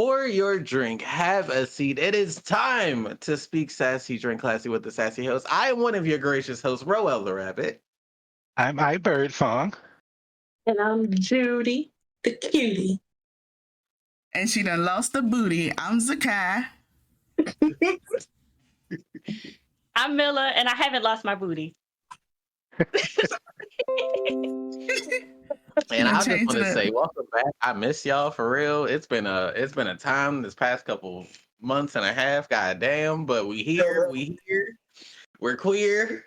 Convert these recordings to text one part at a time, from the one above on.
Pour your drink, have a seat. It is time to speak sassy, drink classy with the sassy host. I am one of your gracious hosts, Roel the Rabbit. I'm iBird Song. And I'm Judy, the cutie. And she done lost the booty. I'm Zakai. I'm Milla, and I haven't lost my booty. And I just want to say, welcome back. I miss y'all for real. It's been a time this past couple months and a half. Goddamn, but we here. We're queer,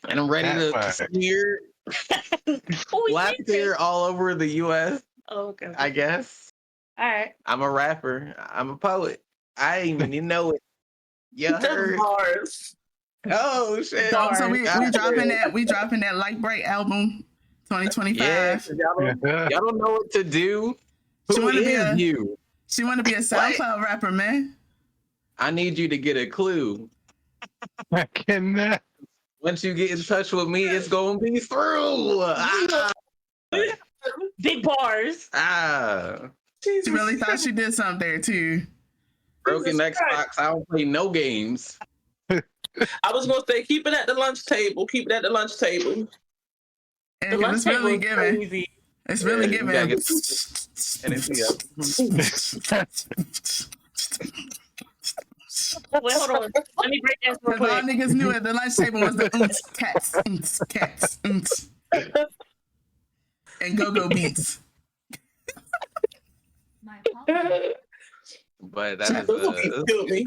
and I'm ready to smear black beer all over the U.S. Oh, okay. I guess. All right. I'm a rapper. I'm a poet. I ain't even know it. You heard? Bars. Oh shit! So we dropping that Light Bright album, 2025. Yeah, y'all don't know what to do. Who is you? She want to be a SoundCloud rapper, man. I need you to get a clue. I cannot. Once you get in touch with me, it's gonna be through. Big bars. She really thought she did something there too. Broken Xbox. I don't play no games. I was gonna say, keep it at the lunch table. Keep it at the lunch table. And it's really giving. Crazy. It's really giving. And Wait, hold on. Let me break this real quick. All niggas knew at the lunch table was the cats, and go-go beats. But that is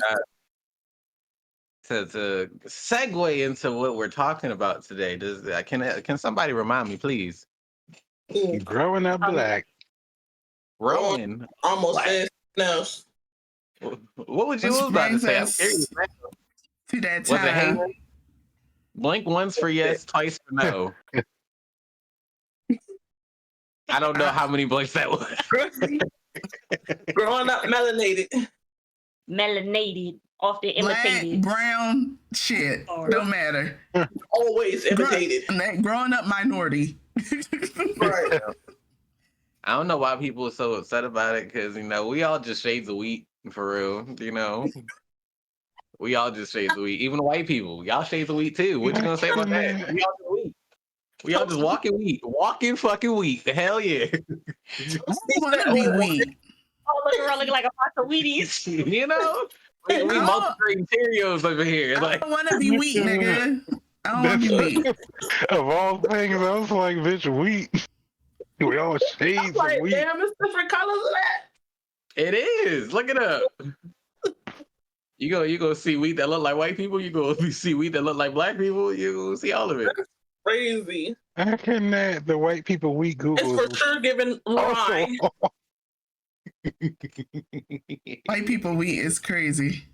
to segue into what we're talking about today. Can somebody remind me, please? Growing up black. Growing almost said no. What would you about to say? I'm curious. To that time. Was it blink once for yes, twice for no. I don't know how many blinks that was. Growing up melanated. Melanated. Off the imitated. Black, brown, shit. Don't matter. Always imitated. Growing up minority. Right. I don't know why people are so upset about it, because, we all just shades of wheat, for real, We all just shades of wheat. Even white people, y'all shades of wheat, too. What you gonna say about that? We all just wheat. We all just walking wheat. Walking fucking wheat. The hell yeah. I want to be wheat. Looking like a box of Wheaties. We multiple Cheerios over here. I don't want to be wheat, nigga. I don't want to be wheat. Of all things, I was like, bitch, wheat. We all shades of wheat. Damn, it's different colors of that. It is. Look it up. You go see wheat that look like white people. You go see wheat that look like black people. You go see all of it. That's crazy. How can the white people wheat Google? It's for sure giving lie. White people wheat is crazy.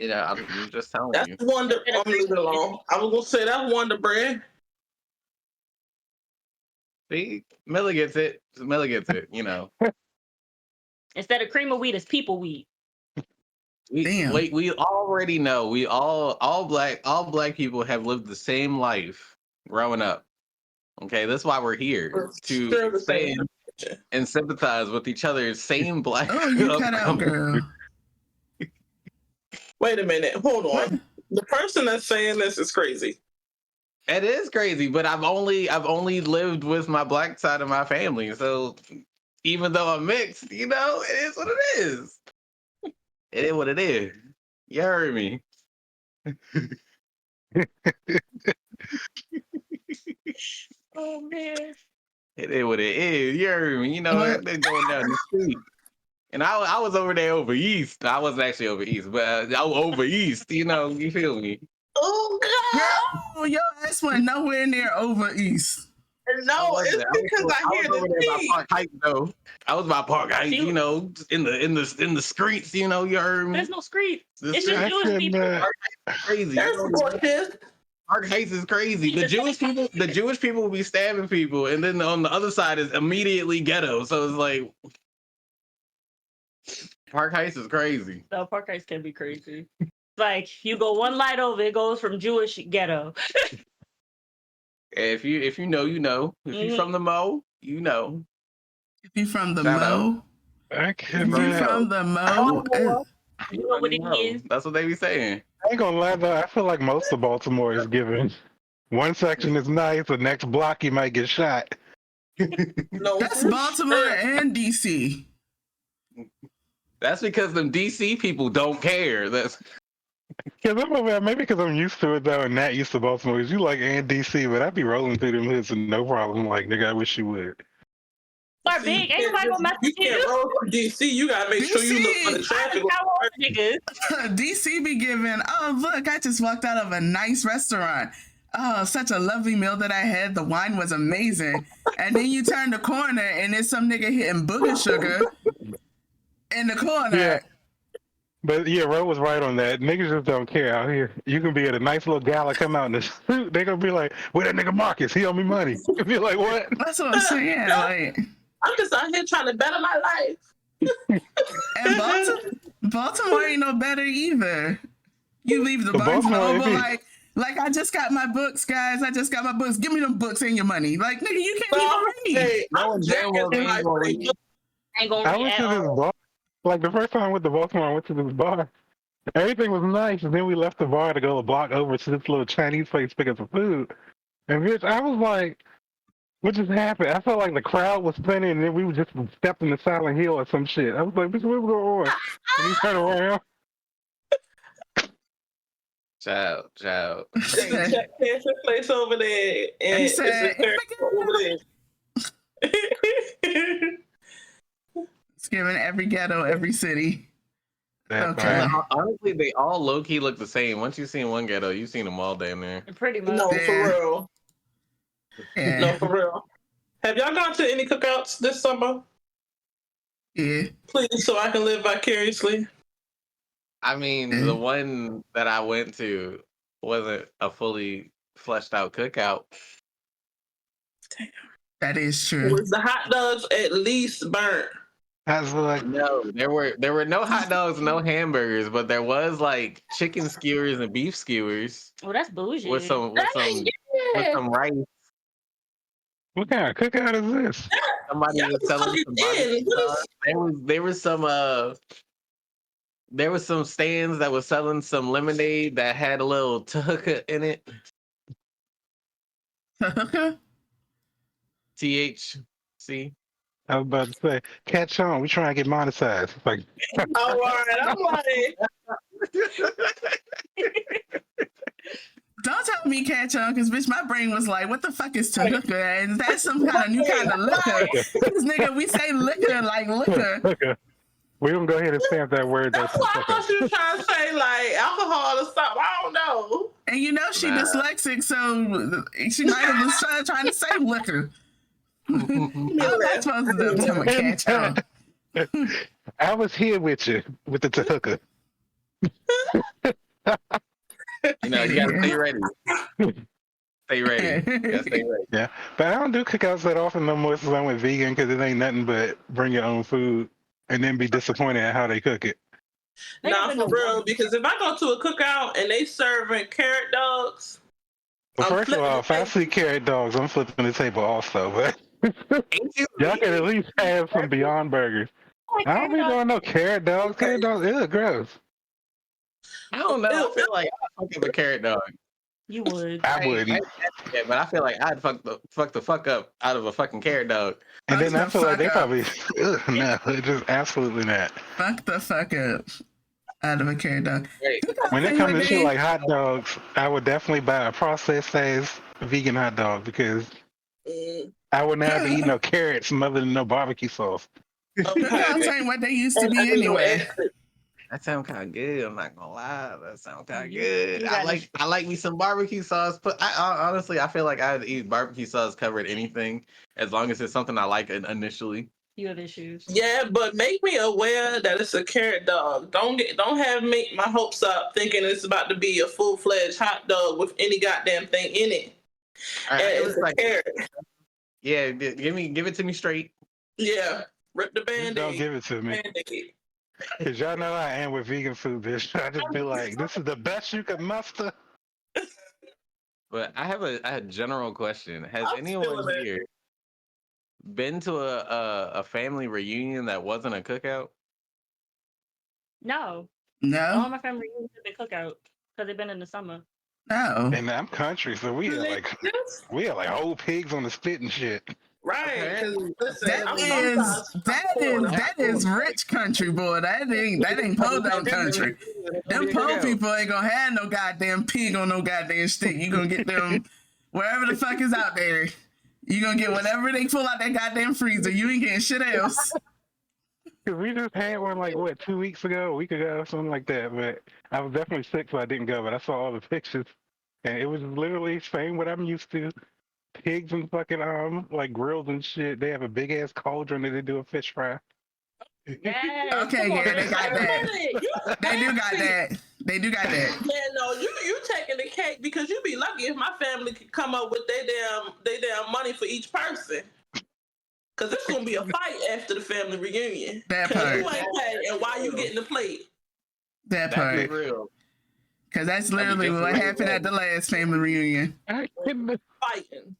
I'm just telling you. That's Wonder. I'm leaving it alone. I was gonna say that's Wonder Bread. See, Miller gets it. Instead of cream of wheat, it's people wheat. We already know. We all black people have lived the same life growing up. Okay, that's why we're here to stand and sympathize with each other's same black. Oh, you cut out, girl. Wait a minute. Hold on. What? The person that's saying this is crazy. It is crazy, but I've only lived with my black side of my family, so even though I'm mixed, it is what it is. It is what it is. You heard me. Oh man. It is what it is. You heard me. I've been going down the street. And I was over there over east. I wasn't actually over east, but I was over east. You feel me? Oh God! Girl, your ass went nowhere near over east. No, it's because I hear the beat. Park Heights, though. I was by Park Heights, in the streets. You heard me. There's no street. It's just Jewish people. Park Heights is crazy. There's Park Heights is crazy. The Jewish people will be stabbing people, and then on the other side is immediately ghetto. So it's like Park Heights is crazy. No, Park Heights can be crazy. Like you go one light over, it goes from Jewish ghetto. If you know, you know. If you're from the Mo, you know. If you're from the Mo, I You from the Mo? You know what it is. That's what they be saying. I ain't gonna lie though, I feel like most of Baltimore is given. One section is nice, the next block you might get shot. No, That's for Baltimore sure. and DC. That's because them DC people don't care. That's Cause I'm over, maybe because I'm used to it though, and not used to Baltimore. Cause you like and DC, but I be rolling through them hoods and no problem. Like nigga, I wish you would. Are big. Ain't nobody gonna mess You with can't you. roll from DC. You gotta make sure you look for the traffic. Niggas. DC be giving, oh, look, I just walked out of a nice restaurant. Oh, such a lovely meal that I had. The wine was amazing. And then you turn the corner and there's some nigga hitting booger sugar in the corner. Yeah. But yeah, Ro was right on that. Niggas just don't care out here. You can be at a nice little gala, come out in the suit, they gonna be like, where that nigga Marcus? He owe me money. You be like, what? That's what I'm saying. Like, I'm just out here trying to better my life. and Baltimore ain't no better either. You leave the But Barnes and Baltimore, Noble it like I just got my books, guys. I just got my books. Give me them books and your money. Like, nigga, you can't even read. Hey, I'm jacking my free. Ain't gonna I read went at to this all. bar. Like the first time I went to Baltimore, I went to this bar. Everything was nice, and then we left the bar to go a block over to this little Chinese place to pick up some food. And bitch, I was like, what just happened? I felt like the crowd was spinning, and then we were just stepping the Silent Hill or some shit. I was like, bitch, what's going on? And he turned around. child. Hey, check this place over there, and He said, it's a character over there. It's giving every ghetto, every city. That Okay. part. Honestly, they all low key look the same. Once you've seen one ghetto, you've seen them all damn there. Pretty much. No, Yeah. for real. Yeah. No, for real. Have y'all gone to any cookouts this summer? Yeah. Please, so I can live vicariously. I mean, the one that I went to wasn't a fully fleshed out cookout. That is true. Was the hot dogs at least burnt? I was like, No, there were no hot dogs, no hamburgers, but there was like chicken skewers and beef skewers Oh, that's bougie. with some rice. what kind of cookout is this? Somebody Y'all was selling fucking some did. barbecue What sauce. There was some stands that was selling some lemonade that had a little tuhuka in it. THC. I was about to say, catch on. We trying to get monetized. Like, all right, I'm like, Don't tell me catch on, because bitch, my brain was like, what the fuck is Tahuka? And that's some kind of new kind of liquor. Because nigga, we say liquor like liquor. okay. We gonna go ahead and stamp that word. that's why I thought you were trying to say like alcohol or something. I don't know. And you know she Nah. dyslexic, so she might have been trying to say liquor. How am I supposed to tell me catch on? I was here with you with the Tahuka. You know, you gotta stay ready. Stay ready. You gotta stay ready. Yeah, but I don't do cookouts that often no more since I went vegan because it ain't nothing but bring your own food and then be disappointed at how they cook it. Nah, for real. Because if I go to a cookout and they serving carrot dogs, Well, I'm first of all, if I flipping see carrot dogs, I'm flipping the table also. But y'all can at least have some Beyond Burgers. I don't be doing no carrot dogs. Carrot dogs, ew, gross. I don't know. I feel like I'd fuck up a carrot dog. You would. I wouldn't. Yeah, but I feel like I'd fuck the fuck up out of a fucking carrot dog. And then I Fuck feel like they up. probably, ugh, no, just absolutely not. Fuck the fuck up out of a carrot dog. Right. When it comes to shit like hot dogs, I would definitely buy a processed size vegan hot dog because I would not be eating no carrots other than no barbecue sauce. Cookouts ain't what they used to be anyway. That sounds kind of good. I'm not gonna lie. That sounds kind of You good. gotta- I like me some barbecue sauce. But honestly, I feel like I'd eat barbecue sauce covered anything as long as it's something I like initially. You have issues. Yeah, but make me aware that it's a carrot dog. Don't have me my hopes up thinking it's about to be a full-fledged hot dog with any goddamn thing in it. All right, And it it's was a carrot. yeah, give it to me straight. Yeah, rip the Just band-aid. don't give it to me. Band-aid. Because y'all know I am with vegan food, bitch. I just be like, this is the best you could muster. But I have a general question. Has I'm anyone feeling it. here been to a family reunion that wasn't a cookout? No. All No, my family reunions have been cookout because they've been in the summer. no. And I'm country, so we had like whole pigs on the spit and shit. Right, because listen, That is rich country, boy. That ain't po down country. Them po people ain't gonna have no goddamn pig on no goddamn stick. You gonna get them wherever the fuck is out there. You gonna get whatever they pull out that goddamn freezer. You ain't getting shit else. We just had one like what 2 weeks ago, a week ago, something like that. But I was definitely sick, so I didn't go. But I saw all the pictures, and it was literally same what I'm used to. Pigs and fucking like grills and shit. They have a big ass cauldron that they do a fish fry. Yes. Okay, yeah, they got that. They do got that. They do got that. Yeah, no, you taking the cake because you be lucky if my family could come up with their damn money for each person. Cause it's gonna be a fight after the family reunion. That Cause part. you ain't paid, and why you getting the plate? That That'd be part. real. Because that's literally what happened at the last family reunion. Fighting.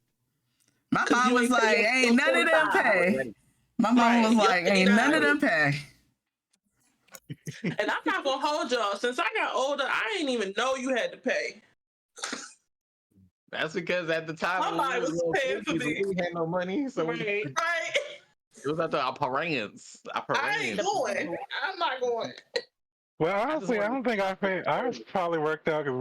My 'Cause mom you was ain't like, paying ain't none of them pay. My mom was like, ain't none of them pay. And I'm not gonna hold y'all. Since I got older, I didn't even know you had to pay. That's because at the time Somebody was paying for me. we had no money, so Right. Right? it was at our parents. I ain't going. I'm not going. Well, honestly, I don't think ours probably worked out because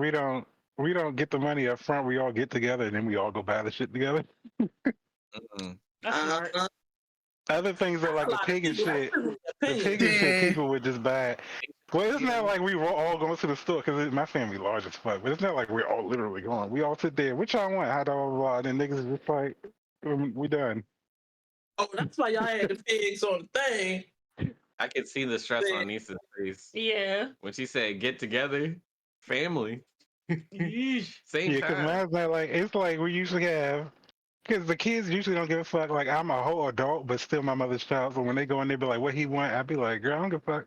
we don't get the money up front. We all get together and then we all go buy the shit together. Mm-mm. That's smart. Other things are like the pig and shit. The pig and shit, people would just buy it. Well, it's not like we were all going to the store because my family large as fuck, but it's not like we're all literally going. We all sit there. Which y'all want? How blah blah blah. And then niggas is just like, we done. Oh, that's why y'all had the pigs on the thing. I could see the stress on Nisa's face Yeah. when she said get together, family. Same Yeah, because time. mine's not like it's like we usually have. Because the kids usually don't give a fuck. Like I'm a whole adult, but still my mother's child. So when they go in there, be like, "What he want?" I'd be like, "Girl, I don't give a fuck."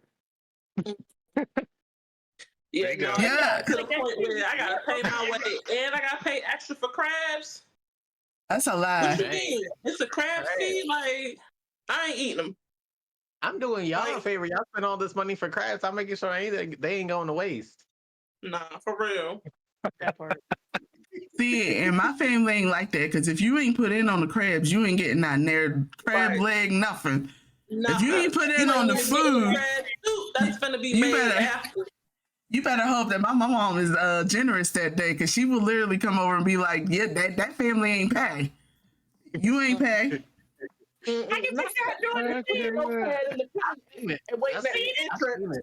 Yeah, no, Yeah. I got to the point where I gotta pay my way, and I gotta pay extra for crabs. That's a What lie. you mean? It's a crab feed. Like I ain't eating them. I'm doing y'all a Like- favor. Y'all spend all this money for crabs. I'm making sure they ain't going to waste. Nah, for real. That part. See, and my family ain't like that because if you ain't put in on the crabs, you ain't getting nothing there. Crab Right. leg, nothing. Nah, If you ain't put in on the ain't getting food, crab soup, that's gonna be you made better- after. you better hope that my mom is generous that day because she will literally come over and be like, yeah, that family ain't pay. You ain't pay. I can Not see that doing that pig no pad in the pot and waiting at the entrance.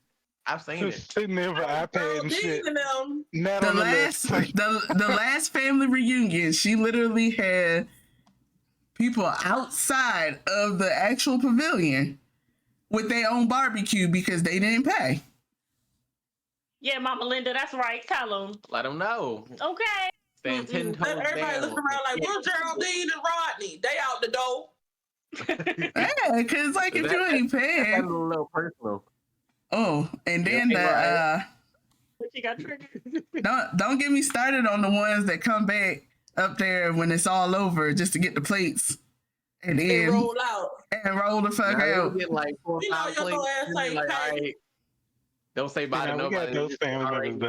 I've seen it. Just sitting there for iPad and shit. These and them. Not The on the last list. the last family reunion, she literally had people outside of the actual pavilion with their own barbecue because they didn't pay. Yeah, Mama Linda, that's right. Tell them. Let them know. Okay. Stand 10 toes Let everybody down. look around like, where's Geraldine and Rodney? They out the door. Yeah, because like if you ain't That's a paying, little personal. oh, and then Yeah, But you got triggered. don't get me started on the ones that come back up there when it's all over just to get the plates and They then roll out. roll the fuck Now they out. get like 4 or You know 5 your little plates, ass and ain't like, paid. all right, don't say bye to We got nobody. those Just, family all right, members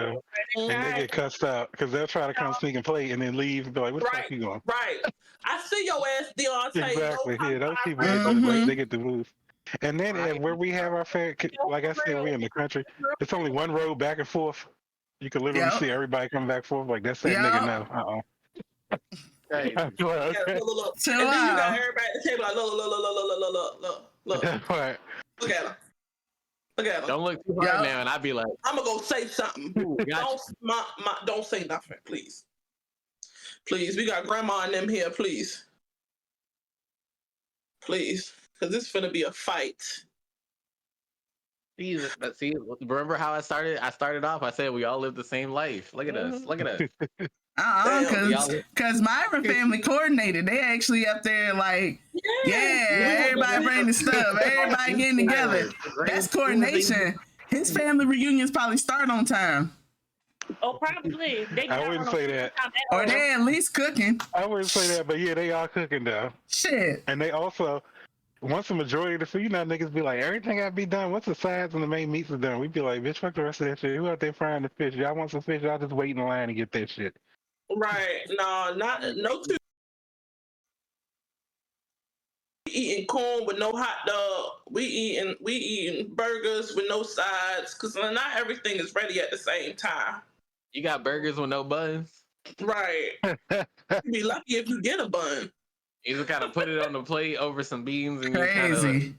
though, and they Right. get cussed out because they'll try to come sneak and play and then leave and be like, "What the fuck you going?" Right. I see your ass, Deontay. Exactly. No Yeah, those time people for get no the plate. they get the move. And then Right. where we have our fair, like I said, we in the country. It's only one road back and forth. You can literally Yep. see everybody coming back and forth. Like that's that Yep. nigga now. Right. Okay. Yeah, look. Chill And then you got out. everybody at the table like, look. That's right. Look at him. Look at him. Don't look too hard Yeah. now, and I'd be like, I'm gonna go say something. ooh, gotcha. Don't say nothing, please. Please, we got grandma and them here, please. Please, because this is finna be a fight. See, remember how I started? I started off. I said we all live the same life. Look at us. Look at us. Because my family coordinated. They actually up there like, yeah, everybody bring the stuff. Everybody getting together. That's coordination. His family reunions probably start on time. Oh, probably. They I not wouldn't on say no that. time at Or all. they at least cooking. I wouldn't say that, but yeah, they are cooking though. Shit. And they also, once the majority of the food, you know, niggas be like, everything gotta be done. Once the sides and the main meats are done, we be like, bitch, fuck the rest of that shit. Who out there frying the fish? Y'all want some fish? Y'all just wait in line and get that shit. Right. No, no two eating corn with no hot dog. We eating burgers with no sides because not everything is ready at the same time. You got burgers with no buns. Right. You be lucky if you get a bun. You just gotta put it on the plate over some beans and you kind of Crazy.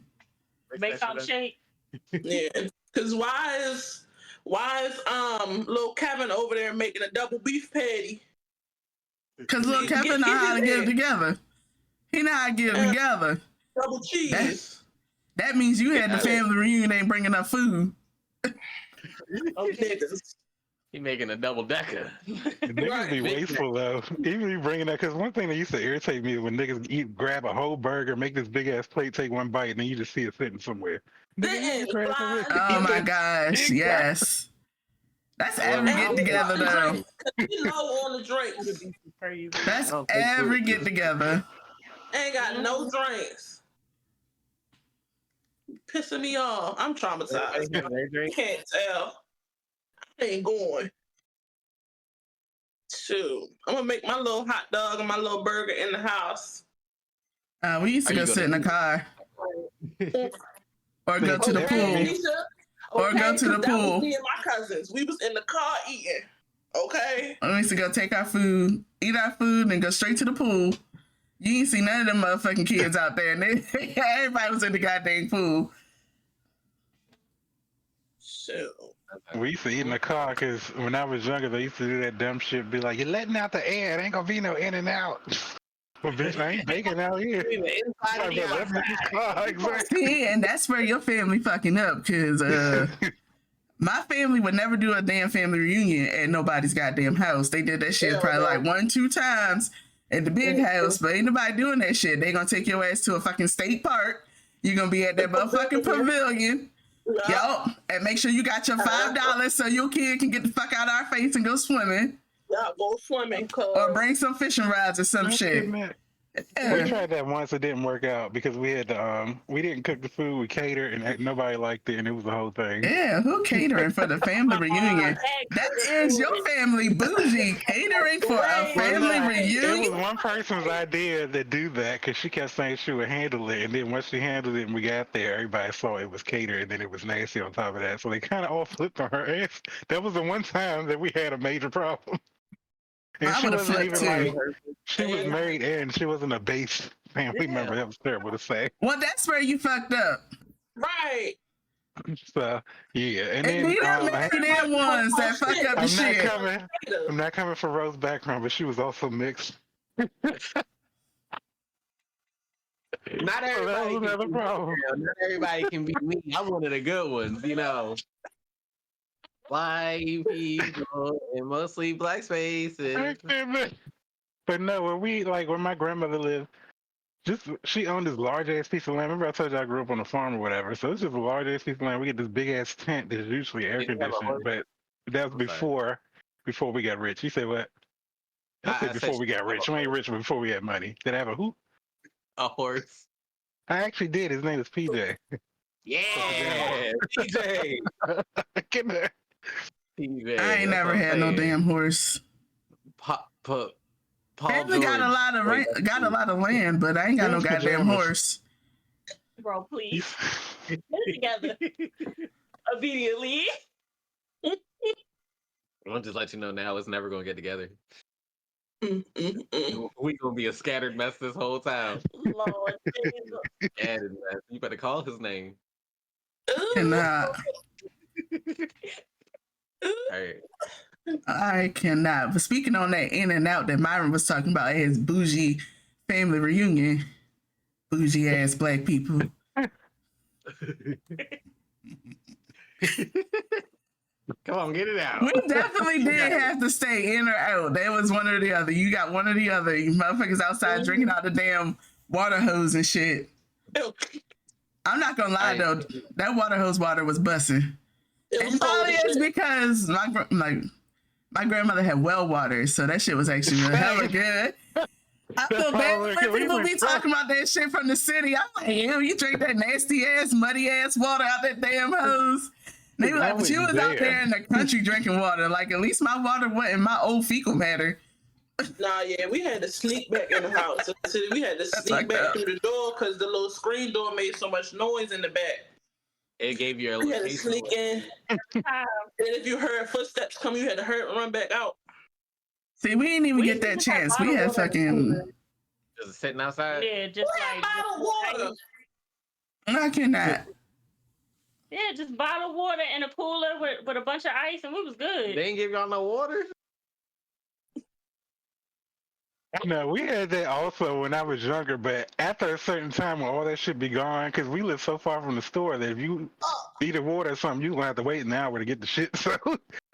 Make some shake. Yeah. Because why is little Kevin over there making a double beef patty? Because little Kevin know how to get it together. He know how to get it together. Double cheese. That means you had the family reunion ain't bringing enough food. Niggas. He making a double decker. Niggas be wasteful though. Even you bringing that, because one thing that used to irritate me is when niggas grab a whole burger, make this big ass plate, take one bite, and then you just see it sitting somewhere. Oh my gosh, yes. That's every get together though. We low on the drinks. That's every get together. Ain't got no drinks. Pissing me off. I'm traumatized. Can't tell. I ain't going. Shoot. I'm gonna make my little hot dog and my little burger in the house. We used to go sit in the car. Or go to the pool. Or go to the pool. Me and my cousins. We was in the car eating. Okay. We used to go take our food, eat our food, and go straight to the pool. You ain't see none of them motherfucking kids out there. And everybody was in the goddamn pool. Shoot. We used to eat in the car because when I was younger, they used to do that dumb shit. Be like, you're letting out the air. It ain't gonna be no in and out. Well, bitch, I ain't baking out here. See, and that's where your family fucking up, because my family would never do a damn family reunion at nobody's goddamn house. They did that shit probably like 1-2 times at the big house, but ain't nobody doing that shit. They gonna take your ass to a fucking state park. You're gonna be at that motherfucking pavilion. Yo, and make sure you got your $5 so your kid can get the fuck out of our face and go swimming. Yeah, go swimming. Or bring some fishing rods or some shit. We tried that once. It didn't work out because we had we didn't cook the food. We catered and nobody liked it, and it was the whole thing. Yeah, who catering for the family reunion? That is your family bougie catering for a family reunion. It was one person's idea to do that because she kept saying she would handle it, and then once she handled it and we got there, everybody saw it was catered, and then it was nasty on top of that. So they kind of all flipped on her ass. That was the one time that we had a major problem. And she wasn't even like, she was married and she wasn't a base family member. That was terrible to say. Well, that's where you fucked up. Right. So, yeah. And then then them ones that fuck up the shit. I'm not coming for Rose's background, but she was also mixed. Not everybody, not everybody can be me. I'm one of the good ones, you know. White people and mostly black spaces. But no, where my grandmother lived, she owned this large ass piece of land. Remember I told you I grew up on a farm or whatever. So it's just a large ass piece of land. We get this big ass tent that's usually air conditioned, but that was before we got rich. You say what? I said before we got rich. We ain't rich, but before we had money. Did I have a who? A horse. I actually did. His name is PJ. Yeah, PJ. Get there. PJ. I ain't never had no damn horse. Family got a lot of land, but I ain't got no goddamn horse. Bro, please. Get it together. Immediately. I'll just let you know now, it's never gonna get together. We gonna be a scattered mess this whole time. Lord, Scattered mess. You better call his name. Cannot. All right. I cannot. But speaking on that in and out that Myron was talking about his bougie family reunion, bougie ass black people. Come on, get it out. We definitely did have to stay in or out. That was one or the other. You got one or the other. You motherfuckers outside drinking out the damn water hose and shit. I'm not gonna lie though, that water hose water was busting. And probably it's because My grandmother had well water, so that shit was actually hella good. I feel bad when people be talking about that shit from the city. I'm like, ew, you drink that nasty ass, muddy ass water out that damn hose. And they be like, but you was out there in the country drinking water. Like, at least my water wasn't my old fecal matter. Nah, yeah, we had to sneak back in the house. We had to sneak back through the door because the little screen door made so much noise in the back. It gave you a You had to sneak in. And if you heard footsteps coming, you had to hurry and run back out. See, we didn't even get that chance. We had fucking... Just sitting outside? Yeah, just like... bottled water. I cannot. Yeah, just bottled water in a cooler with a bunch of ice, and we was good. They didn't give y'all no water? No, we had that also when I was younger, but after a certain time when all that shit be gone, because we live so far from the store that if you need a water or something, you gonna have to wait an hour to get the shit. So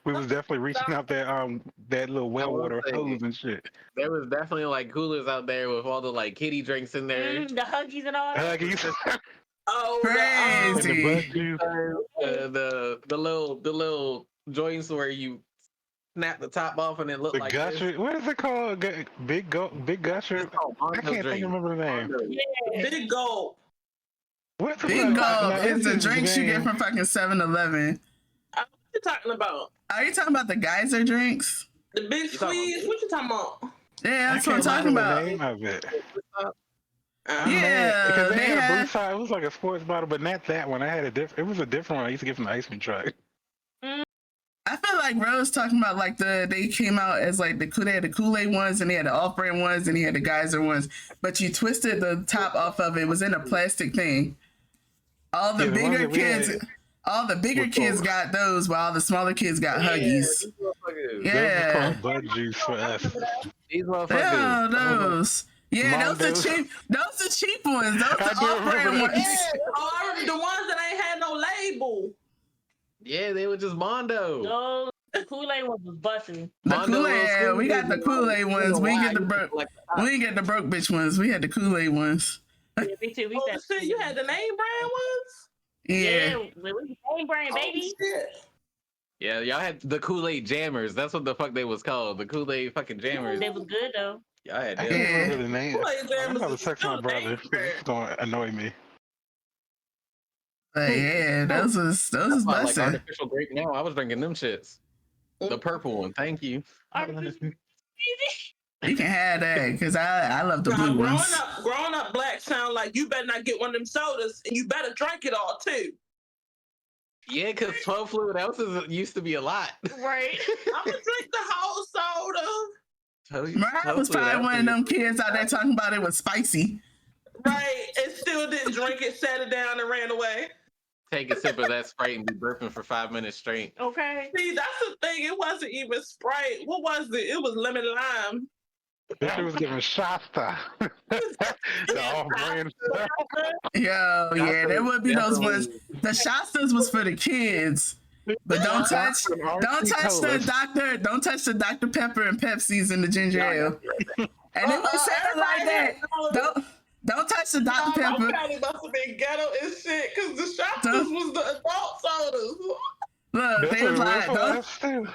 we was definitely reaching out that little well water hose and shit. There was definitely like coolers out there with all the like kitty drinks in there. The Huggies and all that. Huggies. Oh, Crazy. The little joints where you snap the top off and it looked like gusher. this. What is it called? Big gusher. I can't remember the name. Yeah. Big Gold. What the Big fuck? Gold is the This drinks you get from fucking 7-Eleven. What you talking about? Are you talking about the geyser drinks? The big squeeze? What you talking about? Yeah, that's what I'm talking about. The name of it. Yeah, because they had a had... blue side. It was like a sports bottle, but not that one. I had a different. It was a different one. I used to get from the ice cream truck. I feel like Rose talking about like they came out as like they had the Kool-Aid ones and they had the off-brand ones and he had the geyser ones, but you twisted the top off of it. It was in a plastic thing. All the bigger kids got those, while the smaller kids got Huggies. Yeah, Those bud juice for us. These motherfuckers. yeah, those. Yeah, those are cheap. Those are cheap ones. Those are off-brand ones. Yeah. Oh, I remember the ones that ain't had no label. Yeah, they were just Mondo. No, the Kool-Aid one was busting. The Kool-Aid, we got the Kool-Aid ones. We didn't get the broke. We didn't get the broke bitch ones. We had the Kool-Aid ones. Yeah, me too. We said, Shit, you had the name brand ones? Yeah. we was name brand, baby. Shit. Yeah, y'all had the Kool-Aid Jammers. That's what the fuck they was called. The Kool-Aid fucking Jammers. They was good though. Y'all had I them. can't remember the name. Kool-Aid I'm Jammers about to is text my still brother. dangerous. It's gonna annoy me. But yeah, those was Like busting. artificial grape now. I was drinking them shits. The purple one. Thank you. You can have that because I love the Nah, blue ones. growing up black sound like you better not get one of them sodas and you better drink it all too. Yeah, because 12 fluid ounces used to be a lot. Right. I'm gonna drink the whole soda. Mariah was probably one of them kids out there talking about it was spicy. Right, and still didn't drink it, sat it down, and ran away. Take a sip of that Sprite and be burping for 5 minutes straight. Okay. See, that's the thing. It wasn't even Sprite. What was it? It was lemon lime. That shit was giving Shasta. The off-brand stuff. Yo, yeah, there would be those ones. The Shastas was for the kids. But don't touch the Dr. Pepper and Pepsis and the ginger ale. And if you say it like that, don't touch the Dr. Pepper. My family must have been ghetto and shit because the Shastas was the adult sodas. Look, they was like,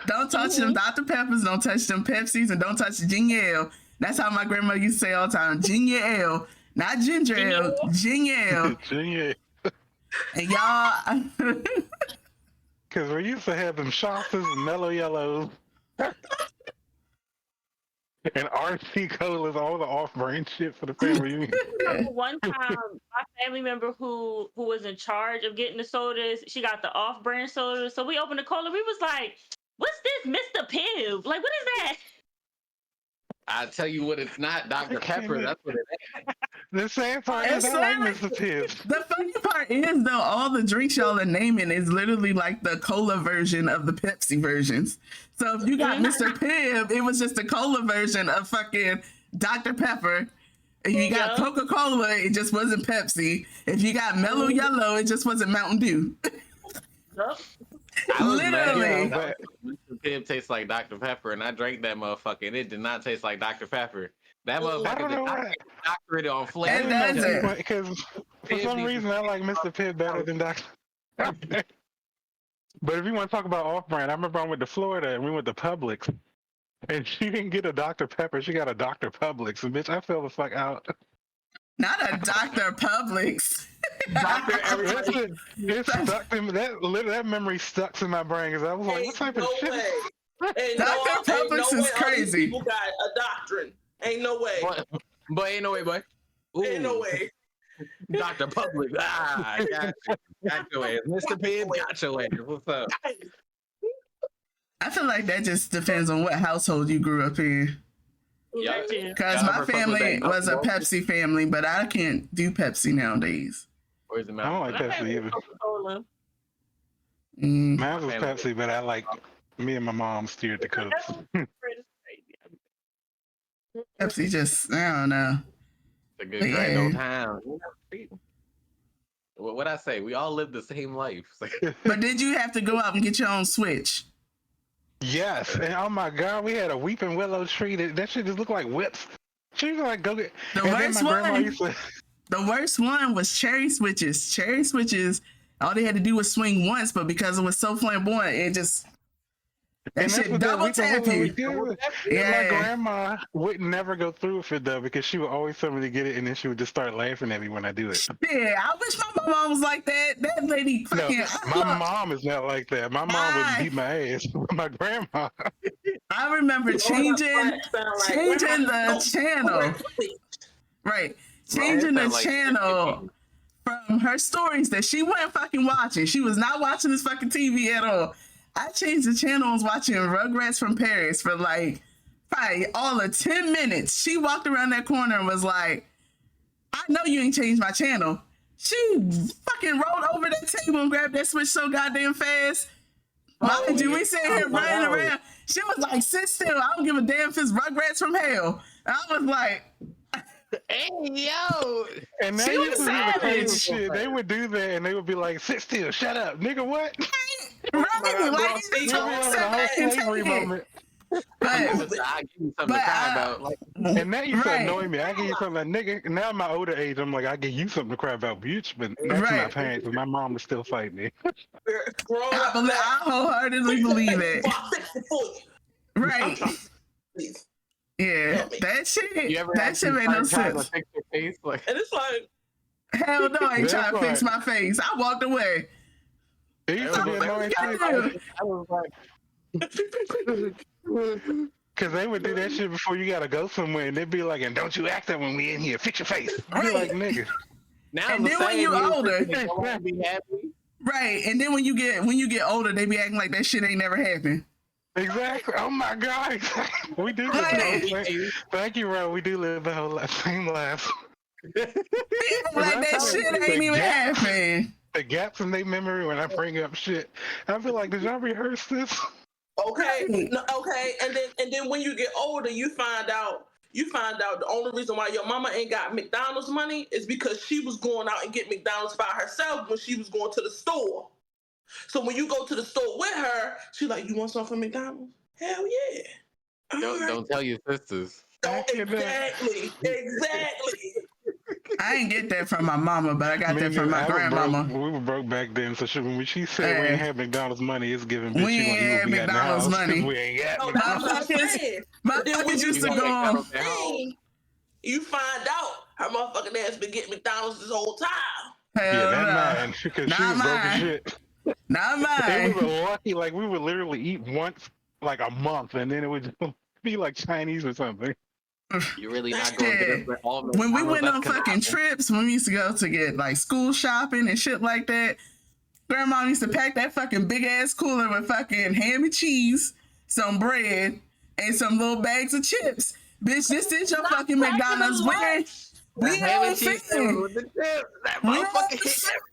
don't touch them Dr. Peppers, don't touch them Pepsis, and don't touch the ginger ale. That's how my grandma used to say all the time, ginger ale, not ginger ale, ginger ale. Ginger. And y'all... Because we used to have them Shastas and Mellow Yellows. And RC Colas, all the off-brand shit for the family reunion. One time, my family member who was in charge of getting the sodas, she got the off-brand sodas. So we opened the cola. We was like, "What's this, Mr. Pibb? Like, what is that?" I tell you what, it's not Dr. Pepper. That's what it is. The sad part is I like Mr. Pibb. The funny part is, though, all the drinks y'all are naming is literally like the cola version of the Pepsi versions. So if you got Mr. Pibb, it was just a cola version of fucking Dr. Pepper. If you got Coca-Cola, it just wasn't Pepsi. If you got Mellow Yellow, it just wasn't Mountain Dew. Literally. Mr. Pibb tastes like Dr. Pepper, and I drank that motherfucker, and it did not taste like Dr. Pepper. That motherfucker did not get doctorate on flavor. Because for some reason I like Mr. Pibb better than Dr. Pepper. But if you want to talk about off-brand, I remember I went to Florida and we went to Publix, and she didn't get a Dr. Pepper. She got a Dr. Publix, and bitch, I fell the fuck out. Not a Dr. Publix. Doctor everybody. It stuck in that memory stuck in my brain because I was like, what type of shit? Dr. Publix is crazy. People got a doctrine. Ain't no way. Boy, ain't no way, boy. Ooh. Ain't no way. Dr. Public. Got you. Got your ass. Mr. Pibb, got your ass. What's up? I feel like that just depends on what household you grew up in. Yeah. Because my family was a Pepsi family, but I can't do Pepsi nowadays. Where's the I don't like Pepsi either. Coca-Cola. Mm. Mine was Pepsi, but I like me and my mom steered the Cokes. Pepsi just, I don't know. It's a good grand old time. What I say? We all live the same life. But did you have to go out and get your own Switch? Yes, and oh my God, we had a weeping willow tree. That shit just looked like whips. She was like, go get. The worst one was cherry switches. Cherry switches, all they had to do was swing once, but because it was so flamboyant, it just that shit double tap you. Yeah, my grandma would never go through with it though, because she would always tell me to get it, and then she would just start laughing at me when I do it. Yeah, I wish my mom was like that. That lady fucking. No, my mom is not like that. My mom would beat my ass. My grandma. I remember changing the channel. Right. Changing the channel from her stories that she wasn't fucking watching. She was not watching this fucking TV at all. I changed the channel and was watching Rugrats from Paris for like probably all of 10 minutes. She walked around that corner and was like, I know you ain't changed my channel. She fucking rolled over that table and grabbed that switch so goddamn fast. Mind you, we sitting here running around. She was like, sit still. I don't give a damn if it's Rugrats from hell. And I was like, hey, yo. And they used to do the crazy shit. They would do that and they would be like, sit still, shut up. Nigga, what? Right, like, you told me to sit back and take it. I give you something to cry about. Like, and that used to annoy me. I give you something like, nigga, now at my older age, I'm like, I give you something to cry about, bitch. But that's my parents, and my mom would still fight me. I wholeheartedly believe it. Right. Yeah, that shit made no sense. Fix your face? Like, and it's like, hell no, I ain't trying to fix my face. I walked away. It used to be annoying. I was like, because they would do that shit before you gotta go somewhere, and they'd be like, and don't you act up when we in here, fix your face. I'd be like, nigga. Now and then when you older, be happy. Right, and then when you get older, they be acting like that shit ain't never happened. Exactly. Oh my God. We do live Thank you, Ron. We do live the whole same life. Like that shit ain't even happening. The gaps in their memory when I bring up shit. I feel like, did y'all rehearse this? Okay, and then when you get older, you find out the only reason why your mama ain't got McDonald's money is because she was going out and get McDonald's by herself when she was going to the store. So when you go to the store with her, she like, you want something from McDonald's? Hell yeah. Don't tell your sisters. Exactly. I ain't get that from my mama, but I got that from my grandmama. We were broke back then, so when she said we ain't have McDonald's money, it's giving bitch we ain't have McDonald's money. We ain't got motherfuckers used to go on. You find out her motherfucking ass been getting McDonald's this whole time. Hell not mine, because she was broke as shit. Not mine. We were lucky, like we would literally eat once like a month, and then it would be like Chinese or something. You're really not going to get it all. When we went on fucking trips, when we used to go to get like school shopping and shit like that, grandma used to pack that fucking big ass cooler with fucking ham and cheese, some bread, and some little bags of chips. Bitch, this is your fucking McDonald's. We ain't fitting.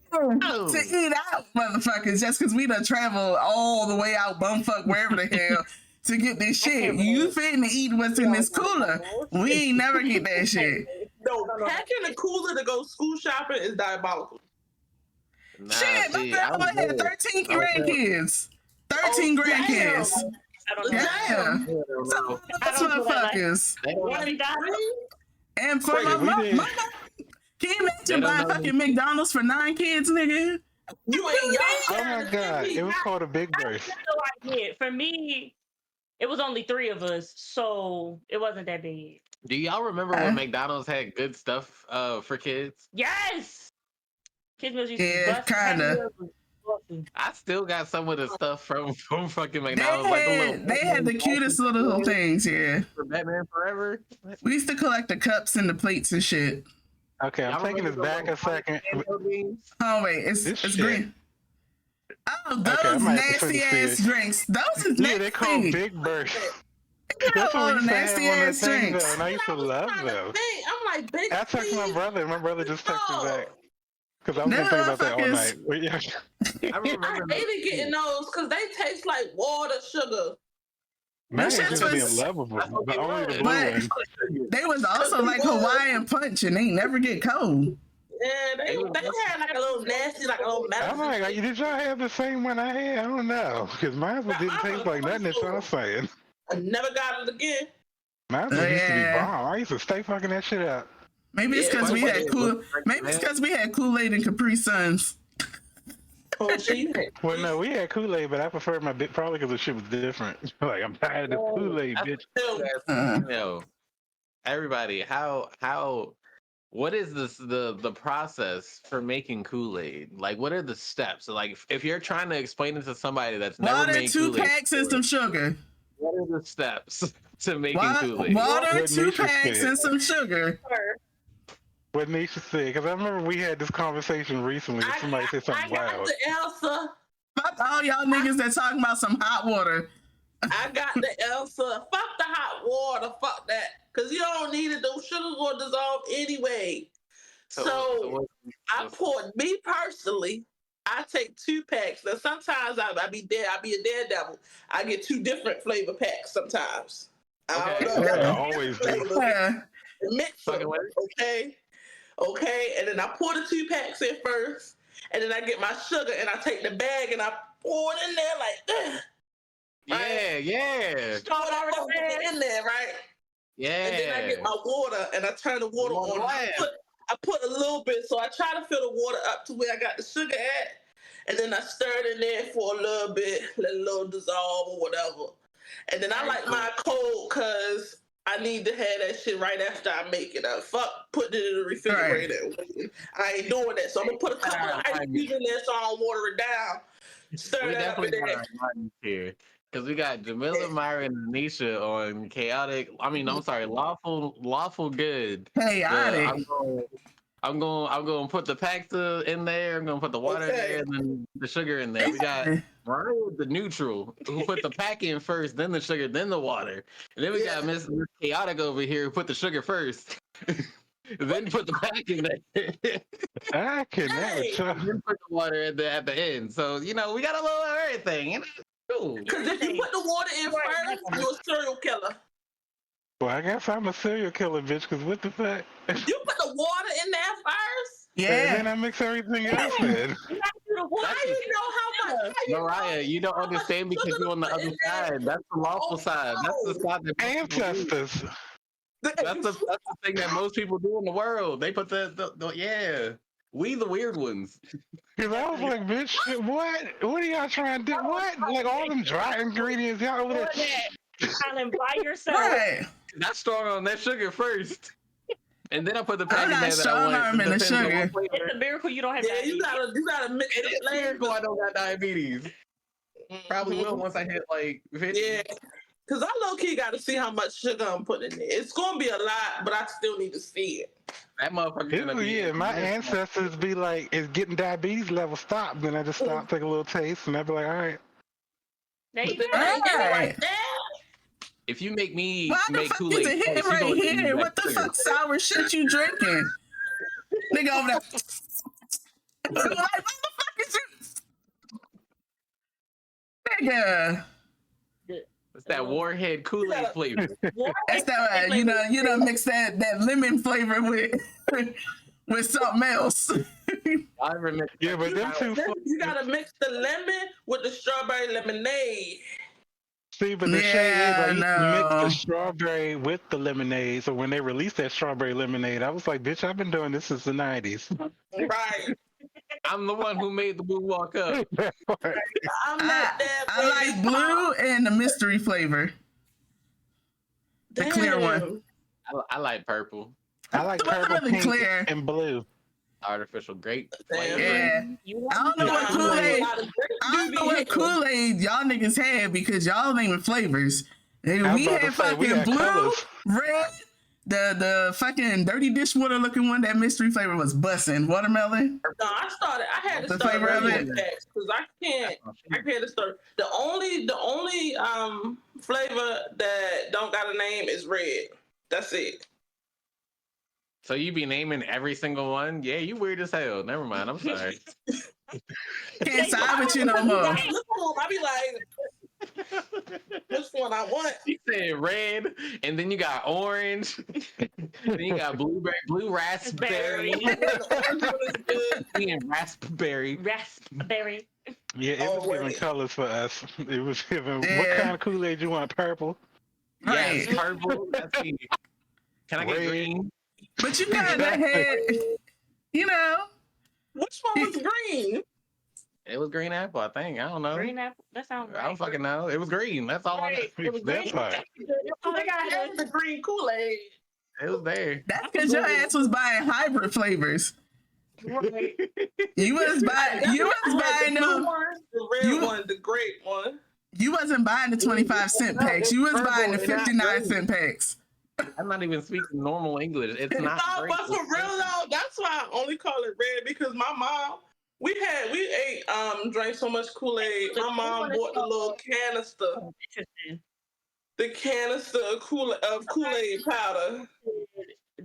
To eat out, motherfuckers, just because we done travel all the way out bumfuck wherever the hell to get this shit. You fitting to eat what's in this cooler. We ain't never get that shit. No, packing a cooler to go school shopping is diabolical. Nah, shit, my grandma had 13 grandkids. 13 grandkids. Yeah. So, that's motherfuckers. And for my mom, can you imagine buying fucking McDonald's for 9 kids, nigga? You ain't y'all Oh sharing my the god, same it was thing. called a big That's burst. still I get. For me, it was only 3 of us, so it wasn't that big. Do y'all remember when McDonald's had good stuff for kids? Yes, kids meals used to be Yeah, busted. Happy kinda. Meals was busted. I still got some of the stuff from fucking They McDonald's, like the little had the cutest little things here. for Batman Forever. We used to collect the cups and the plates and shit. Okay, I'm Y'all taking remember this the back little a second. Oreo beans? Oh wait, This it's shit. green. Oh, Okay, I those might have to nasty see ass it. drinks. Those is Yeah, they call nasty. big burst. Look That's at what we all the used to have nasty on that ass thing though, drinks. and I used to love trying to them. think. I'm like, bitch, I texted my please. brother, and my brother just texted me back because I was Them gonna think about that all motherfuckers. night. But yeah. I I remember hated getting those because they taste like water, sugar. Mine shits used to be in was- love with That's them, what but they only the was. blue But- one. They was also like Hawaiian punch and they never get cold. Yeah, they had like a little nasty, like a little I'm medicine. like, did y'all have the same one I had? I don't know, because mine didn't taste like nothing that y'all saying. I never got it again. Mine used to be Yeah. bomb. I used to stay fucking that shit up. Maybe it's Yeah, because but we what had it cool. looks like, Maybe it's man. because we had Kool-Aid and Capri Suns. Oh, she Well, no, we had Kool-Aid, but I prefer my bit probably because the shit was different. Like, I'm tired of Kool-Aid, bitch. Uh, You know, everybody, what is the process for making Kool-Aid? Like, what are the steps? Like, if you're trying to explain it to somebody that's never water, made 2 Kool-Aid, packs, and some sugar. what are the steps to making Kool-Aid? Water, What 2 Nisha packs, said. and some sugar. What Nisha said, because I remember we had this conversation recently. And somebody said I something got wild. the Elsa. Fuck all y'all niggas that talking about some hot water. I got the Elsa. Fuck the hot water. Fuck that. Because you don't need it. Those sugars will dissolve anyway. So I poured, me personally, I take 2 packs. Now sometimes I be a daredevil. I get 2 different flavor packs sometimes. I don't know. I always do. Yeah. Mix them, okay? Okay, and then I pour the 2 packs in first, and then I get my sugar and I take the bag and I pour it in there like, Yeah. Pour it in there, right? Yeah. And then I get my water and I turn the water on. I put a little bit, so I try to fill the water up to where I got the sugar at, and then I stir it in there for a little bit, let it a little dissolve or whatever. And then I like mine cold because I need to have that shit right after I make it. Fuck putting it in the refrigerator. Right. I ain't doing that, so I'm gonna put a couple of ice cubes in there so I don't water it down. Stir it up in there. Here. Because we got Jamila, Myra, and Anisha on chaotic. I'm sorry, lawful good. Chaotic. I'm going to put the packs in there. I'm going to put the water in there, and then the sugar in there. We got Mariah, the neutral, who put the pack in first, then the sugar, then the water, and then we got Miss Chaotic over here who put the sugar first. Then put the pack in there. I can never tell. Then put the water at the end. So we got a little of everything. Because if you put the water in first, you're a serial killer. Well, I guess I'm a serial killer, bitch. Because what the fuck? You put the water in there first. And then I mix everything else in. Why do you know how much? Mariah, you don't understand because you're on the other side. That's the lawful side. That's the side that Ancestors. That's the thing that most people do in the world. They put we the weird ones. Because I was like, bitch, what are y'all trying to do? What? Like all them dry ingredients, y'all over there. Island by yourself. Right. Not strong on that sugar first. And then I put the pack I'm in there not that strong I want. arming the sugar. It's a miracle you don't have diabetes. You gotta mix It is a miracle I don't got diabetes. Probably will once I hit like 50. Yeah. Because I low-key got to see how much sugar I'm putting in there. It's going to be a lot, but I still need to see it. That motherfucker's gonna be. Yeah, my ancestors be like, it's getting diabetes level stopped. Then I just stop, take a little taste, and I'd be like, all right. There you But go. then I get it Right. right there. If you make me Why the make fuck Kool-Aid, is it hitting right here? What the fuck sour shit you drinking? Nigga over there. Like, what the fuck is you? Nigga. It's that Warhead Kool-Aid flavor. That's that you know mix that lemon flavor with something else. I remember. Yeah, but them two. You got to mix the lemon with the strawberry lemonade. See, but the shade is I used to mix no. the strawberry with the lemonade. So when they released that strawberry lemonade, I was like, bitch, I've been doing this since the 90s. Right. I'm the one who made the boo walk up. I'm not that. I like blue and the mystery flavor. The clear one. I like purple. I like purple, really pink, clear. and blue. Artificial grape Damn. flavor. Yeah. I don't know what Kool-Aid. I don't know what Kool-Aid y'all niggas had because y'all naming flavors. And I was we about had to say, we fucking got blue, colors. red, the fucking dirty dishwater looking one. That mystery flavor was bussin'. Watermelon. No, I had to The start flavor of it? because I can't start. The only flavor that don't got a name is red. That's it. So you be naming every single one? Yeah, you weird as hell. Never mind. I'm sorry. Can't side with you no more. I be like, which one I want? You said red, and then you got orange, then you got blueberry, blue raspberry, and raspberry. Raspberry. Yeah, it was giving colors for us. It was giving. What kind of Kool-Aid you want? Purple. Yes, Right. purple. That's me. Can I get Red. green? But you got that head, you know. Which one was green? It was green apple, I think. I don't know. Green apple. That sounds right. I don't fucking know. It was green. That's all I know. Right. It was That's green. right. I think I had the green Kool-Aid. It was there. That's because your ass was buying hybrid flavors. Right. You was buying them. The red You- one, the grape one. You wasn't buying the 25-cent packs. You was Purple buying the and not 59-cent packs. I'm not even speaking normal English. It's not. No, great. but for real though, that's why I only call it red because my mom, we ate drank so much Kool-Aid. My mom bought the little canister, Interesting. the canister of Kool-Aid powder.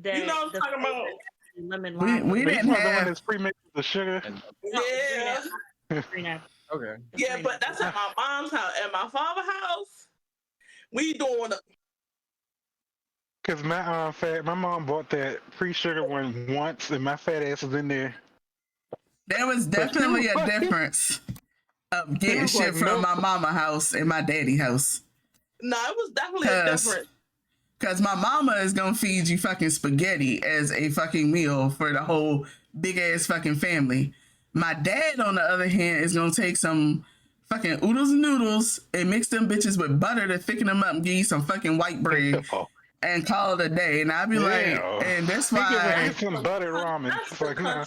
You know what I'm talking about? Lemon We lime. we But you didn't want the one have. that's pre-mixed with the sugar? Yeah. Green apple. Okay. Yeah, but that's at my mom's house. At my father's house, we doing Because my mom bought that pre-sugar one once, and my fat ass was in there. There was definitely a difference of getting was shit like from milk. my mama house and my daddy house. no, it was definitely a different. Because my mama is going to feed you fucking spaghetti as a fucking meal for the whole big ass fucking family. My dad, on the other hand, is going to take some fucking oodles and noodles and mix them bitches with butter to thicken them up and give you some fucking white bread and call it a day. And I'd be like, and that's He giving why. me some buttered ramen. It's like, nah.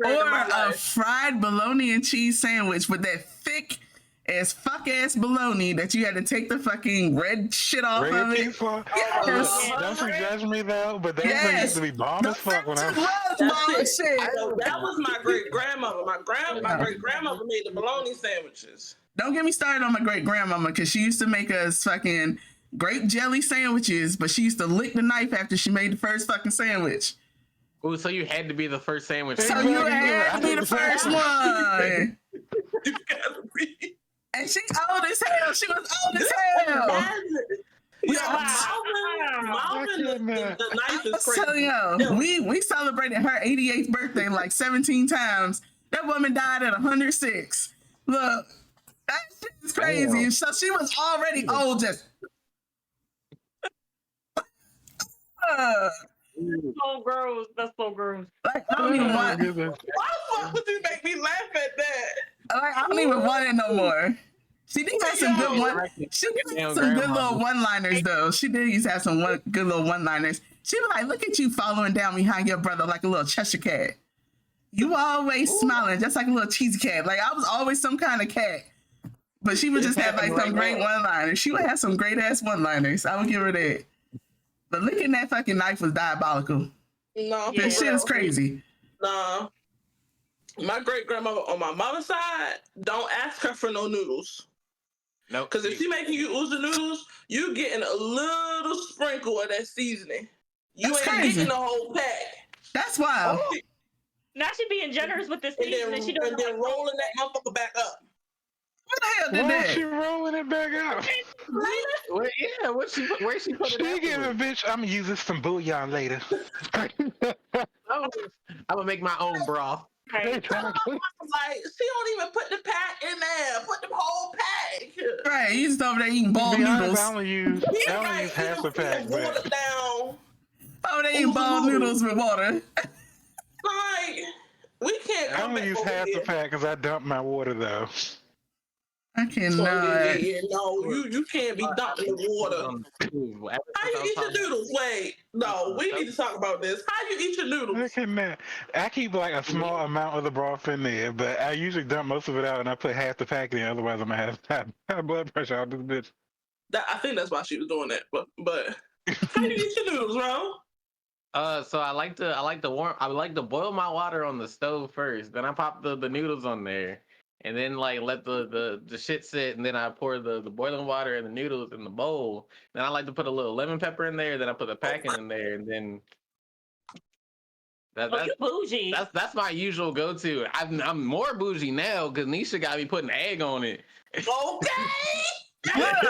Or a fried bologna and cheese sandwich with that thick as fuck ass bologna that you had to take the fucking red shit off Red of it. people. Yes. Don't you judge me though, but that Yes. thing used to be bomb as fuck when I was. That was my great grandmother. My great grandmother made the bologna sandwiches. Don't get me started on my great grandmama because she used to make us fucking grape jelly sandwiches, but she used to lick the knife after she made the first fucking sandwich. Ooh, so you had to be the first sandwich. So you had to be the first one. You gotta be. And she old as hell. She was old as hell. Malvin, the knife is So crazy. yo, we celebrated her 88th birthday like 17 times. That woman died at 106. Look, that shit is crazy. Damn. So she was already old. Just So gross. That's so gross. like I don't even want. Why the fuck would you make me laugh at that? Like I don't even want it no more. She did have some good one. She did have some good little one-liners though. She did used to have some good little one-liners. She was like, "Look at you following down behind your brother like a little Cheshire cat. You always smiling, just like a little cheesy cat. Like I was always some kind of cat." But she would just have like some great one-liners. She would have some great ass one-liners. I would give her that. But licking that fucking knife was diabolical. No, This shit is crazy. No. My great grandmother on my mama's side, don't ask her for no noodles. No, Because if she making you ooze the noodles, you getting a little sprinkle of that seasoning. You That's ain't crazy. getting the whole pack. That's wild. Now she being generous with this And season, and she doesn't then rolling that motherfucker back up. What the hell did Why that? is she rolling it back up? Well, yeah, where she put it? She giving afterwards? bitch, I'm gonna use this some bouillon later. I'm gonna make my own broth. Right. Like, she don't even put the pack in there. Put the whole pack. Right, you just over there eating ball To be honest, noodles. I only use half the pack, but Water down. Oh, they eat ball noodles with water. Like, We can't I come only back use over half the here. pack because I dump my water though. I So, cannot. no, you can't be dumping the water. How you eat your noodles? Wait, no, we need to talk about this. How you eat your I noodles? cannot. I keep like a small amount of the broth in there, but I usually dump most of it out and I put half the pack in. Otherwise, I'm gonna have high blood pressure out this bitch. I think that's why she was doing that. But how you eat your noodles, bro? So I like to boil my water on the stove first. Then I pop the noodles on there, and then like let the shit sit, and then I pour the boiling water and the noodles in the bowl. Then I like to put a little lemon pepper in there. Then I put the packing in there, and then Oh, you bougie. that's my usual go to. I'm more bougie now because Nisha got me putting egg on it. Okay.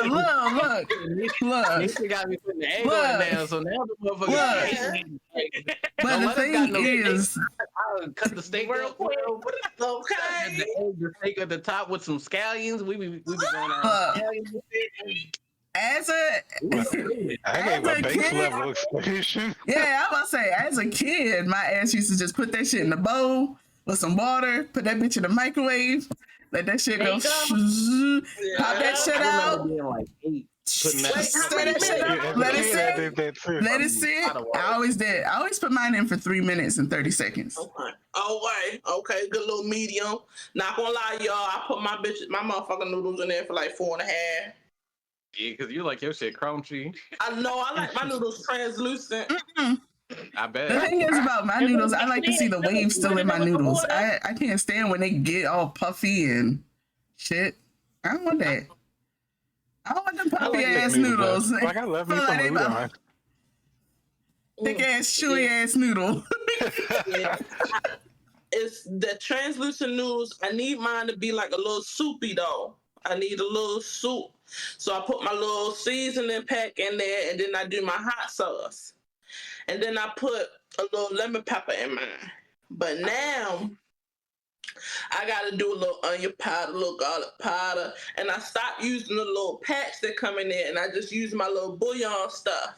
Look. Nisha got me putting egg on it now, so now the motherfucker. But the thing is, I'll cut the steak Real up. quick. Okay. The steak at the top with some scallions. We be going around Look. scallions. as a I gave As a a base kid- level explanation. yeah, I'm about to say, as a kid, my ass used to just put that shit in a bowl with some water, put that bitch in the microwave, let that shit There go, you go. pop that shit I remember out, being like 8, putting that. stir that shit Yeah, up, as a let it kid, I sit. did that too. Let it sit. I always did. I always put mine in for 3 minutes and 30 seconds. Okay. Okay. Good little medium. Not gonna lie, y'all. I put my motherfucking noodles in there for like 4.5. Yeah, because you like your shit crunchy. I know. I like my noodles translucent. I The bet. thing is about my noodles, I like to see the waves still in my noodles. I can't stand when they get all puffy and shit. I don't want that. I don't want them I puffy like ass thick noodles. though. Like I love me Feel some like they about udon. thick ass, chewy ass noodle. Yeah. It's the translucent noodles. I need mine to be like a little soupy though. I need a little soup. So I put my little seasoning pack in there and then I do my hot sauce. And then I put a little lemon pepper in mine. But now I gotta do a little onion powder, a little garlic powder, and I stopped using the little packs that come in there and I just use my little bouillon stuff.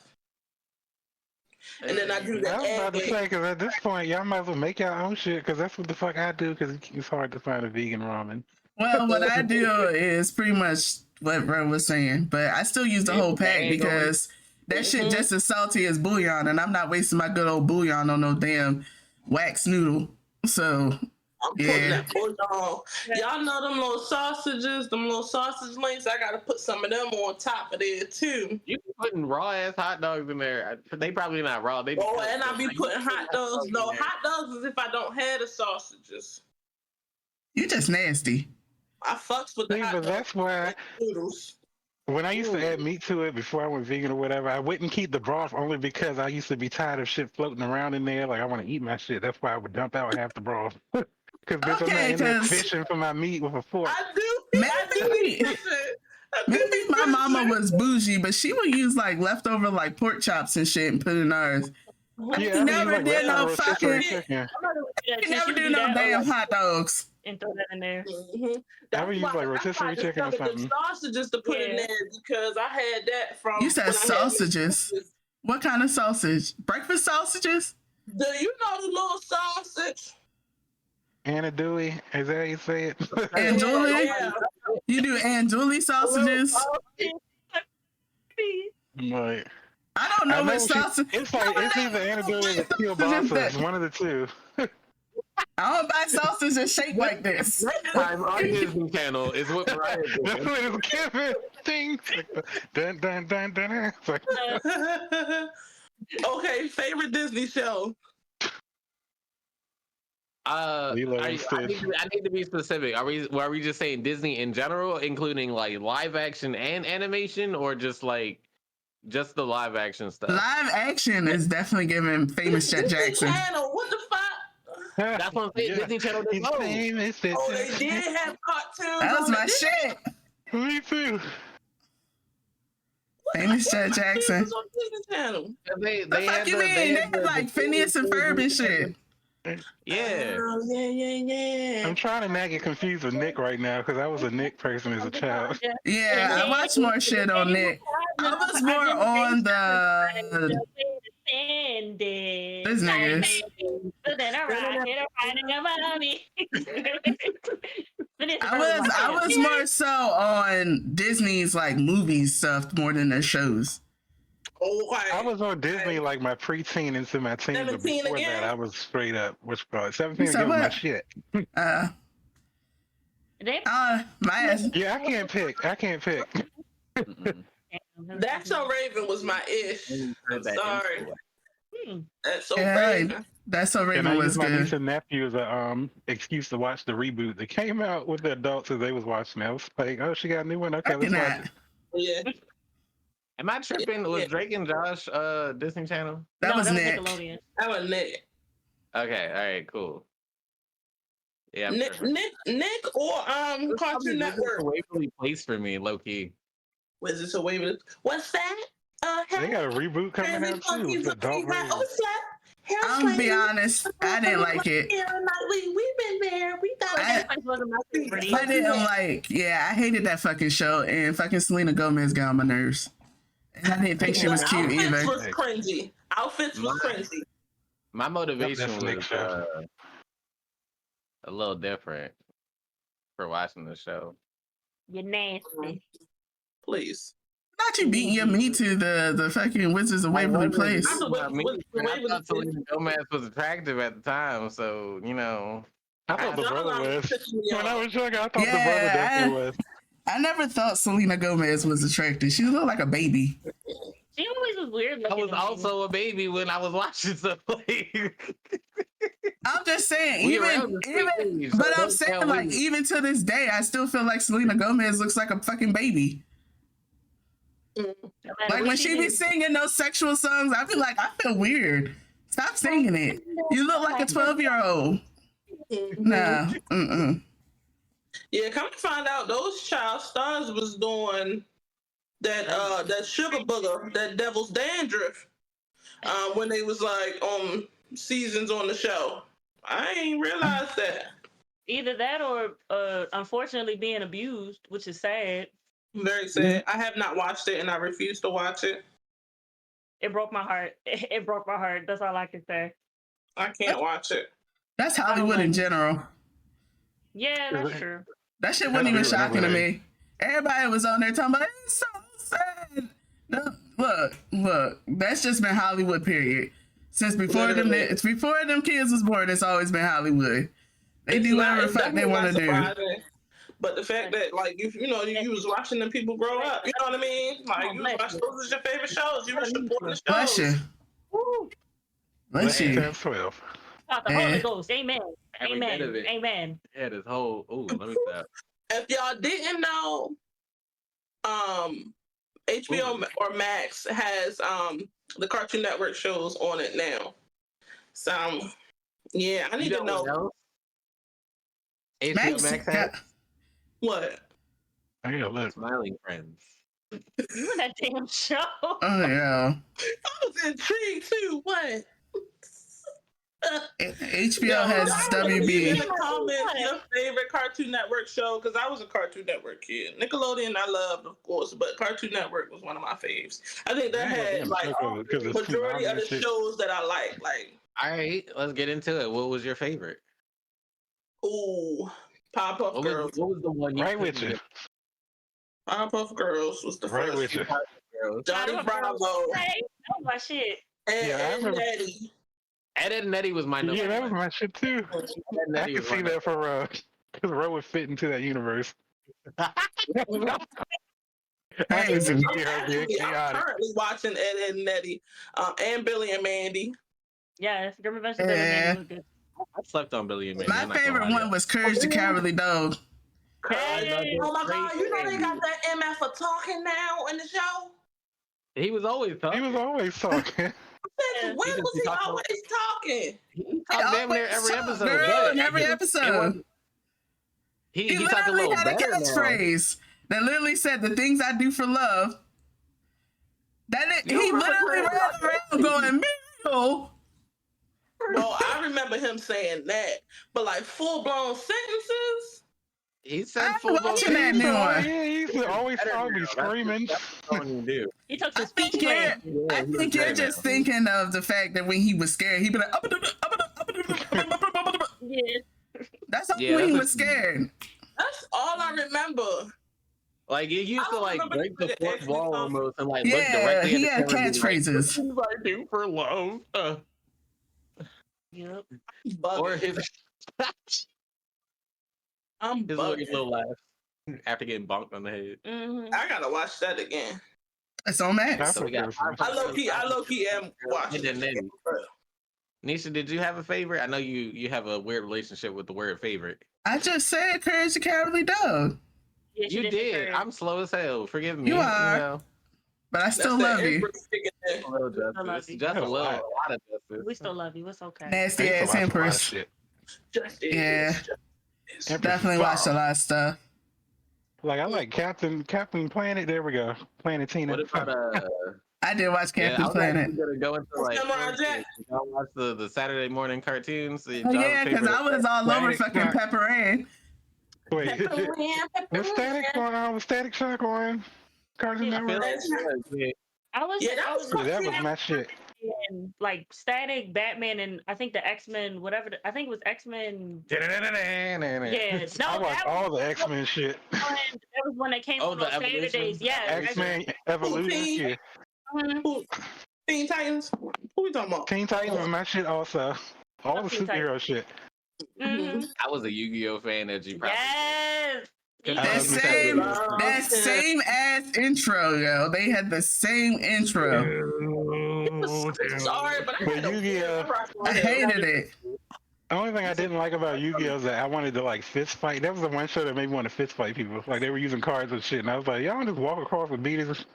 And then I do the I was about to egg. say, because at this point, y'all might as well make your own shit, because that's what the fuck I do, because it's hard to find a vegan ramen. Well, what I do is pretty much what Bro was saying, but I still use the whole pack because that shit just as salty as bouillon, and I'm not wasting my good old bouillon on no damn wax noodle. So I'm putting that bouillon. Y'all know them little sausages, them little sausage links. I gotta put some of them on top of there too. You be putting raw ass hot dogs in there. They probably not raw. They be And I be putting hot dogs. No, hot dogs is if I don't have the sausages. you just nasty. I fucks with the See, hot but dogs. that's why Noodles. when I used to add meat to it before I went vegan or whatever, I wouldn't keep the broth only because I used to be tired of shit floating around in there. Like I want to eat my shit. That's why I would dump out half the broth. Because bitch, I'm not Okay, in there 'cause- fishing for my meat with a fork. I do. Maybe my mama was bougie, but she would use like leftover like pork chops and shit and put in hers. Yeah, I never mean, did no rotisserie fucking- chicken. You never do no damn hot dogs. And throw that in there. I would use like rotisserie chicken or something. Sausages to put in there because I had that from. You said when I had sausages. What kind of sausage? Breakfast sausages? Do you know the little sausage? Andouille, is that how you say it? Andouille? Yeah. You do andouille sausages? Like, I don't know which sausage. it's like it's either andouille or kielbasa. It's one of the two. I don't buy sausages shaped like this. time on Disney Channel is what Mariah That's did. what it's given. Thing. Dun dun dun dun. It's like, Okay, favorite Disney show. Lilo and I Stitch. need to be specific. Are we just saying Disney in general, including like live action and animation, or just the live action stuff? Live action is definitely giving famous Chet Disney Jackson. Channel. What the fuck? That's what I'm saying. Yeah. Disney Channel did He's both. famous. Oh, they did have cartoons. That was on my it. shit. Me too. Famous Chet Jackson. Cartoons on Disney Channel. They The fuck you mean? They had like Phineas and Ferb and shit. Yeah. Oh, yeah. I'm trying to not get confused with Nick right now because I was a Nick person as a child. Yeah, I watch more shit on Nick. I was more on the ended. This nigga. So then I rocket a riding a mommy. I was more so on Disney's like movie stuff more than their shows. Okay. I was on Disney like my preteen into my teens, but 17 before again? that, I was straight up. What's called 17 So again was my what? shit. My ass. Yeah, I can't pick. That's So Raven was my ish. I'm sorry. That's So Yeah, Raven. That's So And I Raven was used my niece good. and nephew as a excuse to watch the reboot that came out with the adults as they was watching it. I was like, oh, she got a new one. Okay, let's watch it. Yeah. Am I tripping? Was Drake and Josh Disney Channel? That was Nick. Nickelodeon. That was Nick. Okay, all right, cool. Yeah, I'm Nick or Cartoon Network. A Waverly Place for me, low key. Was this a Waverly? What's that? They got a reboot coming out too. With adult version. I'm gonna be honest, I didn't like it. We've been there. We thought I didn't like. Yeah, I hated that fucking show, and fucking Selena Gomez got on my nerves. And I didn't think she was cute either. Outfits was cringy. My motivation was a little different for watching the show. You're nasty. Please. Not you beating your meat to the fucking Wizards of Waverly Place. I thought Selena Gomez was attractive at the time, so you know. I thought the brother was. When I was younger, I thought the brother definitely was. I never thought Selena Gomez was attractive. She looked like a baby. She always was weird looking. I was also a baby when I was watching stuff. I'm just saying, but I'm saying, like, even to this day, I still feel like Selena Gomez looks like a fucking baby. Like when she be singing those sexual songs, I feel like I feel weird. Stop singing it. You look like a 12-year-old. Nah. Yeah, come to find out, those child stars was doing that sugar booger, that devil's dandruff, when they was like on seasons on the show. I ain't realized that. Either that or unfortunately being abused, which is sad. Very sad. I have not watched it and I refuse to watch it. It broke my heart. It broke my heart. That's all I can say. I can't watch it. That's Hollywood in general. Yeah, that's true. That shit wasn't even shocking to me. Everybody was on there talking about it's so sad. No, look, that's just been Hollywood, period. Since before them kids was born, it's always been Hollywood. They do whatever the fuck they want to do. But the fact that, like, you was watching them people grow up, you know what I mean? Like, you was watching, those was your favorite shows. You were supporting the shows. Bless you. Bless you. 12. The Holy Ghost. Amen. Amen. Yeah, this whole. Ooh, let me stop. If y'all didn't know, HBO or Max has the Cartoon Network shows on it now. So, yeah, I need to know. HBO Max has what? I gotta look. Smiling Friends. You in that damn show? Oh yeah. I was intrigued too. What? HBO has WB. In the comments, your favorite Cartoon Network show, because I was a Cartoon Network kid. Nickelodeon I loved, of course, but Cartoon Network was one of my faves. I think that had like majority of the shows that I like. Like, all right, let's get into it. What was your favorite? Ooh, Powerpuff Girls. What was the one you right with you? Powerpuff Girls was the first. Right with you. Johnny Bravo. Hey, that was my shit. And Nettie. Ed and Nettie was my number. Yeah, that was my shit too. I can see that for because Ro would fit into that universe. I'm currently watching Ed and Nettie, and Billy and Mandy. Yes, Grim Adventures of Billy and Mandy was good. I slept on Billy and Mandy. My favorite one was Courage the Cowardly Dog. Hey. Oh my God! You know they got that MF for talking now in the show. He was always talking. When was he always talking? He talked damn near every episode. Girl, in every episode. He literally had a catchphrase that literally said, "The things I do for love." He literally ran around going, "Miracle." Well, I remember him saying that, but like full blown sentences. He said I'm full watching that motion. new one. Yeah, he used to always saw me screaming. That's what you do. He took some I think speech you're, class. Yeah, I he think was you're great just now. thinking of the fact that when he was scared, he'd be like, Yeah. that's only Yeah, when that's he what was scared. That's all I remember. Like it used I to don't like remember break the this nigga fourth actually wall talking. almost and like look Yeah, directly at he the had camera and be like, catchphrases. "What do I do for love?" Yep. Or Bugging. his I'm his bugging. little laugh after getting bonked on the head. Mm-hmm. I gotta watch that again. It's on Max. That's So we got what I low key am watching And then it. Nisha, did you have a favorite? I know you have a weird relationship with the word favorite. I just said Courage the Cowardly Dog, Yeah, she You say did. courage. I'm slow as hell. Forgive me. You are. know, but I That's still the love you. Empress kicking in. a little love justice. you. Just a That's a little, lot. a lot of justice. We still love you. It's okay. I Nasty used to ass watch a lot of Empress. shit. Just is. Yeah. Just is. Empress Definitely is watched a bomb. lot of stuff. Like I like Captain Planet. There we go. Planet Tina. What about I did watch Yeah, Captain I was Planet. actually gonna go into like Samurai Jack. y'all watch the Saturday morning cartoons. Oh, yeah, because I was all over Static fucking Shock. Pepper Ann. Wait, was Static Shock on Cartoon Yeah, I feel Network? like I was, Yeah, that I was was Yeah, that was my shit. in, like Static, Batman, and I think the X-Men, whatever. I think it was X-Men. Yeah, no, I watched all the X-Men shit. that was when it came Oh, on the Saturdays. Evolution? Yeah, X-Men Evolution. Yeah. Who- Teen Titans. Who we talking about? Teen Titans was my shit also. All the Teen superhero shit. Mm-hmm. I was a Yu-Gi-Oh fan as you probably. Yes. That same ass intro, yo. They had the same intro. Sorry, but I had Yu-Gi-Oh. I hated it. The only thing I didn't like about Yu-Gi-Oh is that I wanted to like fist fight. That was the one show that made me want to fist fight people. Like they were using cards and shit, and I was like, y'all just walk across and beat his.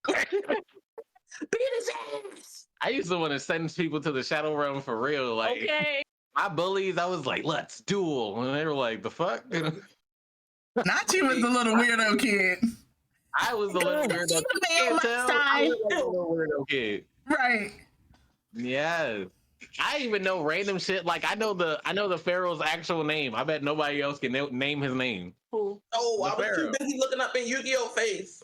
beat his ass. I used to want to send people to the Shadow Realm for real. Like Okay. my bullies, I was like, let's duel, and they were like, the fuck. Nachi was the little weirdo kid. I was the little weirdo. You Can't my tell. I side. was like a little weirdo kid. Right. Yes. I even know random shit. Like I know the Pharaoh's actual name. I bet nobody else can name his name. Who? Oh, I The was too Pharaoh. busy looking up in Yu-Gi-Oh face.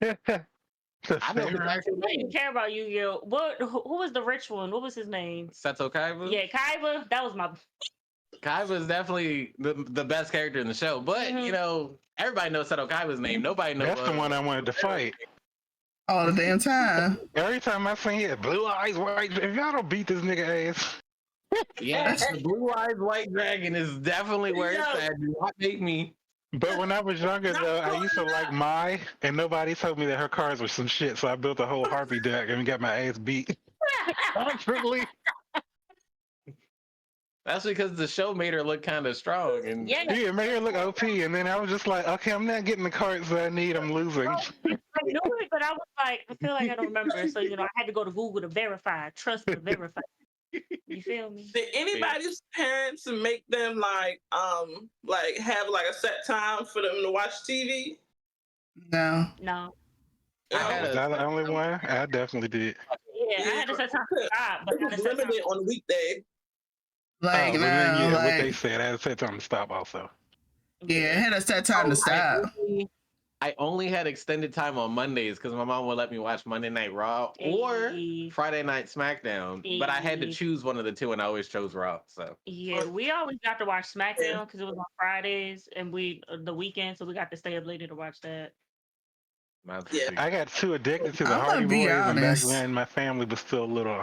I know his actual I didn't name. care about Yu-Gi-Oh. What? Who was the rich one? What was his name? Seto Kaiba. Yeah, Kaiba. That was my. Kaiba is definitely the best character in the show. But Mhm. you know, everybody knows Seto Kaiba's name. Nobody knows. That's the one I wanted to fight. All the damn time. Every time I see it, blue eyes, white. If y'all don't beat this nigga ass, Yeah, the blue-eyed white dragon is definitely where it's Yeah. at. Do not make me. but when I was younger though, I used to like Mai, and nobody told me that her cards were some shit. So I built a whole Harpy deck and got my ass beat. Constantly. That's because the show made her look kind of strong. And Yeah, Yeah, it made her look OP, and then I was just like, okay, I'm not getting the cards that I need. I'm losing. I knew it, but I was like, I feel like I don't remember. So I had to go to Google to verify. Trust to verify. You feel me? Did anybody's parents make them like have like a set time for them to watch TV? No. No. You I know? had Was I the only one? I definitely did. Yeah, I had to set time to stop, but It I was had to set time. limited on the weekday. Like, but no, then, yeah, what like, they said, I had to set time to stop also. yeah, it had a set time to stop. I only had extended time on Mondays because my mom would let me watch Monday Night Raw or Hey. Friday Night SmackDown. But I had to Hey. choose one of the two, and I always chose Raw. So Yeah, we always got to watch SmackDown because it was on Fridays and the weekend, so we got to stay up later to watch that. Yeah. I got too addicted to the I'm gonna Hardy be Boys, and back honest. then my family was still a little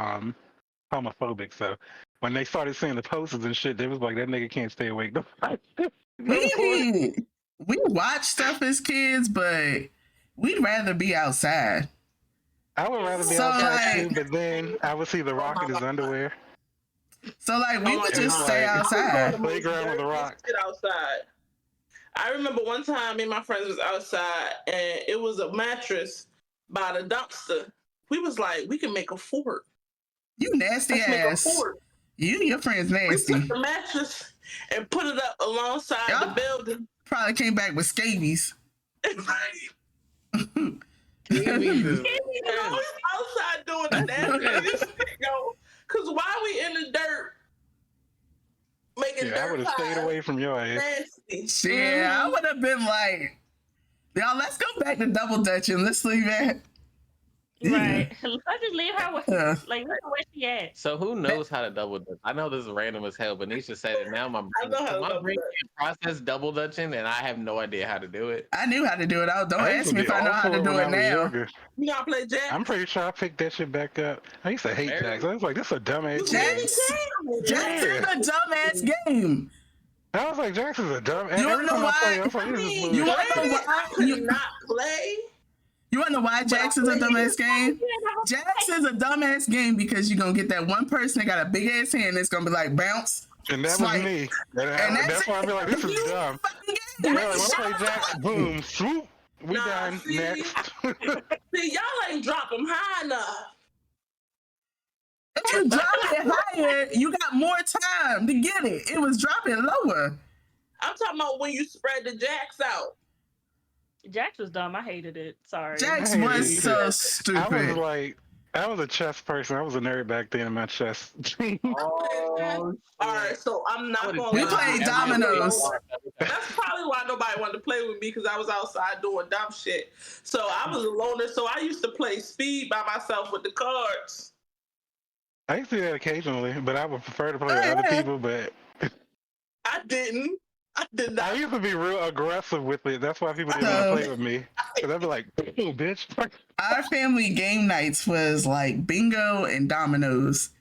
homophobic. So when they started seeing the posters and shit, they was like, "That nigga can't stay awake." We watch stuff as kids, but we'd rather be outside. I would rather be So, outside like- too, but then I would see The Rock in his underwear. So like we would just God. stay Like- outside. Playground with the Rock. Sit outside. I remember one time me and my friends was outside and it was a mattress by the dumpster. We was like, we can make a fort. You nasty Let's make a ass. fort. Your friend's We nasty. took the mattress and put it up alongside Yeah. the building. Probably came back with scabies. And I was outside doing the dance. Yo, because while we in the dirt, making Yeah, I would dirt have stayed pies. away from your ass. Nasty. Yeah, I would have been like, y'all, let's go back to double dutching. Let's leave it. Right. Let's just leave her Yeah. like leave her where she at. So who knows how to double dutch? I know this is random as hell, but Nisha said it now. I know how to My double brain dutch. can't process double dutching, and I have no idea how to do it. I knew how to do it. Don't I used ask to me be if I know how awful to do when I it was now. younger. You know how to play Jack? I'm pretty sure I picked that shit back up. I used to hate Very- Jacks. I was like, this is a dumbass game. Jax is a dumbass game. I was like, Jacks is a dumb. You wanna Every know time I play, I why? was like, this is You bullshit. wanna know why? I could not play. You wanna know why Jax is a dumbass game? Jax is a dumbass game because you're gonna get that one person that got a big ass hand that's gonna be like bounce. And that swipe. was me. And That's why I be like, this is You dumb. fucking Yeah, game. like, when I play Jacks, boom, swoop, we Nah, done. see? Next. See, y'all ain't drop them high enough. If you drop it higher, you got more time to get it. It was dropping lower. I'm talking about when you spread the jacks out. Jax was dumb. I hated it. Sorry. Jax I was hated it. so I was stupid. like, I was a chess person. I was a nerd back then in my chess. Oh, All right, so I'm not going We to played dominoes. That's probably why nobody wanted to play with me because I was outside doing dumb shit. So I was a loner. So I used to play speed by myself with the cards. I used to do that occasionally, but I would prefer to play with other people. But I didn't. I did I not. used to be real aggressive with it. That's why people didn't want to play with me. Because I'd be like, oh, bitch. Our family game nights was like bingo and dominoes.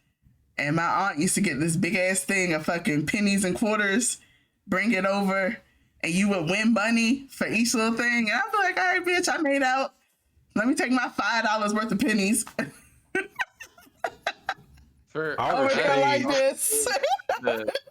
And my aunt used to get this big ass thing of fucking pennies and quarters, bring it over, and you would win money for each little thing. And I'd be like, all right, bitch, I made out. Let me take my $5 worth of pennies. Over here like this.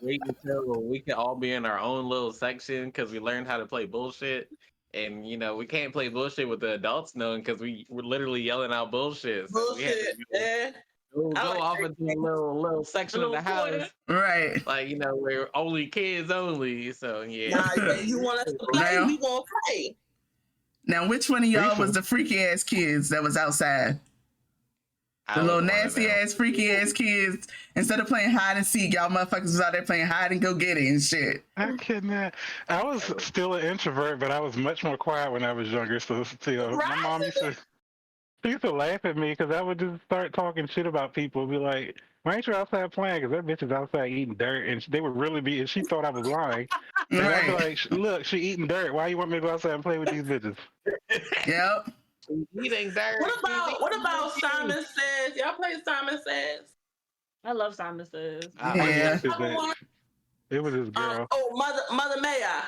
Wait until we can all be in our own little section because we learned how to play bullshit. And, you know, we can't play bullshit with the adults knowing because we were literally yelling out bullshit. So we had to Bullshit, yeah. go like off that. into a little section of the Little house. Right. Like, you know, we're only kids only. So, yeah. Nah, yeah, you want us to play? Now- We gonna play. Now, which one of y'all was the freaky ass kids that was outside? The little nasty ass, freaky ass kids. Instead of playing hide and seek, y'all motherfuckers was out there playing hide and go get it and shit. I couldn't. I was still an introvert, but I was much more quiet when I was younger. So still, my mom used to laugh at me because I would just start talking shit about people. Be like, "Why ain't you outside playing?" Because that bitch is outside eating dirt, and they would really be. And she thought I was lying. And I'd be Right. like, "Look, she eating dirt. Why you want me to go outside and play with these bitches?" Yep. Eating dirt. What about Simon Says? Y'all play Simon Says? I love Simon Says. Yeah. It was this girl. Mother May I?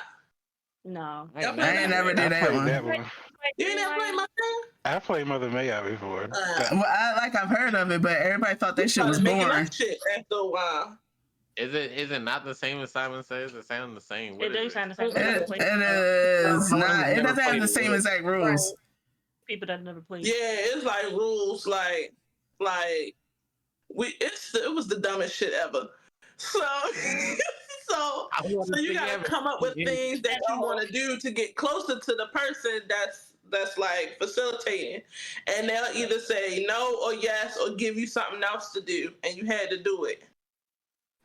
No. Y'all I play ain't that? never I did that played one. that one. You ain't never played my thing? I played Mother May I before. Well, I've heard of it, but everybody thought that shit was Started making boring. up shit after a while. Is it not the same as Simon Says? It sounds the same. What It is do it? sound the same. It is not. It doesn't have the same exact rules. People that never played. Yeah, it's like rules, like it was the dumbest shit ever. So so you gotta come up with things that you want to do to get closer to the person that's like facilitating, and they'll either say no or yes or give you something else to do, and you had to do it.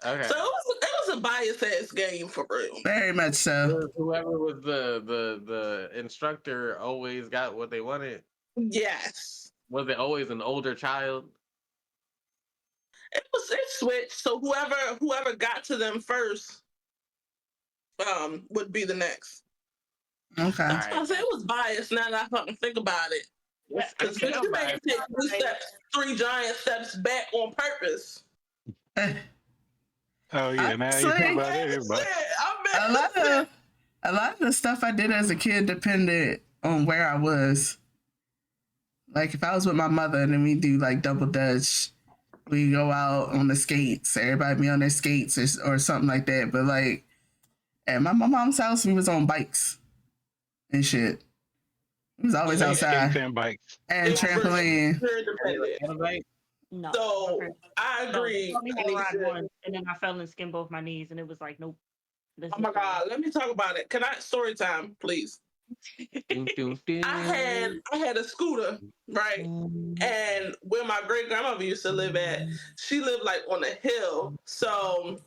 Okay. So it was a biased ass game for real. Very much so. Whoever was the instructor always got what they wanted. Yes, Was it always an older child? it switched. So whoever got to them first, would be the next. Okay. All right. I said it was biased. Now that I fucking think about it, because you make take 3 giant steps back on purpose. Oh yeah, now you talk about everybody. A lot of the stuff I did as a kid depended on where I was. Like if I was with my mother and then we do like double dutch, we go out on the skates. Everybody be on their skates or something like that. But like at my mom's house, we was on bikes and shit. We was always outside. Skates and bikes. And trampoline. No. So I agree. No, I ride one, and then I fell and skinned both my knees, and it was like, nope. Oh my God, let me talk about it. Can I story time, please? I had a scooter, right? And where my great grandmother used to live at, she lived like on a hill. So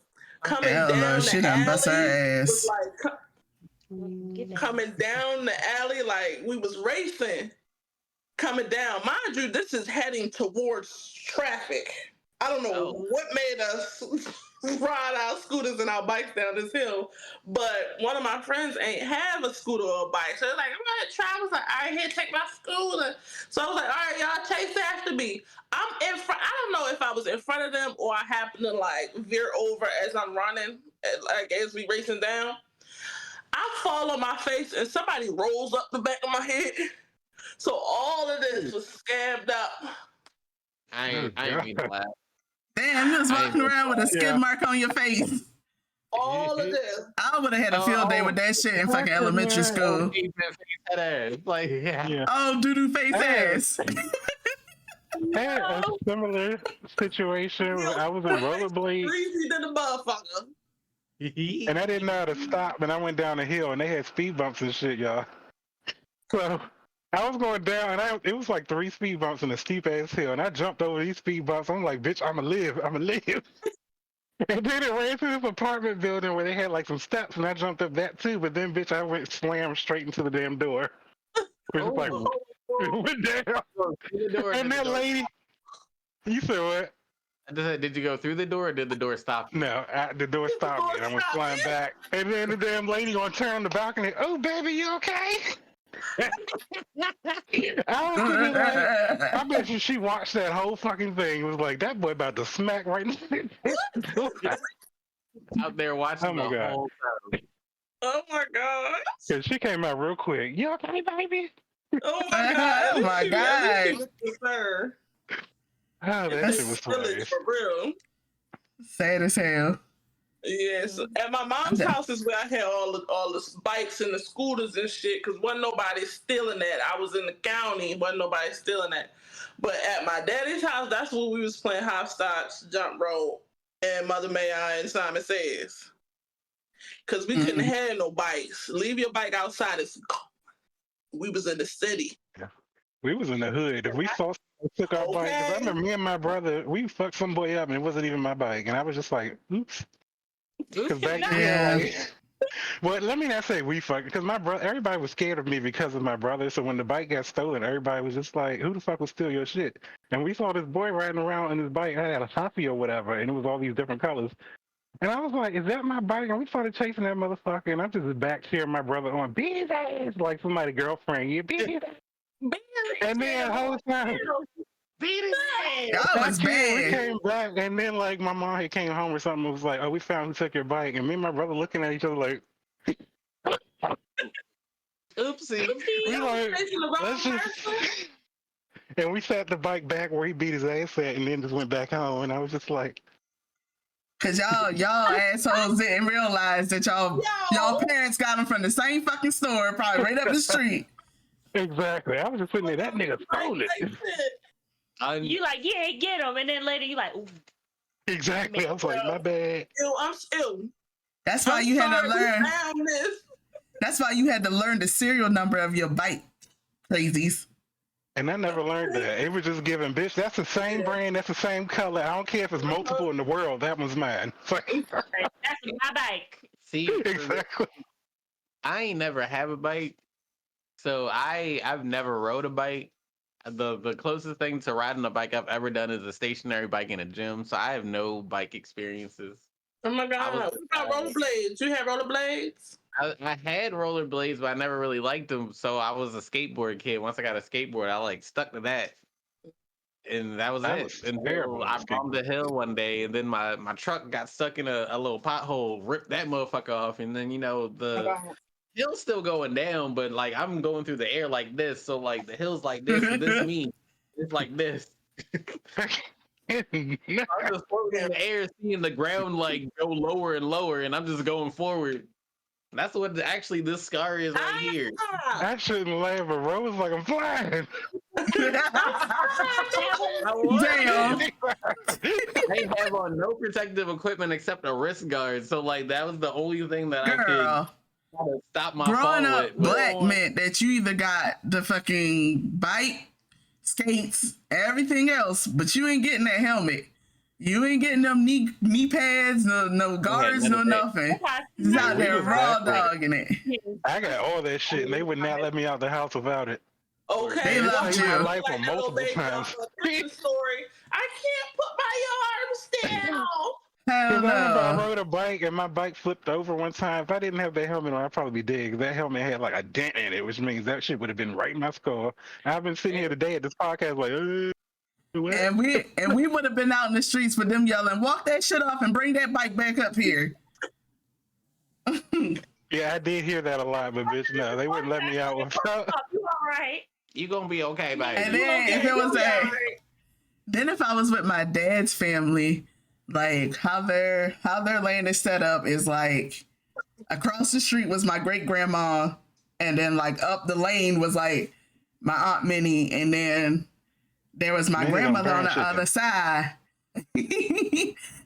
coming Hell down no, she the done bust her alley was ass. like coming down the alley like we was racing. Coming down, mind you, this is heading towards traffic. I don't know what made us ride our scooters and our bikes down this hill, but one of my friends ain't have a scooter or a bike. So like, I'm gonna try. I was like, all right, here, take my scooter. So I was like, all right, y'all chase after me. I'm in front. I don't know if I was in front of them or I happened to like veer over as I'm running, like as we racing down. I fall on my face and somebody rolls up the back of my head. So all of this was scammed up. I ain't mean to laugh. Damn, you was walking around with a skid mark on your face. All of this. I would have had a field day with that shit in fucking elementary school. Like, yeah. Oh, doo-doo face ass. I had a similar situation where I was in rollerblades. Greasy than a motherfucker. And I didn't know how to stop, and I went down the hill, and they had speed bumps and shit, y'all. So I was going down, and it was like 3 speed bumps in a steep ass hill, and I jumped over these speed bumps. I'm like, bitch, I'ma live. And then it ran through this apartment building where they had like some steps, and I jumped up that too. But then, bitch, I went slammed straight into the damn door. Which is like, went down. And that lady, you said what? Did you go through the door or did the door stop you? No, the door stopped me, and I went flying back. And then the damn lady on turn on the balcony. Oh, baby, you okay? I was sitting like, I bet you she watched that whole fucking thing. It was like, that boy about to smack right now. Out there watching the whole time. Oh my god. Cause she came out real quick. You okay, baby? Oh my god. Oh my god. Oh, that shit was hilarious. For real. Sad as hell. Yes, at my mom's house is where I had all the bikes and the scooters and shit. Cause wasn't nobody stealing that. I was in the county, wasn't nobody stealing that. But at my daddy's house, that's where we was playing hopscotch, jump rope, and Mother May I and Simon Says. Cause we couldn't have no bikes. Leave your bike outside. We was in the city. Yeah. We was in the hood. If we saw someone took our bike, 'cause I remember me and my brother, we fucked some boy up, and it wasn't even my bike, and I was just like, oops. Because back then, like, well, let me not say we fucked, because my brother, everybody was scared of me because of my brother. So when the bike got stolen, everybody was just like, who the fuck will steal your shit? And we saw this boy riding around on his bike. I had a Huffy or whatever, and it was all these different colors. And I was like, is that my bike? And we started chasing that motherfucker, and I'm just back cheering my brother on, beat his ass, like somebody's girlfriend. Yeah, beat his ass. And then the whole time, beat his ass. That was bad. We came back, and then like my mom had came home or something. It was like, oh, we found who took your bike, and me and my brother looking at each other like, oopsie. we like, let's just. And we sat the bike back where he beat his ass at, and then just went back home. And I was just like, cause y'all assholes didn't realize that y'all parents got them from the same fucking store, probably right up the street. Exactly. I was just sitting there. That nigga stole it. You like, yeah, get him, and then later you like, ooh. Exactly. I was like, my bad. I'm still. That's why you had to learn. That's why you had to learn the serial number of your bike, crazies. And I never learned that. It was just given, bitch, that's the same brand, that's the same color. I don't care if it's multiple in the world. That one's mine. That's my bike. See, exactly. I ain't never have a bike, so I've never rode a bike. The closest thing to riding a bike I've ever done is a stationary bike in a gym, so I have no bike experiences. Oh my god! What about rollerblades? You have rollerblades? I had rollerblades, but I never really liked them. So I was a skateboard kid. Once I got a skateboard, I like stuck to that, and that was it. Until I bombed the hill one day, and then my truck got stuck in a little pothole, ripped that motherfucker off, and then the hill's still going down, but like I'm going through the air like this, so like the hill's like this, and this means it's like this. I'm just floating in the air, seeing the ground like go lower and lower, and I'm just going forward. That's what actually this scar is right here. I shouldn't laugh, but Rose like I'm flying. Damn. They have on no protective equipment except a wrist guard, so like that was the only thing that I could stop my growing fall up with. black meant that you either got the fucking bike, skates, everything else, but you ain't getting that helmet. You ain't getting them knee pads, no guards, none no of that. nothing. That's He's Yeah, out we there was raw that dogging it. I got all that shit, and they would not let me out the house without it. Okay, They It loved saved my you. life like on that little multiple baby times. off of Christmas Story. I can't put my arms down. Hell Because I remember I no. rode a bike and my bike flipped over one time. If I didn't have that helmet on, I'd probably be dead. 'Cause that helmet had like a dent in it, which means that shit would have been right in my skull. And I've been sitting here today at this podcast like, what? And we would have been out in the streets with them yelling, "Walk that shit off and bring that bike back up here." Yeah, I did hear that a lot, but bitch, no, they wouldn't let me out without. You all right? You gonna be okay, baby. And then if it was then if I was with my dad's family, like how their land is set up is like across the street was my great grandma, and then like up the lane was like my Aunt Minnie, and then there was my Minnie don't grandmother on burn the chicken. other side.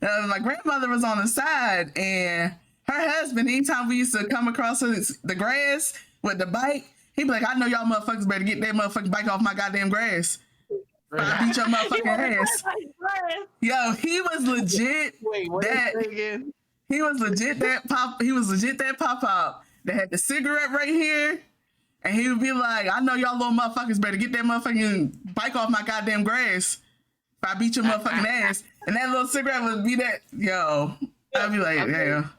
My grandmother was on the side, and her husband, anytime we used to come across the grass with the bike, he'd be like, "I know y'all motherfuckers better get that motherfucking bike off my goddamn grass. I beat your motherfucking ass." Yo, he was legit. Wait, what that is it again? he was legit that pop up that had the cigarette right here, and he would be like, "I know y'all little motherfuckers better get that motherfucking bike off my goddamn grass. If I beat your motherfucking ass," and that little cigarette would be that. Yo, I'd be like, "Damn,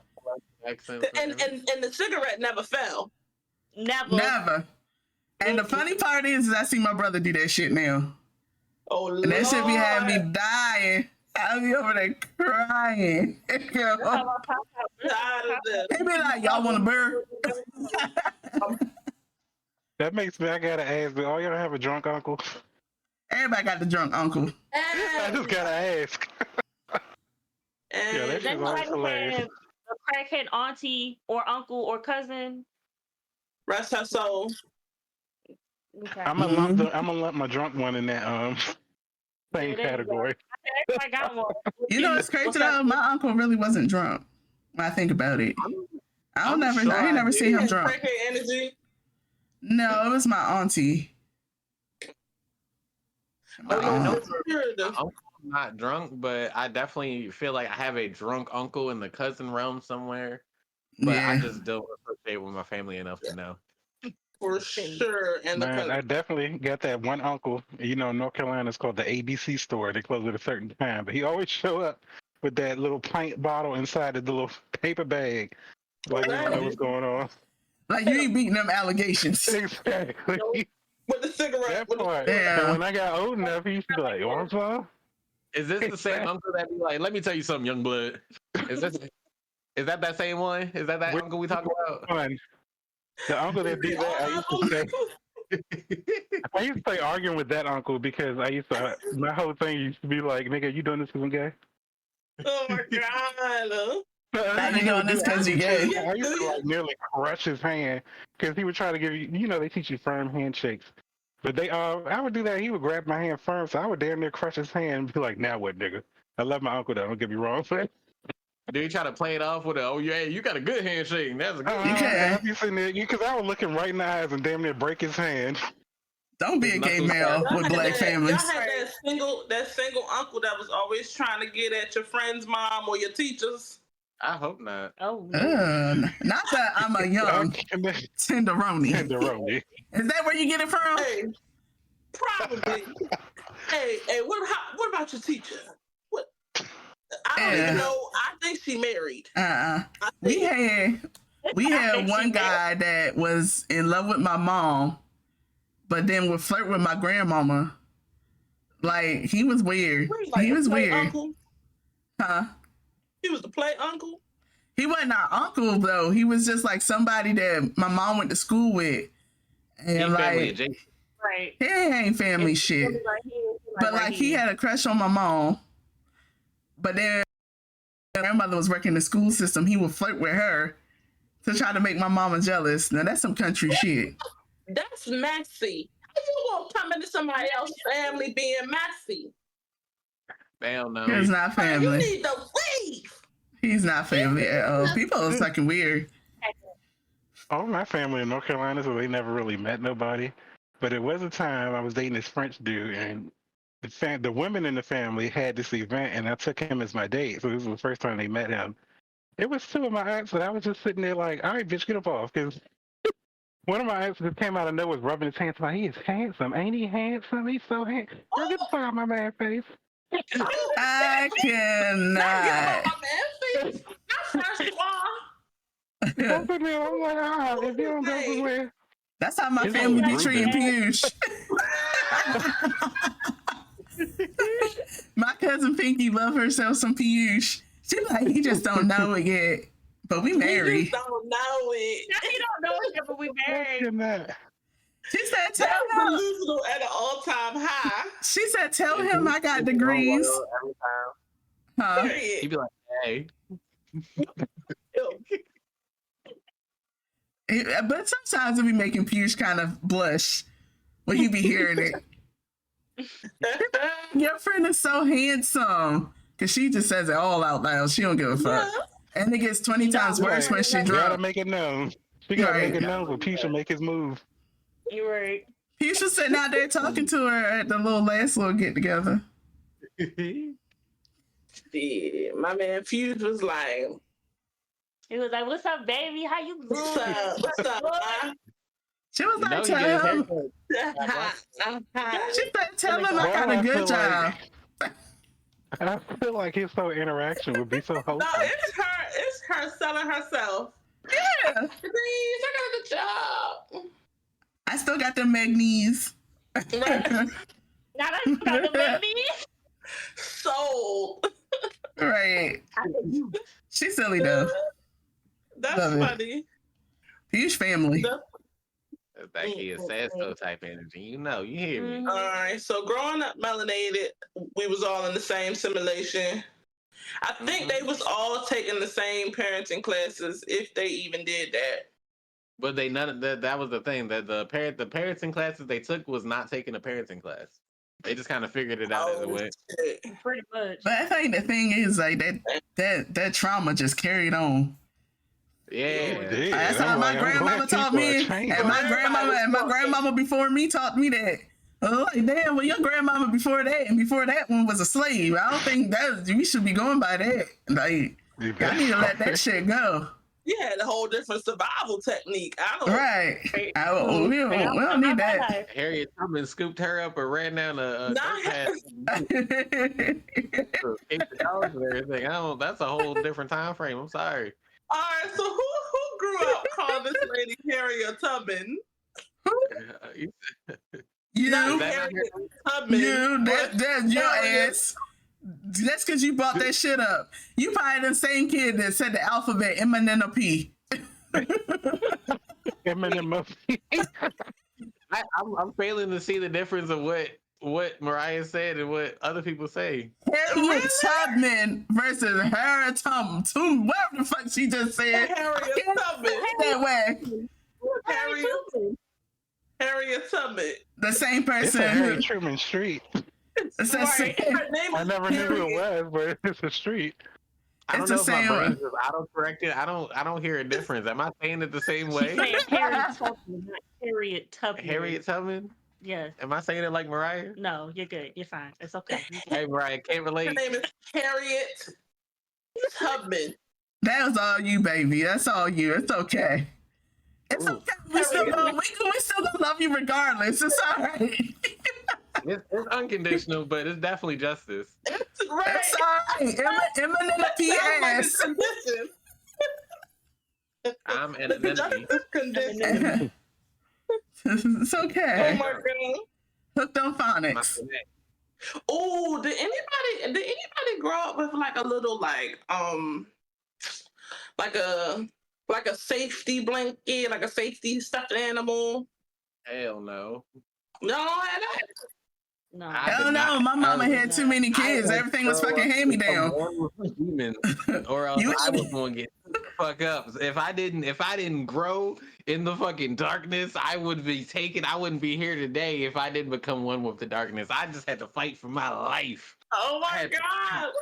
And the cigarette never fell. never." And the funny part is I see my brother do that shit now. Oh, Lord. And that shit be having me dying. I'll be over there crying. Yo. Tired of this. They be like, "Y'all want a beer?" That makes me, I gotta ask, do all y'all have a drunk uncle? Everybody got the drunk uncle. I just gotta ask. Yeah, that And shit's always hilarious. have a crackhead auntie or uncle or cousin. rest her soul. Okay. I'm gonna lump my drunk one in that same Yeah, there you go. category. I got one. You know, it's crazy though. My uncle really wasn't drunk. When I think about it, I I'm sure ain't I never seen him drunk. Crackhead energy. No, it was my auntie. My aunt. I'm not drunk, but I definitely feel like I have a drunk uncle in the cousin realm somewhere. But I Yeah. just don't associate with my family enough to know. For sure. And Man, I definitely got that one uncle. You know, North Carolina is called the ABC store. They close at a certain time, but he always show up with that little pint bottle inside of the little paper bag. Like, we don't know what's going on. Like you ain't beating them allegations. Exactly. with the cigarette. That With the, part. Yeah. And when I got old enough, he used to be like, "You want some?" Is this the same uncle that be like, "Let me tell you something, young blood"? Is that same one? Is that Which uncle we talking about? one? The uncle that did that, I used to say arguing with that uncle because my whole thing used to be like, "Nigga, you doing this because I'm gay?" Oh my God. Now you doing this because you gay. I used to like nearly crush his hand because he would try to give you, you know, they teach you firm handshakes. But I would do that. He would grab my hand firm, so I would damn near crush his hand and be like, "Now what, nigga?" I love my uncle though. Don't get me wrong. Do you try to play it off with "Oh yeah, you got a good handshake"? That's a good. Okay. I'd be sitting there because I was looking right in the eyes and damn near break his hand. Don't be a gay male with black families. Y'all had that single uncle that was always trying to get at your friend's mom or your teachers. I hope not. Oh, Not that I'm a young tenderoni. Tenderoni. Is that where you get it from? Hey, probably. hey, what about your teacher? What? I don't even know. I think she married. We had one guy that was in love with my mom, but then would flirt with my grandmama. Like he was weird. Like He was weird. Uncle? Huh? He was the play uncle? He wasn't our uncle though. He was just like somebody that my mom went to school with. And He family like adjacent. right. he ain't family shit. But like he had a crush on my mom. But then my grandmother was working the school system. He would flirt with her to try to make my mama jealous. Now that's some country shit. That's messy. How you won't come into somebody else's family being messy? Damn no. He's not You family. need to leave. He's not family at all. People are fucking weird. All my family in North Carolina, so they never really met nobody. But it was a time I was dating this French dude, and the women in the family had this event, and I took him as my date. So this was the first time they met him. It was two of my aunts, and I was just sitting there like, all right, bitch, get up off, because one of my aunts just came out of nowhere, was rubbing his hands, like, he is handsome, ain't he handsome? He's so handsome. Girl, get the fuck out of my man face. I cannot. First of all, I'm sitting there, I'm like, if you don't go somewhere. That's how my His family name be is treating Ruben. Piyush. My cousin Pinky love herself some Piyush. She like, he just don't know it yet. But we we married. just don't know it. Now you don't know it, but we married. Fucking that. She said, tell That's him. delusional at an all-time high. She said, tell him I got degrees. Every time. Huh? Period. He'd be like, hey. But sometimes it be making Piyush kind of blush when he be hearing it. Your friend is so handsome. Because she just says it all out loud. She don't give a fuck. Yeah. And it gets 20 times worse when she You gotta drunk. make it known. She gotta Right. make it known so Keisha make his move. You're right. Piyush was sitting out there talking to her at the last little get together. Yeah, my man Fuse was like, He was like, "What's up, baby? How you what's doing?" up? What's up? Huh? She was You know like, he get his tell him. haircut. She said, tell him I Why got do a I good feel job. I feel like his whole interaction would be so No, wholesome. it's her selling herself. Yeah. Please, I got a good job. I still got the magnes. Right. Now that's got the baby. Sold. Right. She's silly though. That's Love it. funny. Huge family. That kid said so type energy. You know, you hear me. All right. So growing up melanated, we was all in the same simulation. I think they was all taking the same parenting classes, if they even did that. But they none of that was the thing, that the parenting classes they took was not taking a parenting class. They just kind of figured it out as it went. Shit. Pretty much. But I think the thing is like that trauma just carried on. Yeah. That's how my grandmama taught me, and my grandmama before me taught me that. Oh, like, damn, well, your grandmama before that and before that one was a slave. I don't think that we should be going by that. Like, I need to let that shit go. You had a whole different survival technique. I don't. Right. We don't need that. Harriet Tubman scooped her up and ran down a Not- path to escape the dogs and everything. That's a whole different time frame. I'm sorry. All right. So who grew up calling this lady Harriet Tubman? You, Not that- Harriet Tubman. that's your ass. That's because you brought that shit up. You probably the same kid that said the alphabet M-N-N-O-P. I'm failing to see the difference of what Mariah said and what other people say. Harriet Tubman versus Harriet Tubman. Whatever the fuck she just said. Harriet Tubman. That way. Harriet Tubman. The same It's person. a Harry Truman Street. It's the same. Her name I is never knew who Harriet. it was, but it's a street. I don't It's know the if my same brain one. is auto-corrected. I don't hear a difference. Am I saying it the same way? Saying Harriet Tubman, not Harriet Tubman. Harriet Tubman? Yes. Am I saying it like Mariah? No, you're good. You're fine. It's okay. Hey, Mariah, can't Her relate. name is Harriet Tubman. That was all you, baby. That's all you. It's okay. It's Ooh. okay. We still gonna love you regardless. It's all right. It's unconditional, but it's definitely justice. Right. It's all right. M-N-N-O-P-S. Condition. I'm an The enemy. justice condition. It's Oh okay. my god. Hooked on phonics. Oh, did anybody grow up with like a little like a safety blanket, like a safety stuffed animal? Hell no. No, I No. I Hell did no, not. my mama I was- had too many kids. I Everything was grow fucking up hand me with down. someone with a demon, or else You- I was going to get the fuck up. If I didn't grow in the fucking darkness, I wouldn't be here today if I didn't become one with the darkness. I just had to fight for my life. oh my had- god.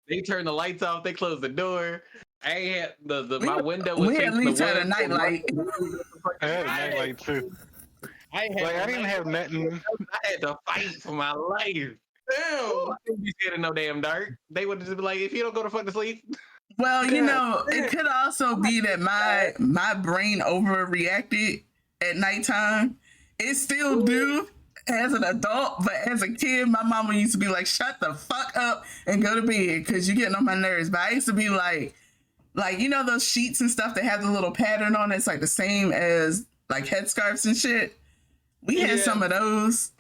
They turned the lights off, they closed the door. I ain't had my window was we at facing least the had a west. nightlight. I had a nightlight too. I Like I didn't have nothing. I had to fight for my life. I wouldn't be scared of no damn dark. They would just be like, if you don't go to fuck to sleep. Well, you God know, it damn. could also be that my brain overreacted at nighttime. It still do as an adult, but as a kid, my mama used to be like, "Shut the fuck up and go to bed," because you're getting on my nerves. But I used to be like you know those sheets and stuff that have the little pattern on it. It's like the same as like headscarves and shit. We had some of those.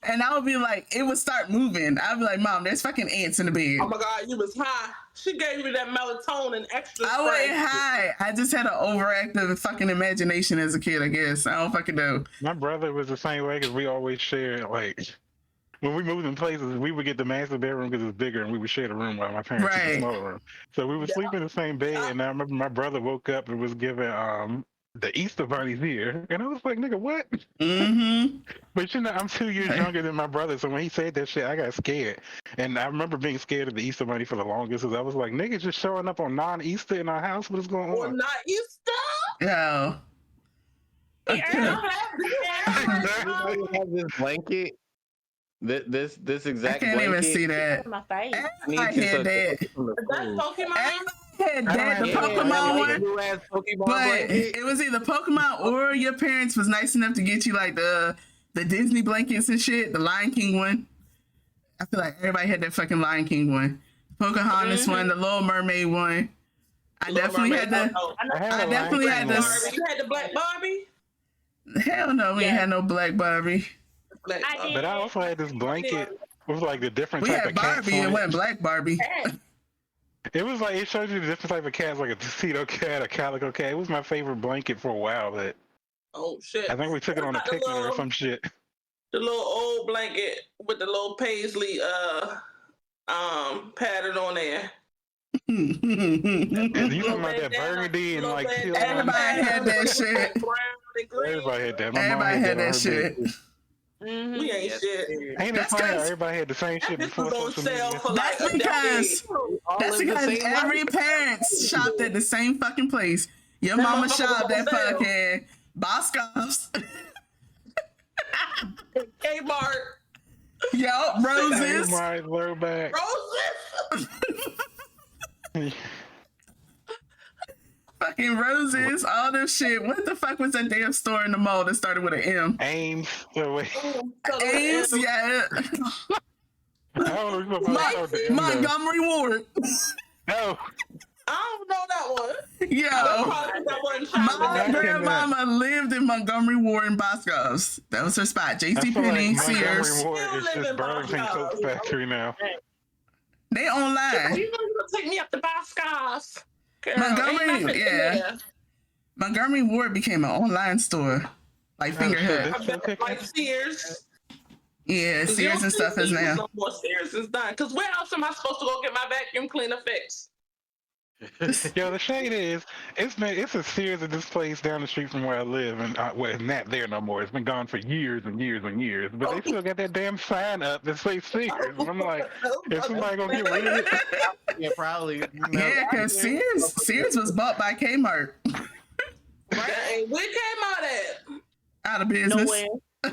And I would be like, it would start moving. I'd be like, Mom, there's fucking ants in the bed. Oh my God, you was high. She gave you that melatonin extra. I wasn't high. I just had an overactive fucking imagination as a kid, I guess. I don't fucking know. My brother was the same way because we always shared, like, when we moved in places, we would get the master bedroom because it's bigger and we would share the room while my parents took the smaller room. So we would sleep in the same bed, and I remember my brother woke up and was given the Easter bunny's ear. And I was like, nigga, what? Mm-hmm. But you know, I'm 2 years younger than my brother, so when he said that shit, I got scared. And I remember being scared of the Easter bunny for the longest, because I was like, niggas just showing up on non-Easter in our house? What is going Or on? not Easter? Yeah. Everybody have this blanket. This I exact can't blanket. even see that. My face. I had that. Is that Pokemon? Had that, the Pokemon one. But it was either Pokemon or your parents was nice enough to get you like the Disney blankets and shit, the Lion King one. I feel like everybody had that fucking Lion King one. Pocahontas one, the Little Mermaid one. I definitely had the. I definitely had this. You had the Black Barbie? Hell no, we ain't had no Black Barbie. Black I Barbie. did. But I also had this blanket with like the different We type had of cats Barbie, on it it. wasn't Black Barbie. It was like, it showed you the different type of cats, like a tuxedo cat, a calico cat. It was my favorite blanket for a while, but Oh shit. I think we took it on a What about the picnic or little- some shit. The little old blanket with the little paisley pattern on there. And you talking about that bandana, burgundy and little like teal bandana, on it? Everybody had that shit. brown and green. Everybody had that. My mom Everybody had on that her shit. bed. Mhm. We ain't shit. Ain't it That's funny how 'cause- everybody had the same shit This before was on social sale media? for like That's a because decade. that's because every parent shopped at the same fucking place. Your That mama motherfucker shopped was at on sale. fucking Boscov's. Kmart. Yup, Roses. My throwback. Roses. Fucking Roses, all this shit. What the fuck was that damn store in the mall that started with an M? Ames. Oh, wait. Ames, yeah. I don't know if I know the M, though. Montgomery Ward. No. I don't know that one. Yo, That wasn't my Back in grandmama lived in Montgomery Ward in Boscov's. That was her spot. I feel JCPenney, like Sears. Montgomery Ward Still is live just in Burlington Boston. Coke Factory now. They online. You gonna take me up to Boscov's? Girl, Montgomery, ain't nothing in yeah. there. Montgomery Ward became an online store. Like Fingerhead. shit. I bet like Sears. Yeah, Sears and stuff is now. No more Sears is done. Cause where else am I supposed to go get my vacuum cleaner fixed? Yo, the shade is, it's a Sears at this place down the street from where I live, and well, it's not there no more. It's been gone for years and years and years, but they still got that damn sign up that says Sears. And I'm like, is somebody gonna get rid of it? Yeah, probably. Yeah, because Sears was bought by Kmart. Right? Where came out at? Out of business. Nowhere.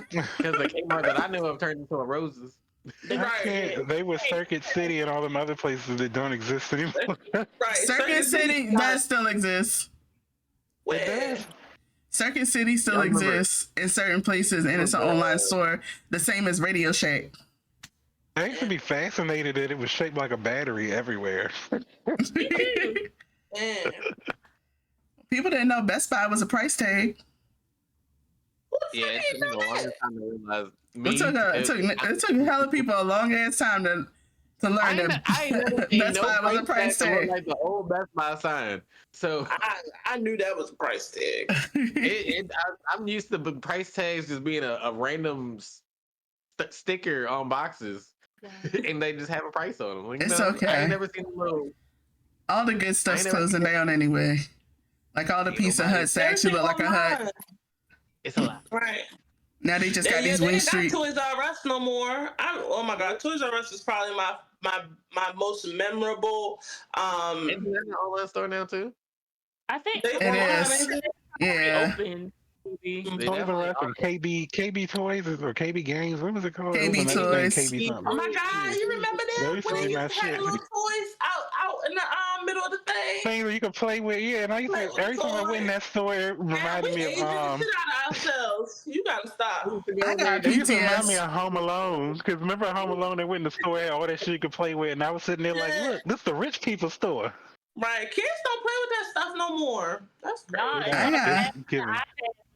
Because the Kmart that I knew of turned into a Roses. Right. They were Circuit City and all them other places that don't exist anymore. Right. Circuit City does still exist. Where? Circuit City still I remember exists in certain places, and it's an online store, the same as Radio Shack. I used to be fascinated that it was shaped like a battery everywhere. Man. People didn't know Best Buy was a price tag. Yeah, it took me a long time to realize. It took hella people a long ass time to learn that Best Buy was a price tag. Like the old Best Buy sign. So I knew that was a price tag. I'm used to the price tags just being a random sticker on boxes, and they just have a price on them. Like, It's I okay. ain't never seen a little. All the good stuff's I ain't never closing down anyway. Like all the Ain't Pizza nobody- Huts actually look like a hut. It's a lot. Right. Now they just got Yeah, these they Wing ain't got Street. Toys R Us no more. Oh my God, Toys R Us is probably my most memorable. Isn't that an online store now too? I think They It is. Yeah. open. movie. They Toys R definitely Us and KB Toys or KB Games. What was it called? KB it was another thing, Toys. KB something. Oh my God, you remember They them used to when they be my used to have shit. the little toys out in the middle of the thing? Things that you could play with, yeah. And I used Play to, with every time I went in toys. that store, it Man, reminded we me of aging the shit out of ourselves. You gotta stop. I got They used to remind me PTS. of Home Alone. Because remember Home Alone, they went in the store, had all that shit you could play with, and I was sitting there like, Yeah. look, this is the rich people's store. Right, kids don't play with that stuff no more. That's No, crazy. I got. Just kidding.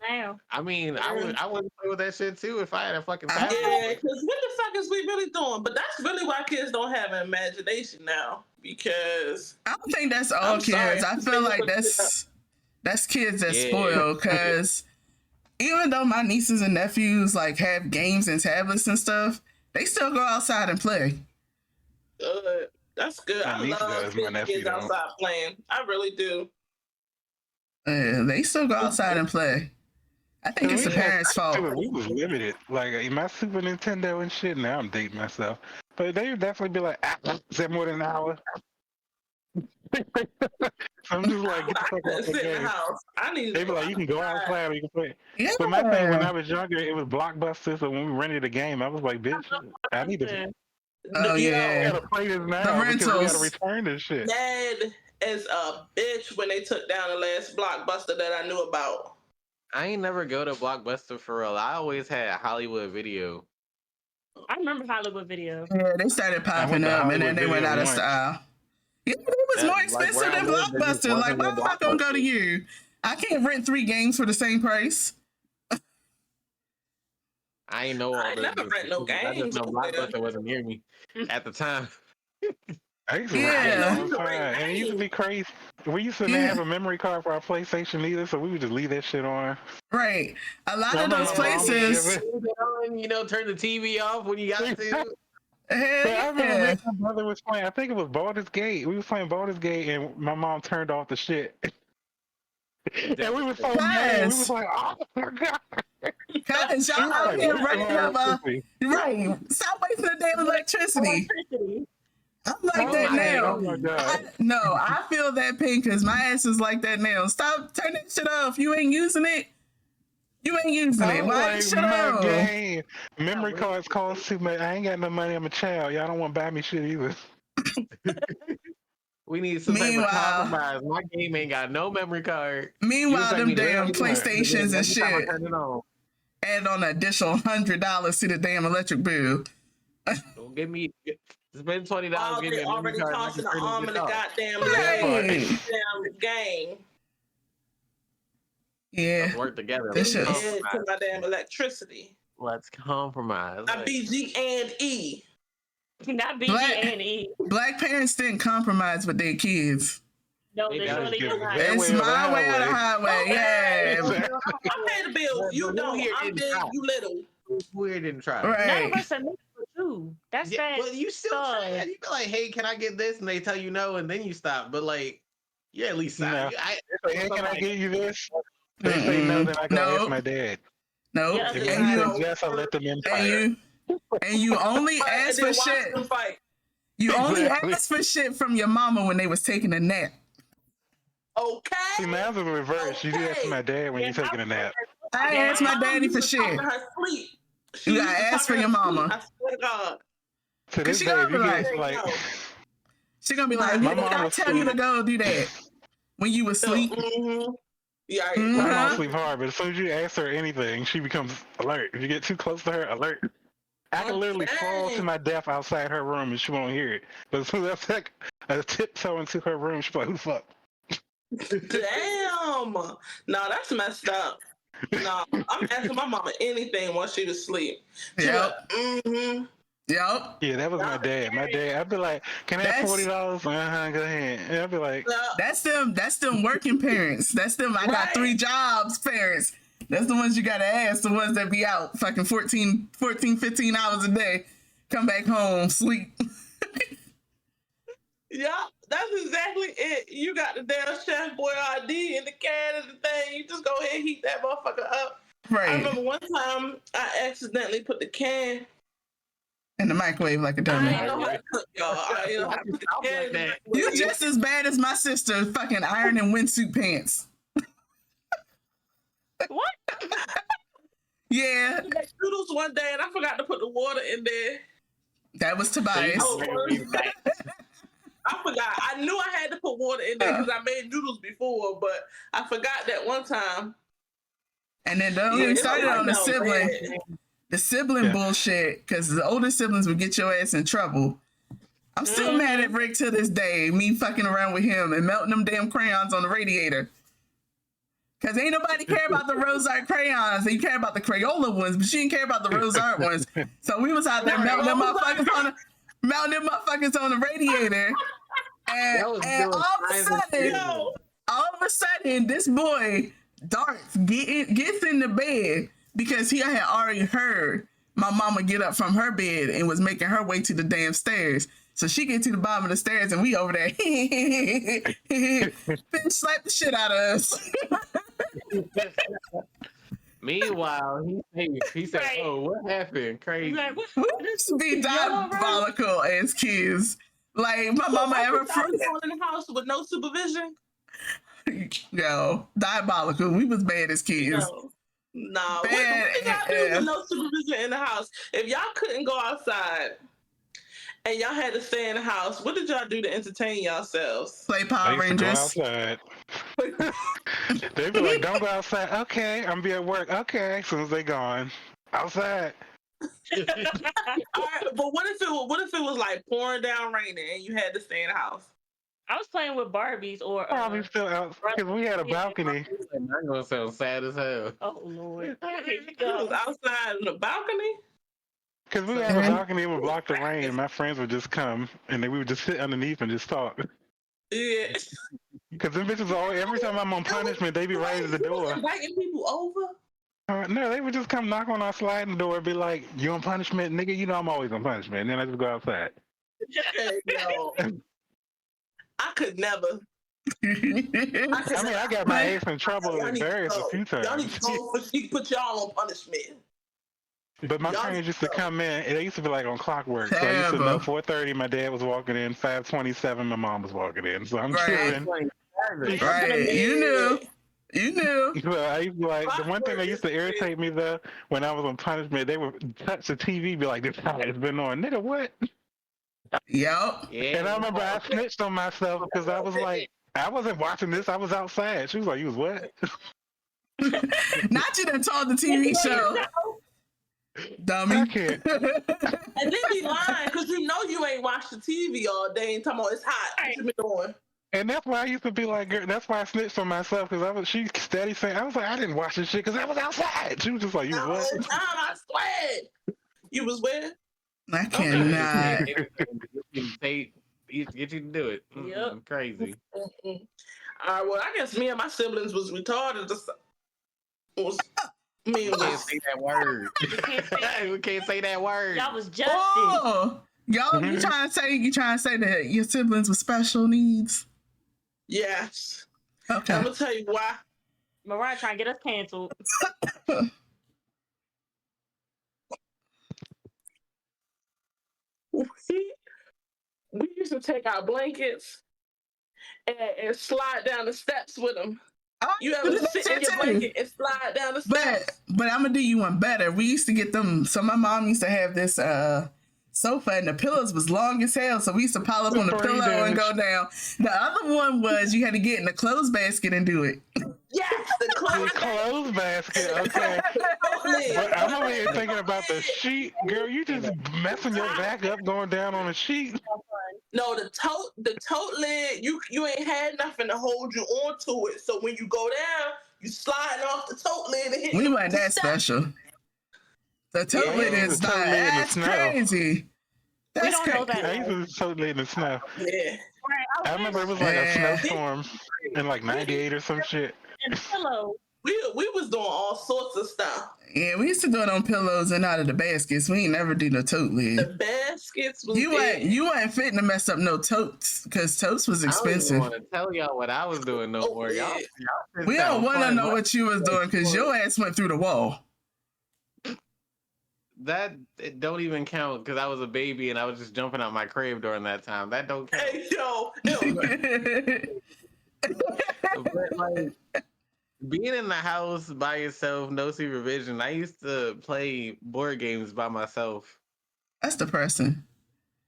now. I mean, I wouldn't play with that shit too if I had a fucking I- tablet. Yeah, because what the fuck is we really doing? But that's really why kids don't have an imagination now. Because I don't think that's all I'm sorry. kids. I feel like that's kids that Yeah. spoiled because even though my nieces and nephews like have games and tablets and stuff, they still go outside and play. that's good. My I niece love does, my seeing nephew kids don't. outside playing. I really do. They still go outside and play. I think it's the parents' fault. We was limited. Like my Super Nintendo and shit. Now I'm dating myself, but they would definitely be like, is that more than an hour? I'm just like, get the I fuck couldn't off the sit in the game. house. I need They to be go like, you can go outside or you can play. Yeah. But my thing when I was younger, it was Blockbuster. So when we rented a game, I was like, bitch, I need to. Oh, We yeah. gotta play this now The because we gotta rentals. return this shit. Dad is a bitch when they took down the last Blockbuster that I knew about. I ain't never go to Blockbuster for real. I always had Hollywood Video. I remember Hollywood Video. Yeah, they started popping to up and then Hollywood they went Video out of once. style. Yeah, it was That- more like, expensive where I than live, there just Blockbuster. Like, wasn't why no am I gonna go to Blockbuster. you? I can't rent 3 games for the same price. I ain't know all I ain't this. never rent no I just games know over there. Blockbuster wasn't near me at the time. I used to Yeah. rent I all didn't the know you time, could and it used to be crazy. We used to Yeah. not have a memory card for our PlayStation either, so we would just leave that shit on. Right. A lot I of remember those my mom would places. give it- You know, turn the TV off when you got to. But I remember Yeah. me and my brother was playing. I think it was Baldur's Gate. We was playing Baldur's Gate, and my mom turned off the shit. And we were so mad. We was like, "Oh my god!" Cause y'all We was out like, here "Where's running my up electricity?" right. Stop wasting the damn electricity. I'm like Oh that my now. Oh my god! No, I feel that pain because my ass is like that now. Stop turning that shit off. You ain't using it. You ain't using I it. was Why like, shut my up? game. Memory cards cost too much. I ain't got no money. I'm a child. Y'all don't want to buy me shit either. We need some type of Meanwhile- compromise. My game ain't got no memory card. Meanwhile, take them me to damn every time. PlayStations and Every time I shit turn it on. add on an additional $100 to the damn electric bill. Don't give me spend $20. Oh, Give me they a memory already card. tossing the and I arm can in turn the this bitch off. goddamn Right. damn game. Yeah. Let's work together. This Let's shit- Add to compromise. my damn electricity. Let's compromise. I be G and E. Not BG Black- and E. Black parents didn't compromise with their kids. No, They they gotta surely give do it not. their It's way or the my way or the highway. highway. Yeah. I pay the bill. You But don't. who here I'm didn't big. try? You little. Weird didn't try. None of Right. us are niggas but you. That's Yeah, that. but you still stuff. try. You be like, hey, can I get this? And they tell you no, and then you stop. But like, yeah, at least No. I Hey, can I get you this? They say no, then I go No. ask my dad. Nope. Yeah, If Yeah, I And you said know. yes, I let them in. and you only And ask then for watch shit. them fight. You only Exactly. asked for shit from your mama when they was taking a nap. Okay. See, mine's in reverse. You do that to my dad when Yeah, you're taking a nap. I asked my daddy for used to talk shit. in her sleep. She You used gotta to ask talk for in your her sleep. mama. I swear to God. To this she day, gonna if you be get like, like, no. She gonna be like, My when did mom I was tell you to asleep. go do that? When you was asleep? Mm-hmm. Yeah. Mhm. my mom Uh-huh. sleep hard, but as soon as you ask her anything, she becomes alert. If you get too close to her, alert. I can literally fall to my death outside her room and she won't hear it. But as soon as I take a tiptoe into her room, she's like, who the fuck? Damn. No, that's messed up. No, I'm asking my mama anything while she was asleep. She Yep. like, mm-hmm. Yep. Yeah, that was my dad. My dad, I'd be like, can I have That's- $40? Go ahead. And I'd be like, That's them working parents. That's them I got Right. 3 jobs parents. That's the ones you gotta ask, the ones that be out fucking 14, 15 hours a day. Come back home, sleep. Yeah, that's exactly it. You got the damn Chef Boyardee and the can and the thing. You just go ahead and heat that motherfucker up. I Right. remember one time I accidentally put the can. In the microwave like a I dummy. ain't know how to cook, y'all. I ain't know how to put the can in the You microwave. just as bad as my sister fucking ironing windsuit pants. What? Yeah, We made noodles one day, and I forgot to put the water in there. that was Tobias. I forgot. I knew I had to put water in there because I made noodles before, but I forgot that one time. And then don't even started on the sibling bullshit, because the older siblings would get your ass in trouble. I'm still mad at Rick to this day, me fucking around with him and melting them damn crayons on the radiator. Because ain't nobody care about the Rose Art crayons. They care about the Crayola ones, but she didn't care about the Rose Art ones. So we was out there melting them motherfuckers on the radiator. And all of a sudden, this boy, Darts, gets in the bed because he had already heard my mama get up from her bed and was making her way to the damn stairs. So she get to the bottom of the stairs and we over there. Slap the shit out of us. Meanwhile, he said, Right. "Oh, what happened? Crazy." Like, We used to be diabolical as kids. Like my mama ever in the house with no supervision. Yo, diabolical. We was bad as kids. No, Bad what y'all do with no supervision in the house? If y'all couldn't go outside and y'all had to stay in the house, what did y'all do to entertain yourselves? Play I Power used to go Rangers. outside. They'd be like, "Don't go outside." Okay, I'm be at work. Okay, as soon as they gone, outside. All right, but what if it was like pouring down raining and you had to stay in the house? I was playing with Barbies or Probably still out because we had a balcony. I'm gonna sound sad as hell. oh Lord. It was outside on the balcony. Because we had a balcony and would block the rain, and my friends would just come and then we would just sit underneath and just talk. Yeah. Because them bitches always, every time I'm on punishment, they be right at the door. Inviting people over. No, they would just come knock on our sliding door and be like, "You on punishment, nigga? You know I'm always on punishment." And then I just go outside. No. I could never. I got my ass in trouble at various a few times. Y'all need to go for she put y'all on punishment. But my friends used to come in, and they used to be like on clockwork. So I used to know 4:30, my dad was walking in, 5:27, my mom was walking in. So I'm chilling. Right. You knew. Well, I used to like, the one thing that used to irritate me though, when I was on punishment, they would touch the TV, be like, "This has been on." Nigga, what? Yep. And I remember I snitched on myself because I was like, I wasn't watching this, I was outside. She was like, "You was what?" Not you done told the TV show. Dummy. I can't. And then be lying because you know you ain't watched the TV all day and talking about it's hot. What you been doing? And that's why I used to be like, girl, that's why I snitched on myself because she steady saying, I was like, I didn't watch this shit because I was outside. She was just like, "You was what?" I swear. You was where? I cannot. Get you to do it. Yep. Crazy. All right, well, I guess me and my siblings was retarded. Me We can't say that word. We can't say that word. Y'all was justice. Oh, y'all, you trying to say that your siblings with special needs? Yes. Okay. I'm gonna tell you why. Mariah trying to get us canceled. We used to take our blankets and slide down the steps with them. You ever sit in your blanket and slide down the steps? But I'm gonna do you one better. We used to get them. So my mom used to have this sofa, and the pillows was long as hell. So we used to pile up on the pillow and go down. The other one was you had to get in the clothes basket and do it. Yes, the clothes basket. Okay. But I'm over here thinking about the sheet. Girl, you just messing your back up going down on a sheet. No, the tote lid, you ain't had nothing to hold you onto it. So when you go down, you slide off the tote lid and hit. We weren't that special. The tote lid is not. That's crazy. That's crazy. I used to tote lid in the snow. Yeah. I remember it was like a snowstorm in like '98 or some shit. And pillow. We was doing all sorts of stuff. Yeah, we used to do it on pillows and out of the baskets. We ain't never did no tote lid. The baskets was you ain't fitting to mess up no totes because totes was expensive. I don't want to tell y'all what I was doing no more. Y'all we don't want to know what you was doing because your ass went through the wall. That it don't even count because I was a baby and I was just jumping out my crib during that time. That don't count. Hey, yo. But like, being in the house by yourself, no supervision. I used to play board games by myself. That's depressing.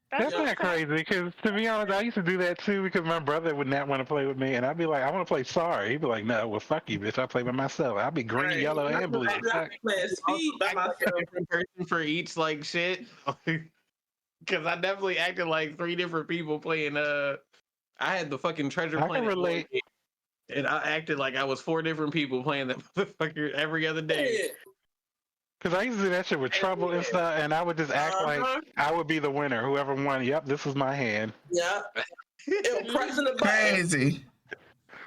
That's not crazy, because to be honest, I used to do that too because my brother would not want to play with me, and I'd be like, I want to play Sorry. He'd be like, no, well, fuck you, bitch. I play by myself. I'll be green, Right. yellow, and blue. I'm playing Speed by myself. A different person for each like shit. Because I definitely acted like 3 different people playing. I had the fucking Treasure I Planet can relate. game, and I acted like I was 4 different people playing that motherfucker every other day. Because I used to do that shit with Trouble and stuff, and I would just act like I would be the winner. Whoever won, yep, this is my hand. Yep. Pressing the button. Crazy.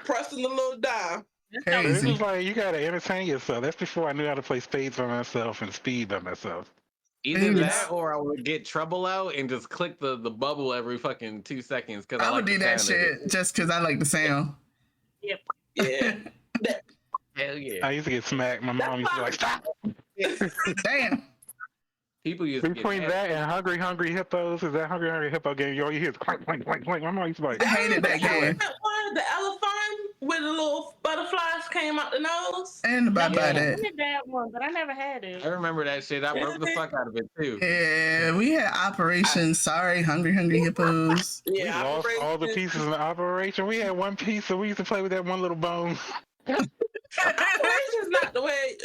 Pressing the little dial. It's Crazy. just like, you gotta entertain yourself. That's before I knew how to play spades by myself and speed by myself. Either that, or I would get Trouble out and just click the bubble every fucking 2 seconds. Because I would do that sound of shit just because I like the sound. Yep. Yeah. Hell yeah. I used to get smacked. My mom used to be like, stop! Damn. People used to Between that and Hungry Hippos, is that Hungry Hippo game? All you hear is clank, clank, clank, clank. My mom used to be like, I hated that game. That one, the elephant where the little butterflies came out the nose. And about I that. did that one, but I never had I it. remember that shit. I broke the fuck out of it too. Yeah, we had Operation Sorry, Hungry Hippos. we lost all the pieces in the operation. We had one piece, so we used to play with that one little bone. Operation's not the way.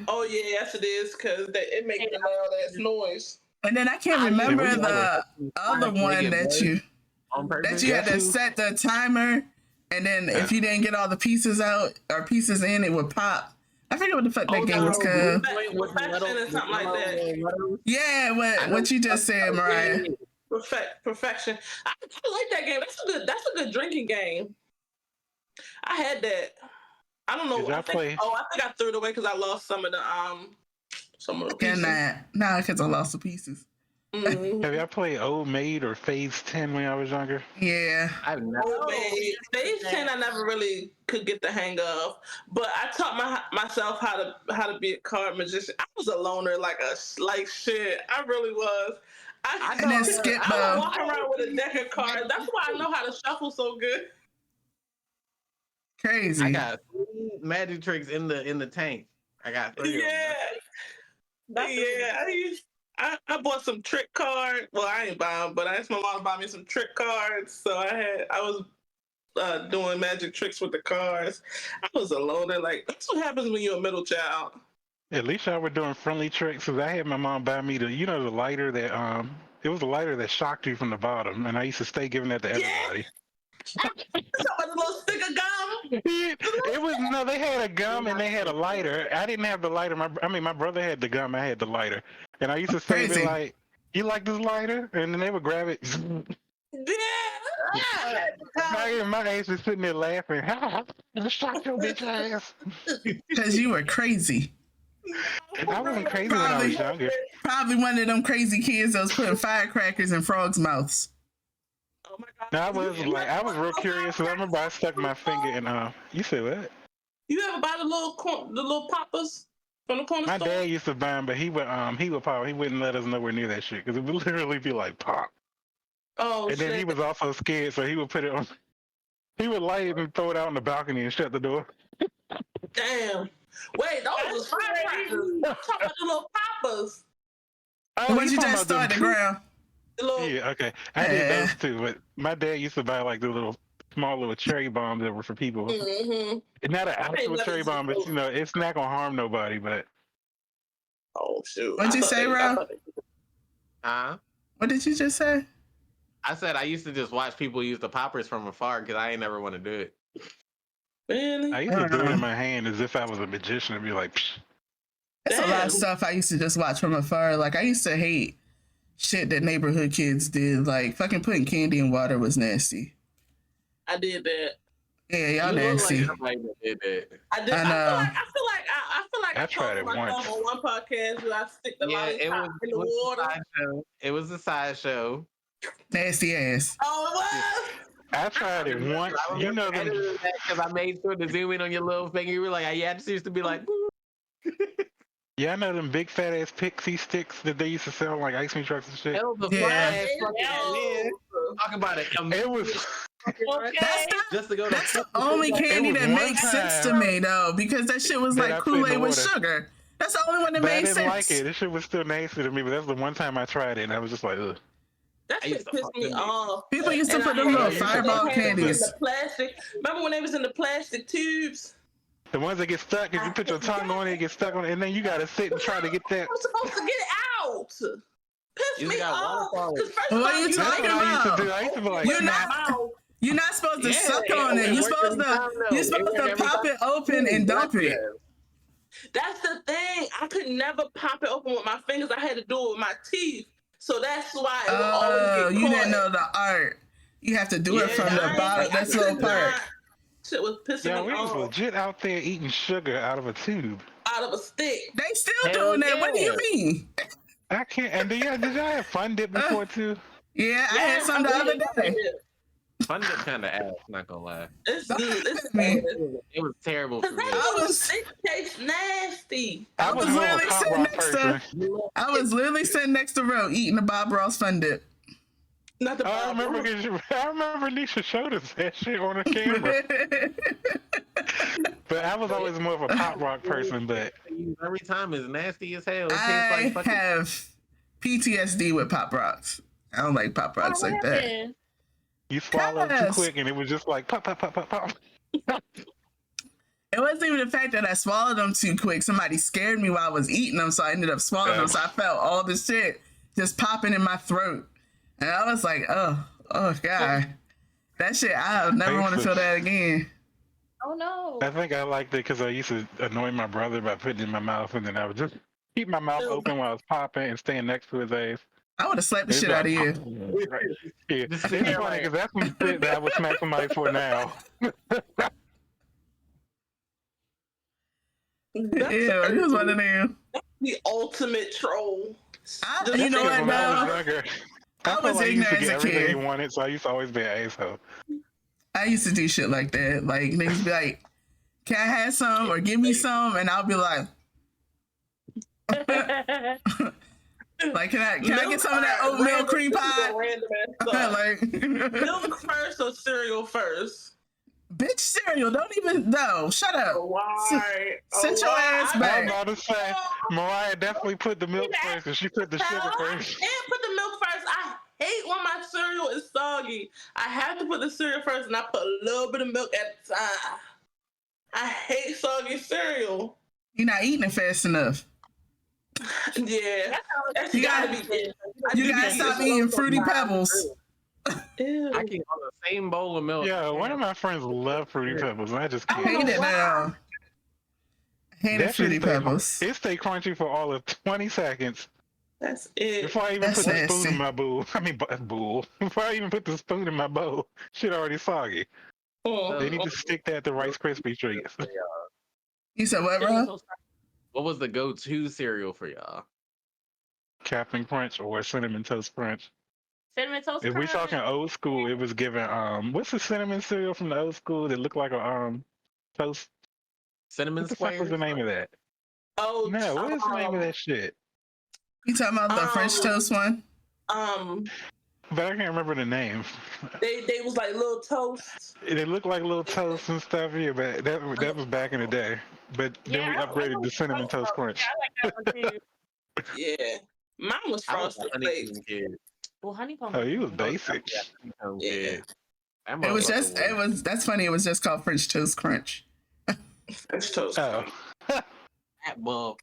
Oh yeah, yes it is, because it makes a loud ass noise. And then I can't remember the other one that you had to set the timer, and then if you didn't get all the pieces out or pieces in, it would pop. I forget what the fuck that game was called. Perfection or something like that. Yeah, what you just said, Mariah. Perfection. I like that game. That's a good drinking game. I had that. I don't know. I think I threw it away because I lost some of the pieces. Nah, because I lost the pieces. Mm-hmm. Have y'all played Old Maid or Phase 10 when I was younger? Yeah. I've never. Old Maid. Phase 10 I never really could get the hang of, but I taught myself how to be a card magician. I was a loner like shit. I really was. I would walk around with a deck of cards. That's why I know how to shuffle so good. Crazy. I got 3 magic tricks in the tank. I got 3 Yeah. I bought some trick cards. Well, I ain't buy them, but I asked my mom to buy me some trick cards. So I was doing magic tricks with the cards. I was a loner. Like, that's what happens when you're a middle child. At least y'all were doing friendly tricks, because I had my mom buy me the lighter that it was a lighter that shocked you from the bottom, and I used to stay giving that to everybody. A little stick of gum. It was they had a gum and they had a lighter. I didn't have the lighter. My brother had the gum. I had the lighter, and I used to say, be like, "You like this lighter?" And then they would grab it. Yeah. My age was sitting there laughing. I shot your bitch ass. Because you were crazy. I wasn't crazy when I was younger. Probably one of them crazy kids that was putting firecrackers in frogs' mouths. Oh my God. No, I was real curious. I remember I stuck my finger in. You said what? You ever buy the little poppers from the corner store? My dad used to buy them, but he would pop. He wouldn't let us nowhere near that shit because it would literally be like pop. Oh, and then he was also scared, so he would put it on. He would light it and throw it out on the balcony and shut the door. Damn. Wait, those was firecrackers. I'm talking about the little poppers. Oh, what you just throw at the ground? Yeah, okay. I did those too, but my dad used to buy like the small little cherry bombs that were for people. Mm-hmm. It's not an actual cherry bomb, but it's not gonna harm nobody. But oh shoot! What'd you say, Ro? Huh? What did you just say? I said I used to just watch people use the poppers from afar because I ain't never want to do it. Really? I used to do it in my hand as if I was a magician and be like, psh. There's a lot of stuff I used to just watch from afar. Like, I used to hate shit that neighborhood kids did. Like, fucking putting candy in water was nasty. I did that. Yeah, y'all nasty. Like did that. I did. I feel like I tried it once on one podcast where I stick the lollipop in the water. It was a sideshow. Nasty ass. Oh, it was. I tried it once. You know them. Because I made sure to zoom in on your little finger. You were like, yeah, I just used to be like. Yeah, I know them big fat ass pixie sticks that they used to sell on like ice cream trucks and shit. Talk about it. Okay. Just to go to That's the only candy was that one makes sense to time me though, because that shit was that like I put in the Kool-Aid with water. sugar. That's the only one that But I made didn't sense. like it. This shit was still nasty to me, but that's the one time I tried it, and I was just like, ugh. That I shit used to pissed fuck me them off. People used to And put I them little hated when fireball they had them in candies. the plastic. Remember when they was in the plastic tubes? The ones that get stuck, if you put your tongue on it, it gets stuck on it, and then you gotta sit and try to get that. I'm supposed to get it out. Piss You me got off. waterfall. 'Cause first What of are all, you That's talking what I used to about? do. I used to be like, You're snap. not. You're not supposed to Yeah, suck on it. it You're worked supposed every to. time, though. You're It supposed worked to every pop time. it open and dump it. That's the thing. I could never pop it open with my fingers. I had to do it with my teeth. So that's why it would always Oh, get you caught. didn't know the art. You have to do it Yeah, from the I ain't- bottom. I That's little could part. not. Shit was pissing Yeah, me we was off. legit out there eating sugar out of a tube. Out of a stick. They still Hell doing that. What do you yeah. mean? I can't. And did y'all have Fun Dip before too? Yeah, I had some the other day. Fun Dip kind of ass, not gonna lie. It's Man. It was terrible for Cause me. that little stick tastes nasty. I was more of a literally Pop sitting Rock next person. to. I was literally sitting next to Ro eating a Bob Ross Fun Dip. Not the I remember, bottom. I remember Nisha showed us that shit on the camera. But I was always more of a Pop Rock person. But Every time it's nasty as hell. It tastes I like fucking. have PTSD with Pop Rocks. I don't like Pop Rocks like that. happened? you swallow it too Yes. quick, and it was just like pop, pop, pop, pop, pop. It wasn't even the fact that I swallowed them too quick. Somebody scared me while I was eating them, so I ended up swallowing them. So I felt all this shit just popping in my throat. And I was like, oh God. That shit, I'll never want to feel that again. Oh no. I think I liked it because I used to annoy my brother by putting it in my mouth, and then I would just keep my mouth open while I was popping and staying next to his ass. I would have slapped the shit out of you. Yeah, it's funny because that's some shit that I would smack somebody for now. That's Yeah, he was one of them. the ultimate troll. You know what, When I was though? younger, I felt was like I used to ignorant get as a everything kid. you wanted, so I used to always be an asshole. I used to do shit like that. Like, niggas be like, can I have some or give me some? And I'll be like, like, can I get some of that oatmeal cream pie? Like, Milk first or cereal first? bitch, cereal, don't even, no, shut up. Why? Sit your ass I back. was about to say, Mariah definitely put the milk first, and she put the sugar I first. can't put the milk first. I hate when my cereal is soggy. I have to put the cereal first, and I put a little bit of milk at a time. I hate soggy cereal. You're not eating it fast enough. Yeah, that's You gotta gotta- be it. You gotta stop eating Fruity Pebbles. Ew. I can on the same bowl of milk. Yeah, one of my friends love Fruity Pebbles, and I just I can't. hate it now. I hate That Fruity shit stay- Pebbles. It stay crunchy for all of 20 seconds That's it. before I even That's put the spoon nasty. in my bowl. I mean, bowl. Before I even put the spoon in my bowl, shit already soggy. They need to stick that to Rice Krispie treats. You said what, bro? What was the go-to cereal for y'all? Captain Crunch or Cinnamon Toast Crunch. Cinnamon Toast If we're Crunch. talking old school, it was given what's the cinnamon cereal from the old school that looked like a toast? Cinnamon What the fuck was squares? the name of that? Oh, No, what is the name of that shit? You talking about the French toast one? But I can't remember the name. They was like little toasts. They looked like little toasts and stuff. Yeah, but that was back in the day. But then we I upgraded like to Cinnamon Toast Crunch. I like that one too. Yeah, mine was I was frosted a flakes. honeycomb kid. Well, honeycomb. Oh, you was basic. Honeycomb Yeah. kid. That It was motherfucker just, it was, that's funny. It was just called French Toast Crunch. French toast. Oh. that motherfucker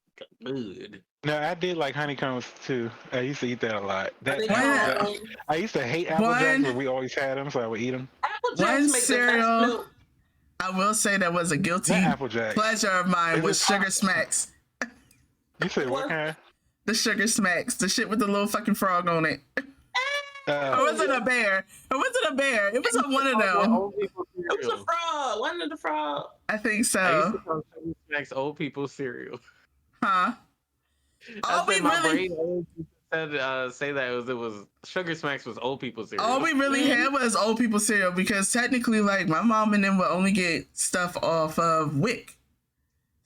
good. No, I did like honeycombs too. I used to eat that a lot. Wow. I used to hate Apple Jacks, One- but we always had them, so I would eat them. Apple One Jacks make the cereal- best milk. I will say that was a guilty Not Apple Jacks. pleasure of mine Is was it Sugar pop- Smacks. You said what kind? The Sugar Smacks. The shit with the little fucking frog on it. It wasn't a bear. It wasn't a bear. It was one of them. Old people It was a cereal. frog. Wasn't it the frog? I think I used so. to call Sugar Smacks old people cereal. Huh? All we my really, brain always said say that it was Sugar Smacks was old people cereal. all we really had was old people cereal because technically, like, my mom and them would only get stuff off of WIC.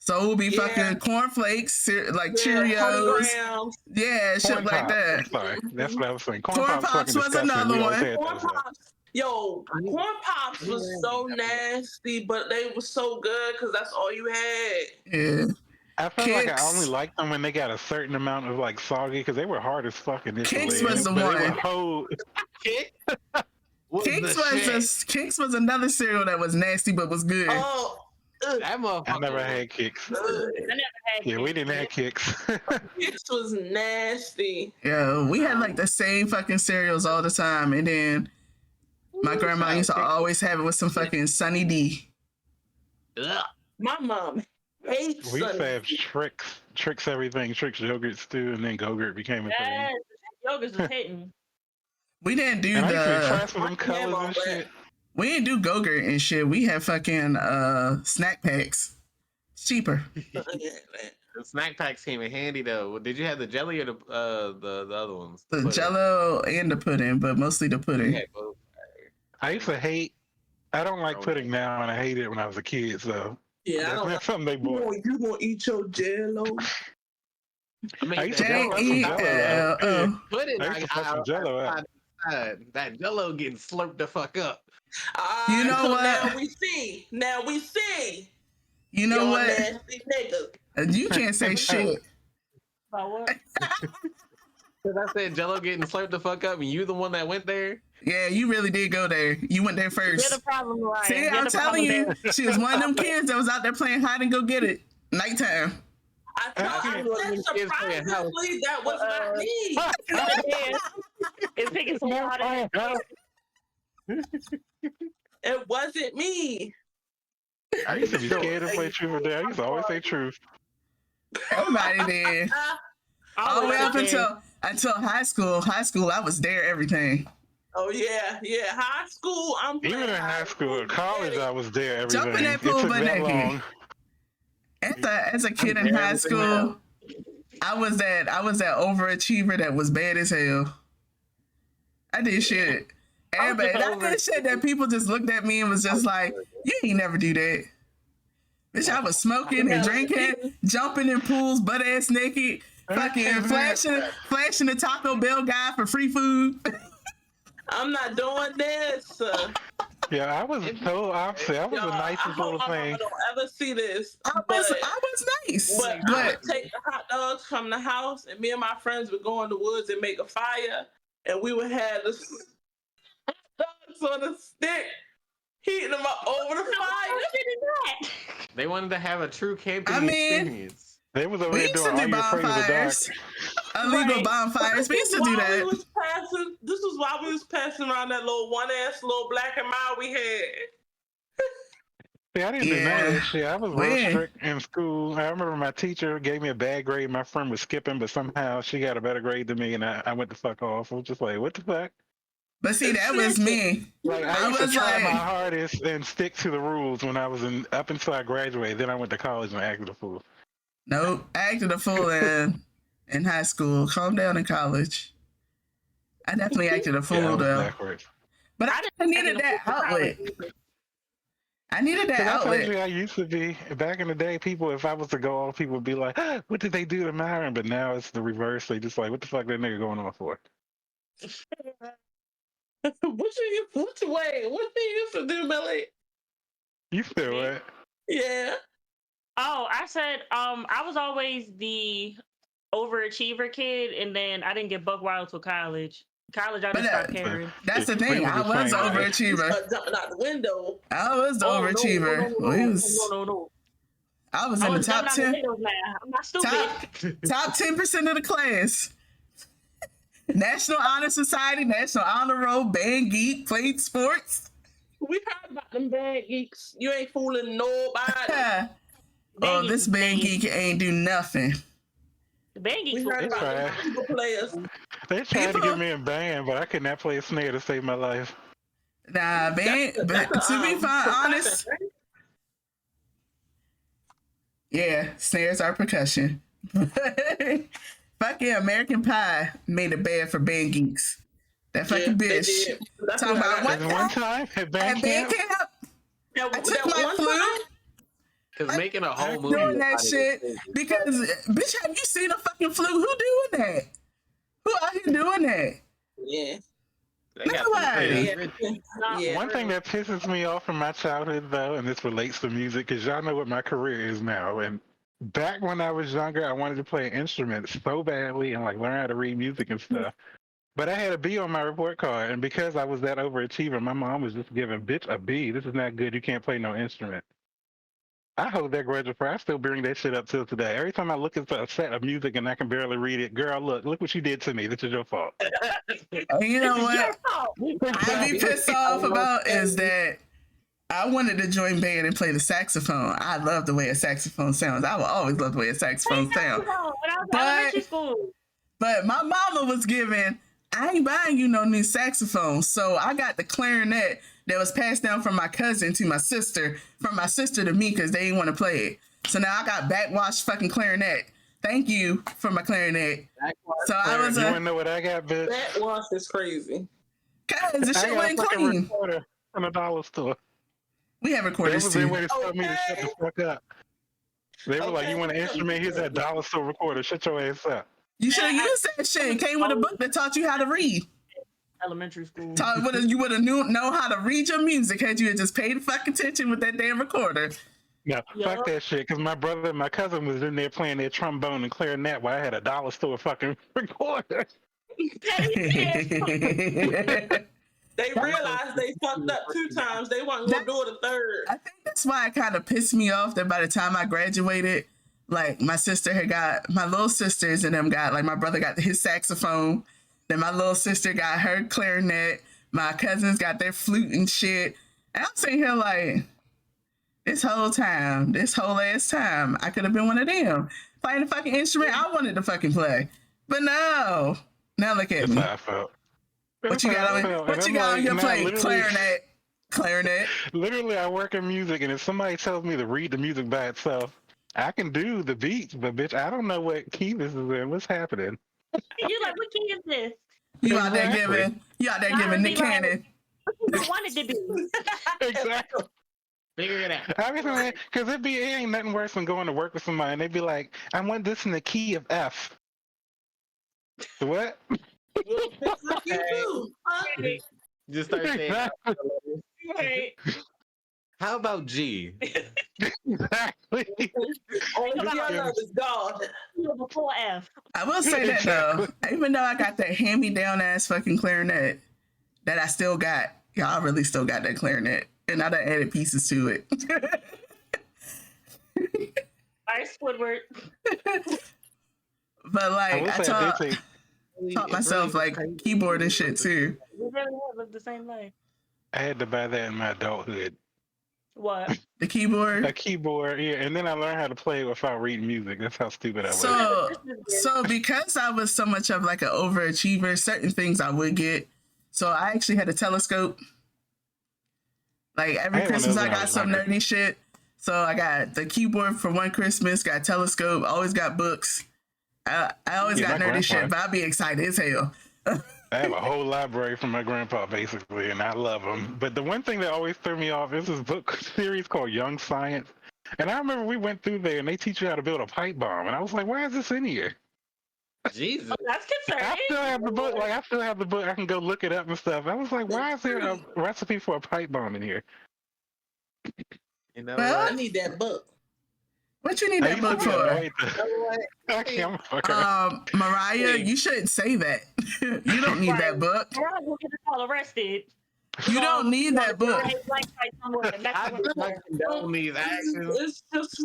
So it would be Yeah. fucking cornflakes, like Yeah, Cheerios. 100 grams. Yeah, shit Corn like Pops. that. I'm sorry, that's what I was saying. Corn Corn Pops Pops fucking was disgusting. another We always one. had Corn those, though. Pops. Yo, corn pops was so nasty, but they were so good because that's all you had. Yeah. I felt like I only Kicks. liked them when they got a certain amount of like soggy because they were hard as fuck initially. Kicks was the but they one. would hold. Kicks was another cereal that was nasty but was good. Oh, That motherfucker. I never had Kicks. I never had Yeah, we Kicks. didn't have Kicks. Kicks was nasty. Yeah, we had like the same fucking cereals all the time, and then my grandma used to always have it with some fucking Sunny D. Ugh. My mom hates We used to Sunny have D. Tricks everything, Tricks yogurt stew, and then Go-Gurt became a thing. Yes, yogurts was hitting. We didn't do And I used to be the impressed with them I can't colors and about shit. we didn't do Go-Gurt and shit. We had fucking snack packs. It's cheaper. The snack packs came in handy though. Did you have the jelly or the other ones? The Pudding? Jello and the pudding, but mostly the We pudding. had both. I used to hate. I don't like pudding now, and I hated it when I was a kid. So Yeah, I don't that's something they bought. You gonna eat your Jello? I mean, I used to J-E-L-O. pudding. I used to fuck some Jello out. That Jello getting slurped the fuck up. You know so what? Now we see. You know Y'all what? nasty niggas. You can't say shit. About what? Cause I said Jello getting slurped the fuck up, and you the one that went there. Yeah, you really did go there. You went there You're first. the problem, Ryan. See, You're I'm the telling problem you, she was one of them kids that was out there playing hide and go get it. Nighttime. I said surprisingly that was not me. there. It's taking some water. It wasn't me. I used to be scared to play truth or dare. I used to always say truth. Everybody did. All the way up until high school. High school, I was there everything. Oh yeah. High school, I'm Even in high school, college, I was there everything. Jump in that It pool took butt that naked. long. As a kid in high school, I was that overachiever that was bad as hell. I did shit. Everybody, I did shit that people just looked at me and was just like, "You ain't never do that." Bitch, I was smoking and drinking, jumping in pools, butt ass naked, fucking flashing the Taco Bell guy for free food. I'm not doing this. Yeah, I was so opposite. I was the nicest little I thing. don't ever see this. I was nice, But I would take the hot dogs from the house, and me and my friends would go in the woods and make a fire, and we would have the hot dogs on a stick, heating them up over the fire. They wanted to have a true camping experience. They was over we there used to doing do Are You Afraid of the Dark? bonfires, illegal bonfires. We used to do that. This was why we was passing around that little little black and mild we had. See, I didn't do none of that shit. I was real When? strict in school. I remember my teacher gave me a bad grade. My friend was skipping, but somehow she got a better grade than me, and I went the fuck off. I was just like, what the fuck? But see, that was me. Like I used to try my hardest and stick to the rules when I was up until I graduated. Then I went to college and acted a fool. Nope, I acted a fool in high school. Calm down in college. I definitely acted a fool though. Backwards. But I needed that outlet. I needed that I told outlet. you I used to be back in the day. People, if I was to go off, people would be like, "What did they do to Myron?" But now it's the reverse. They just like, "What the fuck that nigga going on for?" What you used to do, Billy? You feel it? Yeah. Oh, I said, I was always the overachiever kid, and then I didn't get buck wild till college. I just stopped caring. That's the thing. I was an overachiever. Jumping out the window. I was the overachiever. No. I was in the top 10. I'm not stupid. Top 10% of the class. National Honor Society, National Honor Roll, band geek, played sports. We heard about them bad geeks. You ain't fooling nobody. Oh, this band geek ain't do nothing. The band geeks We were heard about the players. They tried to get me in band, but I could not play a snare to save my life. Nah, band. But to be honest, yeah, snares are percussion. Fucking American Pie made it bad for band geeks. That fucking bitch. Talking about one time at band camp. I took my flute. Because making a whole I'm movie doing that shit because, bitch, have you seen a fucking flute? Who doing that? Who out here doing that? Yeah. They got some Why? crazy Yeah. rich. Yeah. One thing that pisses me off from my childhood, though, and this relates to music, because y'all know what my career is now. And back when I was younger, I wanted to play an instrument so badly and like learn how to read music and stuff. But I had a B on my report card, and because I was that overachiever, my mom was just giving bitch a B. This is not good. You can't play no instrument. I hold that grudge for. I still bring that shit up till today. Every time I look at a set of music and I can barely read it, girl, look what you did to me. This is your fault. And you know what? I be pissed off about is that I wanted to join band and play the saxophone. I love the way a saxophone sounds. I will always love the way a saxophone sounds. When I was in elementary school. But my mama was giving, I ain't buying you no new saxophone. So I got the clarinet that was passed down from my cousin to my sister, from my sister to me, because they didn't want to play it. So now I got backwash fucking clarinet. Thank you for my clarinet. So I was You wanna know what I got, bitch? That wash is crazy. Cause the I shit got a wasn't fucking clean. recorder from a dollar store. We have That recorders was their too. way to tell me to shut the fuck up. They were like, Okay. "You want an instrument? Here's that dollar store recorder. Shut your ass up." You should have used that shit. It came with a book that taught you how to read. Elementary school. You would have know how to read your music had you had just paid fucking attention with that damn recorder. No, Yeah. fuck that shit. Because my brother and my cousin was in there playing their trombone and clarinet while I had a dollar store fucking recorder. They realized they fucked up 2 times. They weren't gonna do it a third. I think that's why it kind of pissed me off that by the time I graduated, like my sister had got, my little sisters and them got, like my brother got his saxophone, then my little sister got her clarinet, my cousins got their flute and shit. And I'm sitting here like, this whole ass time, I could have been one of them. Playing the fucking instrument I wanted to fucking play. But no. Now look at That's me. how I felt. What you got on, what you got on your plate? Clarinet. Literally, I work in music, and if somebody tells me to read the music by itself, I can do the beats, but bitch, I don't know what key this is in. What's happening? You're like, what key is this? You out there Exactly. giving Nick Cannon. What you wanted to do? Exactly. Figure it out. I mean, because it ain't nothing worse than going to work with somebody and they'd be like, "I want this in the key of F." What? Well, it's like you too, huh? Just start saying, Exactly. Right. how about G? Exactly. Only thing I love is God. Before F. I will say that though, even though I got that hand-me-down ass fucking clarinet that I still got, y'all really still got that clarinet. And I done added pieces to it. All right, Squidward. But like I taught It's myself really like crazy. keyboard and shit too. We really have lived the same life. I had to buy that in my adulthood. What? The keyboard. A keyboard, yeah, and then I learned how to play it without reading music. That's how stupid I was. So because I was so much of like an overachiever, certain things I would get. So I actually had a telescope. Like every I had one of Christmas those I when I got was some younger. nerdy shit. So I got the keyboard for one Christmas, got a telescope, always got books. I always Yeah, got my nerdy shit, grandpa- but I'd be excited as hell. I have a whole library from my grandpa, basically, and I love them. But the one thing that always threw me off is this book series called Young Science. And I remember we went through there, and they teach you how to build a pipe bomb. And I was like, why is this in here? Jesus. Oh, that's I concerning. still have the book. Like, I still have the book. I can go look it up and stuff. I was like, why is there a recipe for a pipe bomb in here? You know Well, I what? need that book. What you need that I used to book be for? annoyed to- I can't fuck up. Mariah, you shouldn't say that. You don't need that book. We're gonna get us all arrested. You don't need that book. I do not condone these actions. It's just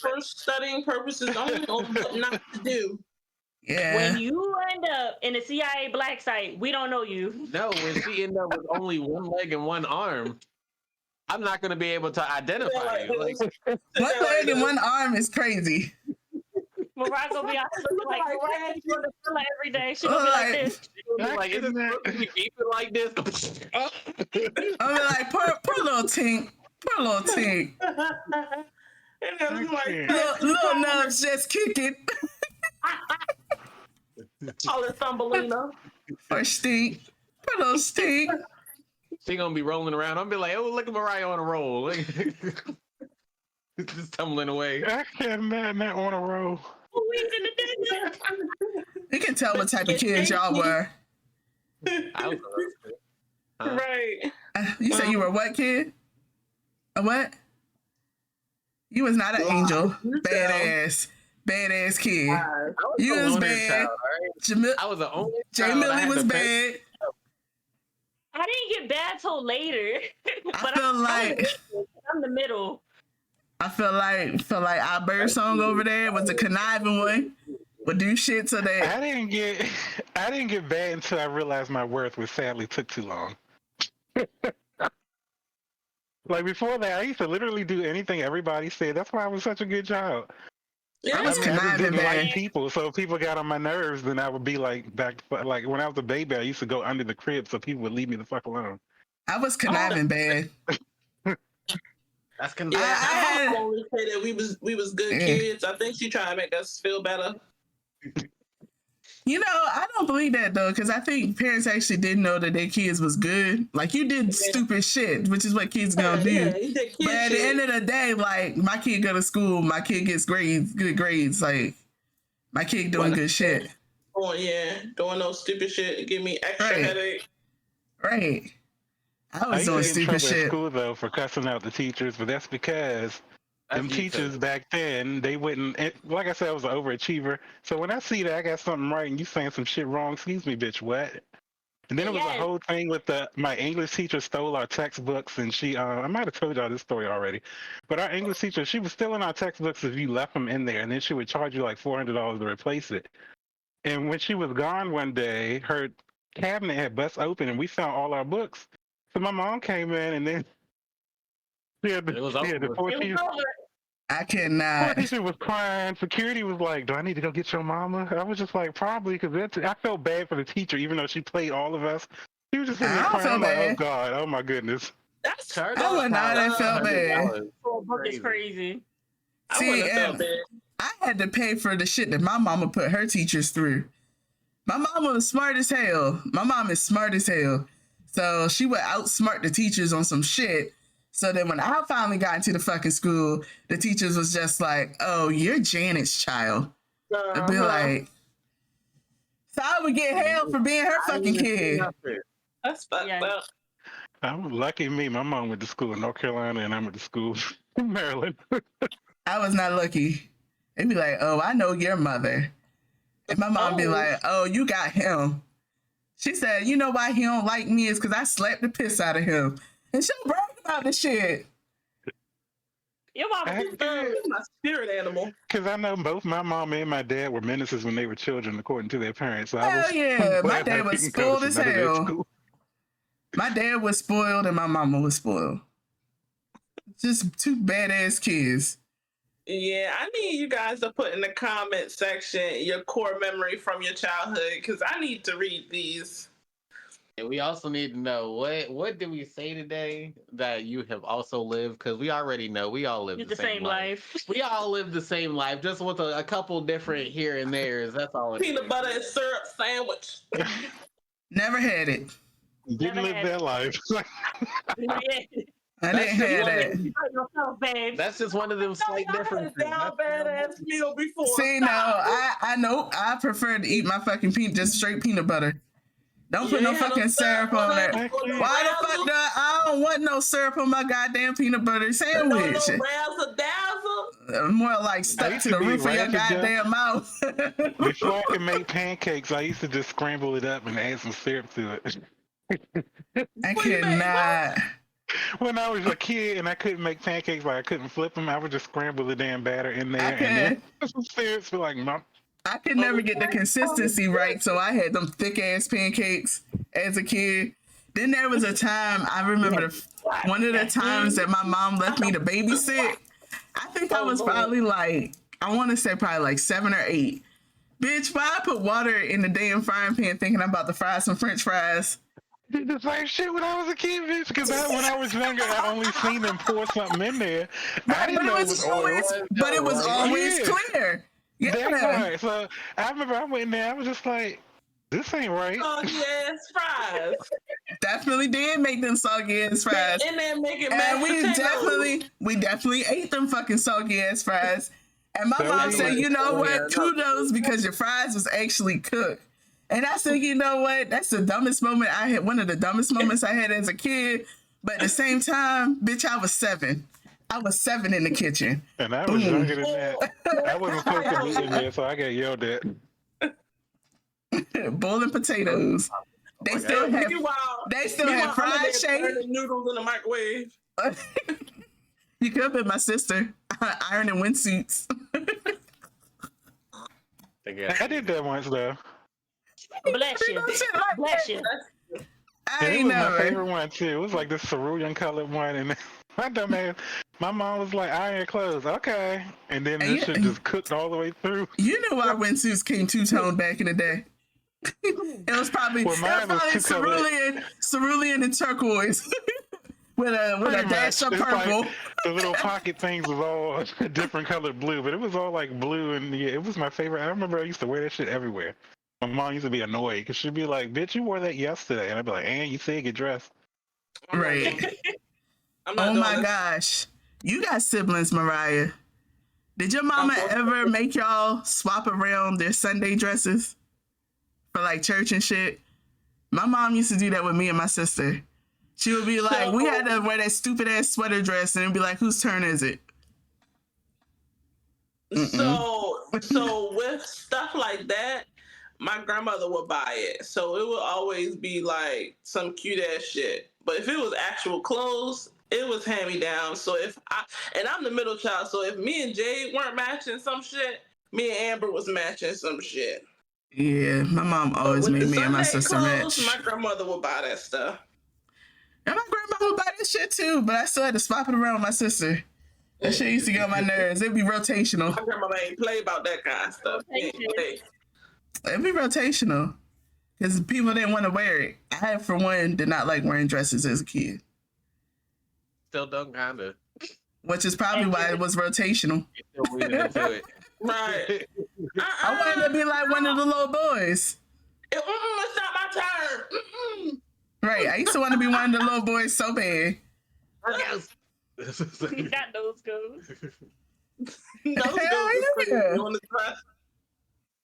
for studying purposes only on what not to do. Yeah. When you end up in a CIA black site, we don't know you. No, when she ended up with only one leg and one arm, I'm not going to be able to identify you. Like, One leg and one arm is crazy. Mariah gonna be out there looking like Mariah gonna go to Philly every day. She gonna be like this. like, is it supposed to be keeping like this? I'm like, poor little Tink. Poor little Tink. And it was like, Little nubs just kicking. call it Thumbelina. Or Stink. Poor little Stink. She gonna be rolling around. I'm be like, oh, look at Mariah on a roll. Just tumbling away. I cannot not on a roll. Who's in the desert? You can tell what type of kids y'all were. I was Huh? Right. You said you were what, kid? A what? You was not an angel. Badass kid. I was You the was loner bad. child, right? I was the only Jay child I Millie had was to pay. bad. I didn't get bad till later. I feel like I'm the middle. I feel like our bird song over there was the conniving one. Would do shit so that I didn't get bad until I realized my worth, which sadly took too long. Like before that, I used to literally do anything everybody said. That's why I was such a good child. I was I just conniving, didn't man. like people, so if people got on my nerves, then I would be like like when I was a baby, I used to go under the crib so people would leave me the fuck alone. I was conniving bad. That's Yeah, I had- always say that we was good kids. I think she trying to make us feel better. You know, I don't believe that though, because I think parents actually didn't know that their kids was good. Like you did stupid shit, which is what kids gonna do. Yeah, you did kid But at shit. the end of the day, like my kid go to school, my kid gets good grades. Like my kid doing good shit. Oh yeah, doing no stupid shit. It give me extra headache. Right. I was used doing to get in stupid trouble shit. at school though for cussing out the teachers, but that's because them teachers back then, they wouldn't, like I said, I was an overachiever. So when I see that I got something right and you saying some shit wrong, excuse me, bitch, what? And then it was a whole thing with my English teacher stole our textbooks, and she, I might have told y'all this story already, but our English teacher, she was stealing our textbooks if you left them in there, and then she would charge you like $400 to replace it. And when she was gone one day, her cabinet had bust open, and we found all our books. So my mom came in, and then the poor teacher. I cannot. Poor teacher was crying. Security was like, "Do I need to go get your mama?" I was just like, "Probably," because I felt bad for the teacher, even though she played all of us. She was just sitting there I don't crying. feel I'm like, bad. "Oh God, oh my goodness." That's I would not have felt bad. It's crazy. See, and I had to pay for the shit that my mama put her teachers through. My mama was smart as hell. My mom is smart as hell. So she would outsmart the teachers on some shit. So that when I finally got into the fucking school, the teachers was just like, "Oh, you're Janet's child." I'd be like, so I would get hell for being her fucking kid. That's fucked up. I'm lucky me. My mom went to school in North Carolina, and I went to school in Maryland. I was not lucky. They'd be like, "Oh, I know your mother." And my mom be like, "Oh, you got him." She said, "You know why he don't like me is because I slapped the piss out of him." And she'll brag about the shit. Your mama is my spirit animal. Because I know both my mom and my dad were menaces when they were children, according to their parents. So Hell yeah. My dad was spoiled as hell. My dad was spoiled and my mama was spoiled. Just two badass kids. Yeah, I need you guys to put in the comment section your core memory from your childhood, because I need to read these. And we also need to know what did we say today that you have also lived, because we already know we all live the same life. We all live the same life, just with a couple different here and there's. That's all. Peanut butter and syrup sandwich. Never had it. Didn't live that life. I didn't have that. That's just one of them slight differences. Badass meal before. See, no, I know. I prefer to eat my fucking just straight peanut butter. Don't put no fucking syrup on it. Why the fuck do I don't want no syrup on my goddamn peanut butter sandwich? More like stuck to the roof of your goddamn mouth. Before I could make pancakes, I used to just scramble it up and add some syrup to it. I cannot. When I was a kid and I couldn't make pancakes, like I couldn't flip them, I would just scramble the damn batter in there and then put some syrup. So like, Mom. I could never get the consistency right, so I had them thick ass pancakes as a kid. Then there was a time I remember one of the times that my mom left me to babysit. I think I was probably like, I want to say probably like 7 or 8. Bitch, why I put water in the damn frying pan thinking I'm about to fry some French fries? Did the same shit when I was a kid, bitch. Because when I was younger, I only seen them pour something in there. I didn't know it was oil. But it was always clear. Yeah. That's right. So I remember I went in there. I was just like, "This ain't right." Soggy ass fries. Definitely did make them soggy ass fries. And then make it and we definitely ate them fucking soggy ass fries. And my mom said, "You know what? Kudos, because your fries was actually cooked." And I said, you know what? That's the dumbest moment I had. One of the dumbest moments I had as a kid. But at the same time, bitch, I was 7. I was 7 in the kitchen. And I was younger than that. I wasn't supposed to be in there, so I got yelled at. Boiling potatoes. They still have fried shake. Noodles in the microwave. You could have been my sister, ironing windsuits. I did that once though. Bless you. Bless you. It was my favorite one too. It was like this cerulean colored one, and my dumb ass, my mom was like, iron your clothes, okay, and then this shit just cooked all the way through. You knew our windsuits came two-tone back in the day. It was probably, cerulean and turquoise with a dash of purple. Like the little pocket things was all a different colored blue, but it was all like blue, and yeah, it was my favorite. I remember I used to wear that shit everywhere. My mom used to be annoyed because she'd be like, "Bitch, you wore that yesterday," and I'd be like, "And you say get dressed." Right. Oh my gosh, you got siblings, Mariah. Did your mama ever make y'all swap around their Sunday dresses for like church and shit? My mom used to do that with me and my sister. She would be like, we had to wear that stupid ass sweater dress, and it'd be like, whose turn is it? So with stuff like that, my grandmother would buy it. So it would always be like some cute ass shit. But if it was actual clothes, it was hand me down. So I'm the middle child, so if me and Jade weren't matching some shit, me and Amber was matching some shit. Yeah, my mom always made me and my sister match. My grandmother would buy that stuff. And my grandma would buy that shit too, but I still had to swap it around with my sister. That shit used to get on my nerves. It'd be rotational. My grandma ain't play about that kind of stuff. It'd be rotational. Because people didn't want to wear it. I, for one, did not like wearing dresses as a kid. Still don't, kinda. Which is probably why it was rotational. Right. I wanted to be like one of the little boys. It's not my turn. Right. I used to want to be one of the little boys so bad. Yes. You got those goes.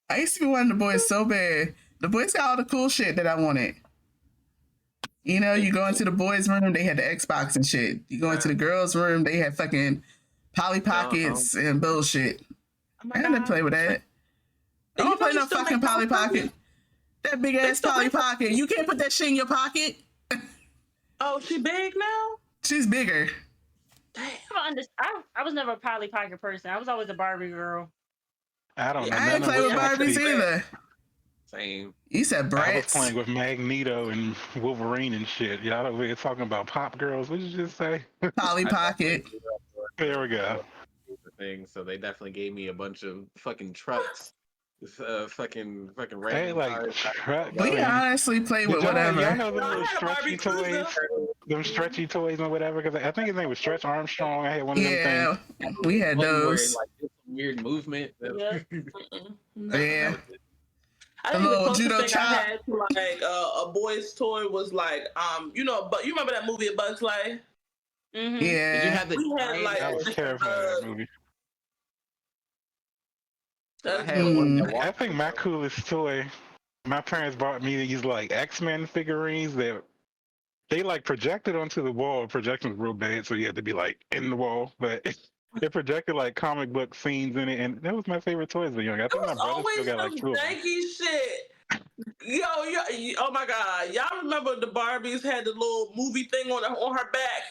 I used to be one of the boys so bad. The boys got all the cool shit that I wanted. You know, you go into the boys' room, they had the Xbox and shit. You go into the girls' room, they had fucking Polly Pockets and bullshit. I had to play with that. I don't play no fucking Polly Pocket. That big ass Polly Pocket. You can't put that shit in your pocket. Oh, she big now? She's bigger. Damn. I was never a Polly Pocket person. I was always a Barbie girl. I don't know. I didn't play with Barbies either. Same. You said Bratz. I was playing with Magneto and Wolverine and shit. Y'all over here talking about pop girls. What did you just say? Polly Pocket. There we go. Thing. So they definitely gave me a bunch of fucking trucks. Fucking random. Hey, like we honestly play with whatever. Y'all know the little stretchy toys, them stretchy toys and whatever. Because I think his name was Stretch Armstrong. I had one of them things. We had those. Like, weird movement. Yeah. Yeah. I think the closest thing I had to like a boy's toy was like but you remember that movie A Bug's Life? Mm-hmm. Yeah. Did you have I was terrified of that movie. I think my coolest toy, my parents bought me these like X-Men figurines that they like projected onto the wall. Projection was real bad, so you had to be like in the wall, but it projected like comic book scenes in it, and that was my favorite toy as a young. I think my brother still got like 2 of them. Janky shit. Yo, oh my god, y'all remember the Barbies had the little movie thing on her back?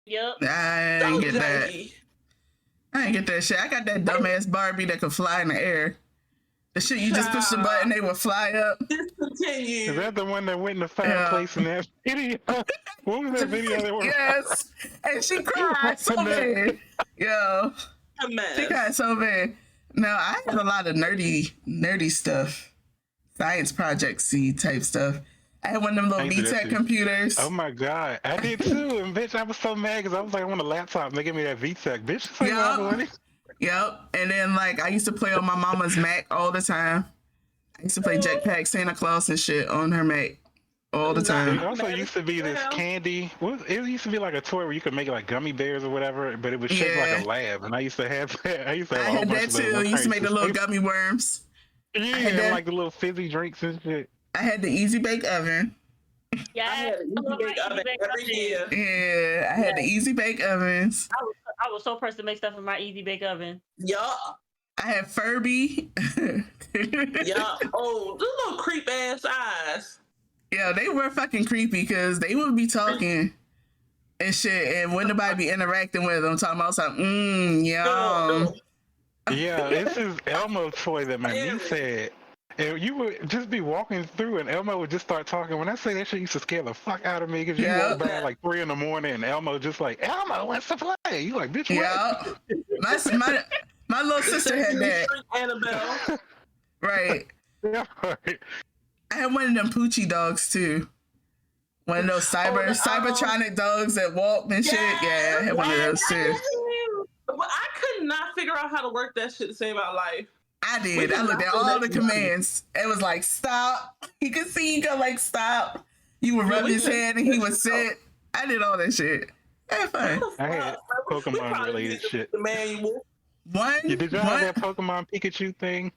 Yep. I didn't get that. I didn't get that shit. I got that dumbass Barbie that could fly in the air. The shit you just push the button, they would fly up. Discontinue. Is that the one that went in the fireplace in that video? What was that video they were? Yes. And she cried so bad. Yo. She cried so bad. No, I had a lot of nerdy stuff. Science project-y type stuff. I had one of them little VTech computers. Oh my god, I did too, and bitch, I was so mad because I was like, I want a laptop. And they gave me that VTech, bitch. Yep. And then like I used to play on my mama's Mac all the time. I used to play Jetpack Santa Claus and shit on her Mac all the time. It also used to be this candy. It used to be like a toy where you could make like gummy bears or whatever, but it was shaped like a lab. And I used to have that. I had that too. I used to make the little gummy worms. Yeah, and like the little fizzy drinks and shit. I had the Easy Bake Oven. I had an easy bake oven every year. Yeah, I had the Easy Bake Ovens. I was so pressed to make stuff in my Easy Bake Oven. Yup. I had Furby. Yup. Oh, those little creep ass eyes. Yeah, they were fucking creepy because they would be talking and shit, and wouldn't nobody be interacting with them, talking about something, yum. Yeah, this is Elmo's toy that my niece had. And you would just be walking through and Elmo would just start talking. When I say that shit used to scare the fuck out of me because you walk by at like 3 in the morning and Elmo just like, Elmo wants to play. You like, bitch, what? Yeah. My little sister had that. Annabelle. Right. Yeah, right. I had one of them Poochie dogs too. One of those cybertronic dogs that walk and shit. Yeah, I had one of those too. Well, I could not figure out how to work that shit to save my life. I did. I looked at all the commands. It was like, stop. He could see you go like, stop. You would rub his head and he would sit. I did all that shit. I had fun. I had Pokemon related shit. The manual. Did y'all have that Pokemon Pikachu thing?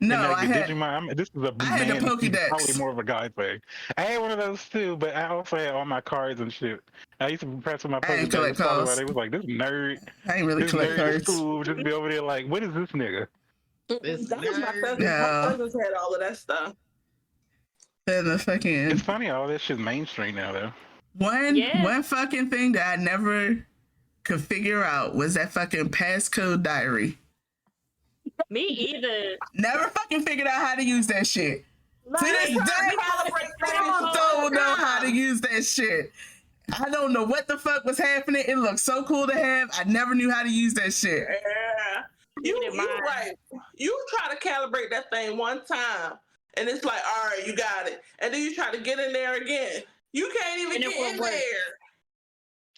No, and, like, I had. Digimon, this is a I had the Pokédex. Probably more of a guy thing. I had one of those too, but I also had all my cards and shit. I used to press with my I ain't Pokédex. collect cards. They was like, this nerd. I ain't really This collect nerd cards. is cool. Just be over there like, what is this nigga? That was my cousin. Yeah. My cousins had all of that stuff. Then the fucking It's funny, all this shit's mainstream now, though. one fucking thing that I never could figure out was that fucking passcode diary. Me either. Never fucking figured out how to use that shit. To this day, I don't know how to use that shit. I don't know what the fuck was happening. It looked so cool to have. I never knew how to use that shit. Yeah. You right. You try to calibrate that thing one time, and it's like, all right, you got it. And then you try to get in there again. You can't even get in there.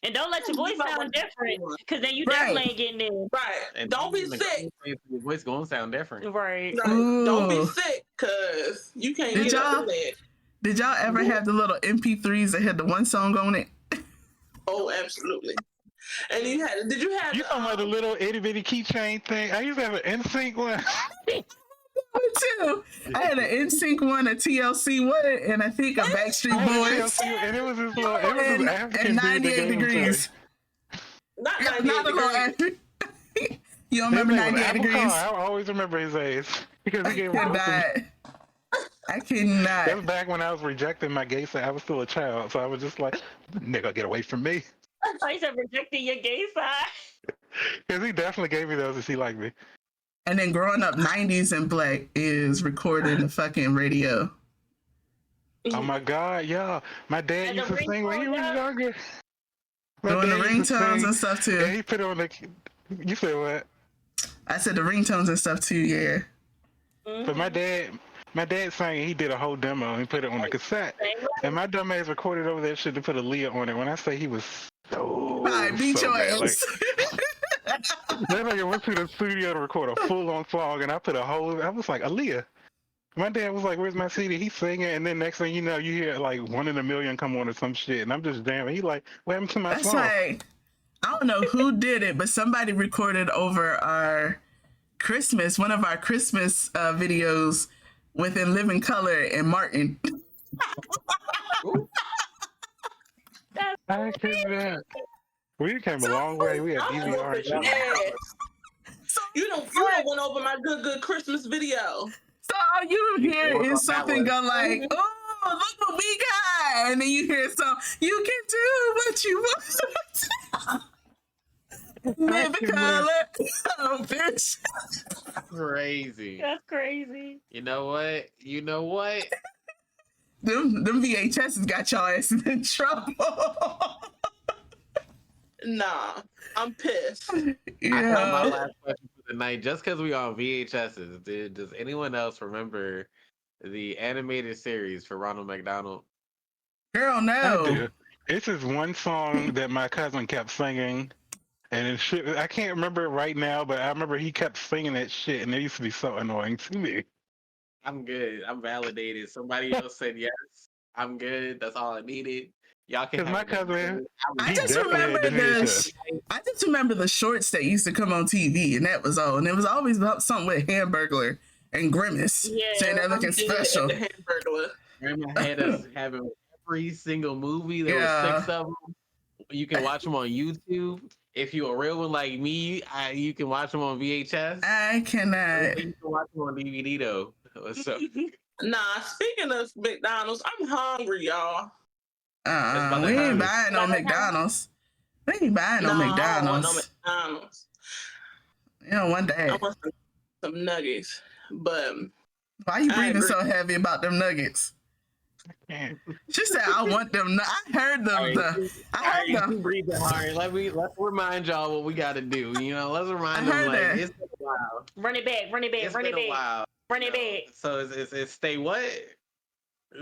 And don't let your voice sound different, because then you definitely ain't getting in. Right. And don't be sick. Your voice gonna sound different. Right. Don't be sick, because you can't get in there. Did y'all ever have the little MP3s that had the one song on it? Oh, absolutely. And did you have? You talking about the little itty bitty keychain thing? I used to have an NSYNC one. Me too. I had an NSYNC one, a TLC one, and I think a Backstreet Boys. And it was this little, African and 98 degrees. Not 98 degrees. You don't remember 98 degrees? I always remember his age because he gave me. I cannot. That was back when I was rejecting my gay side. I was still a child, so I was just like, "Nigga, get away from me." I said rejecting your gay side. Because he definitely gave me those, and she liked me. And then growing up 90s in black is recording the fucking radio. Oh my God, yeah. My dad used to sing when he was younger. Doing the ringtones and stuff too. Yeah, he put on the. You said what? I said the ringtones and stuff too, yeah. But my dad sang and he did a whole demo and he put it on a cassette. And my dumb ass recorded over that shit to put Aaliyah on it. When I say he was I beat your ass. Then I went to the studio to record a full-on song, and I was like, Aaliyah. My dad was like, where's my CD? He's singing, and then next thing you know, you hear like 1 in a million come on or some shit, and I'm just jamming. He like, what happened to my song? Like, I don't know who did it, but somebody recorded over our Christmas, one of our Christmas videos within Living Color and Martin. I cannot. We came a long way. We had DVR and shit. So you don't went over my good Christmas video. So all you hear is something go like, oh, look what we got. And then you hear some, you can do what you want. Living Color. Oh, bitch. Crazy. That's crazy. You know what? Them VHSs got y'all ass in trouble. Nah, I'm pissed. Yeah. I got my last question for the night. Just because we on VHSs, does anyone else remember the animated series for Ronald McDonald? Girl, no. It's just one song that my cousin kept singing. And I can't remember it right now, but I remember he kept singing that shit, and it used to be so annoying to me. I'm good. I'm validated. Somebody else said yes. I'm good. That's all I needed. Y'all can. Because my cousin, I just remember the shorts that used to come on TV, and that was all. And it was always about something with Hamburglar and Grimace. Yeah, Saying they're looking special. The Hamburglar. Grandma had us having every single movie. There were 6 of them. You can watch them on YouTube. If you're a real one like me, you can watch them on VHS. I cannot. You can watch them on DVD though. So, Nah, speaking of McDonald's, I'm hungry, y'all. We ain't buying no McDonald's. We ain't buying no McDonald's. I don't want no McDonald's. You know, one day. I want some nuggets, but why you breathing so heavy about them nuggets? She said, "I want them." I heard them. I heard them. Breathing hard. Let's remind y'all what we got to do. You know, let's remind them like it's been a while. Run it back. Run it back. It's run been it back. a while. Run it back. So it's stay what?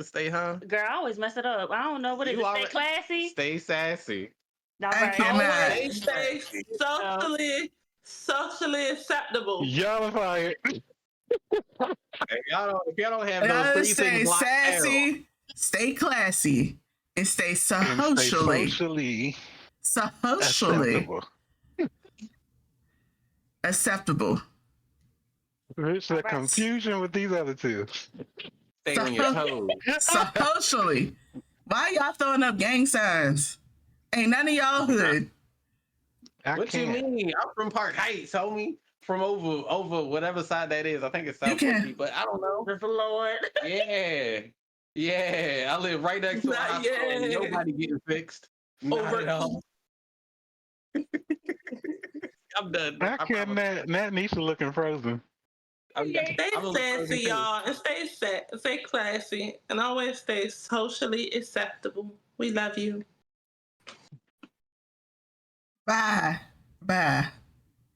Stay huh? Girl, I always mess it up. I don't know what is it. Stay classy. Stay sassy. All I right. cannot. Stay socially acceptable. Y'all are fired. Hey, if y'all don't have those 3 stay things locked sassy, down, stay classy, and stay And stay socially acceptable. It's the confusion with these other two. stay on your toes. Socially. Why y'all throwing up gang signs? Ain't none of y'all hood. What you mean? I'm from Park Heights, homie. From over whatever side that is. I think it's South 50, but I don't know. Praise the Lord. Yeah. I live right next to a hospital. And nobody getting fixed. Not at all. I'm done. I can't. Nat Nisha looking frozen. Stay sassy, y'all, and stay classy, and always stay socially acceptable. We love you. Bye.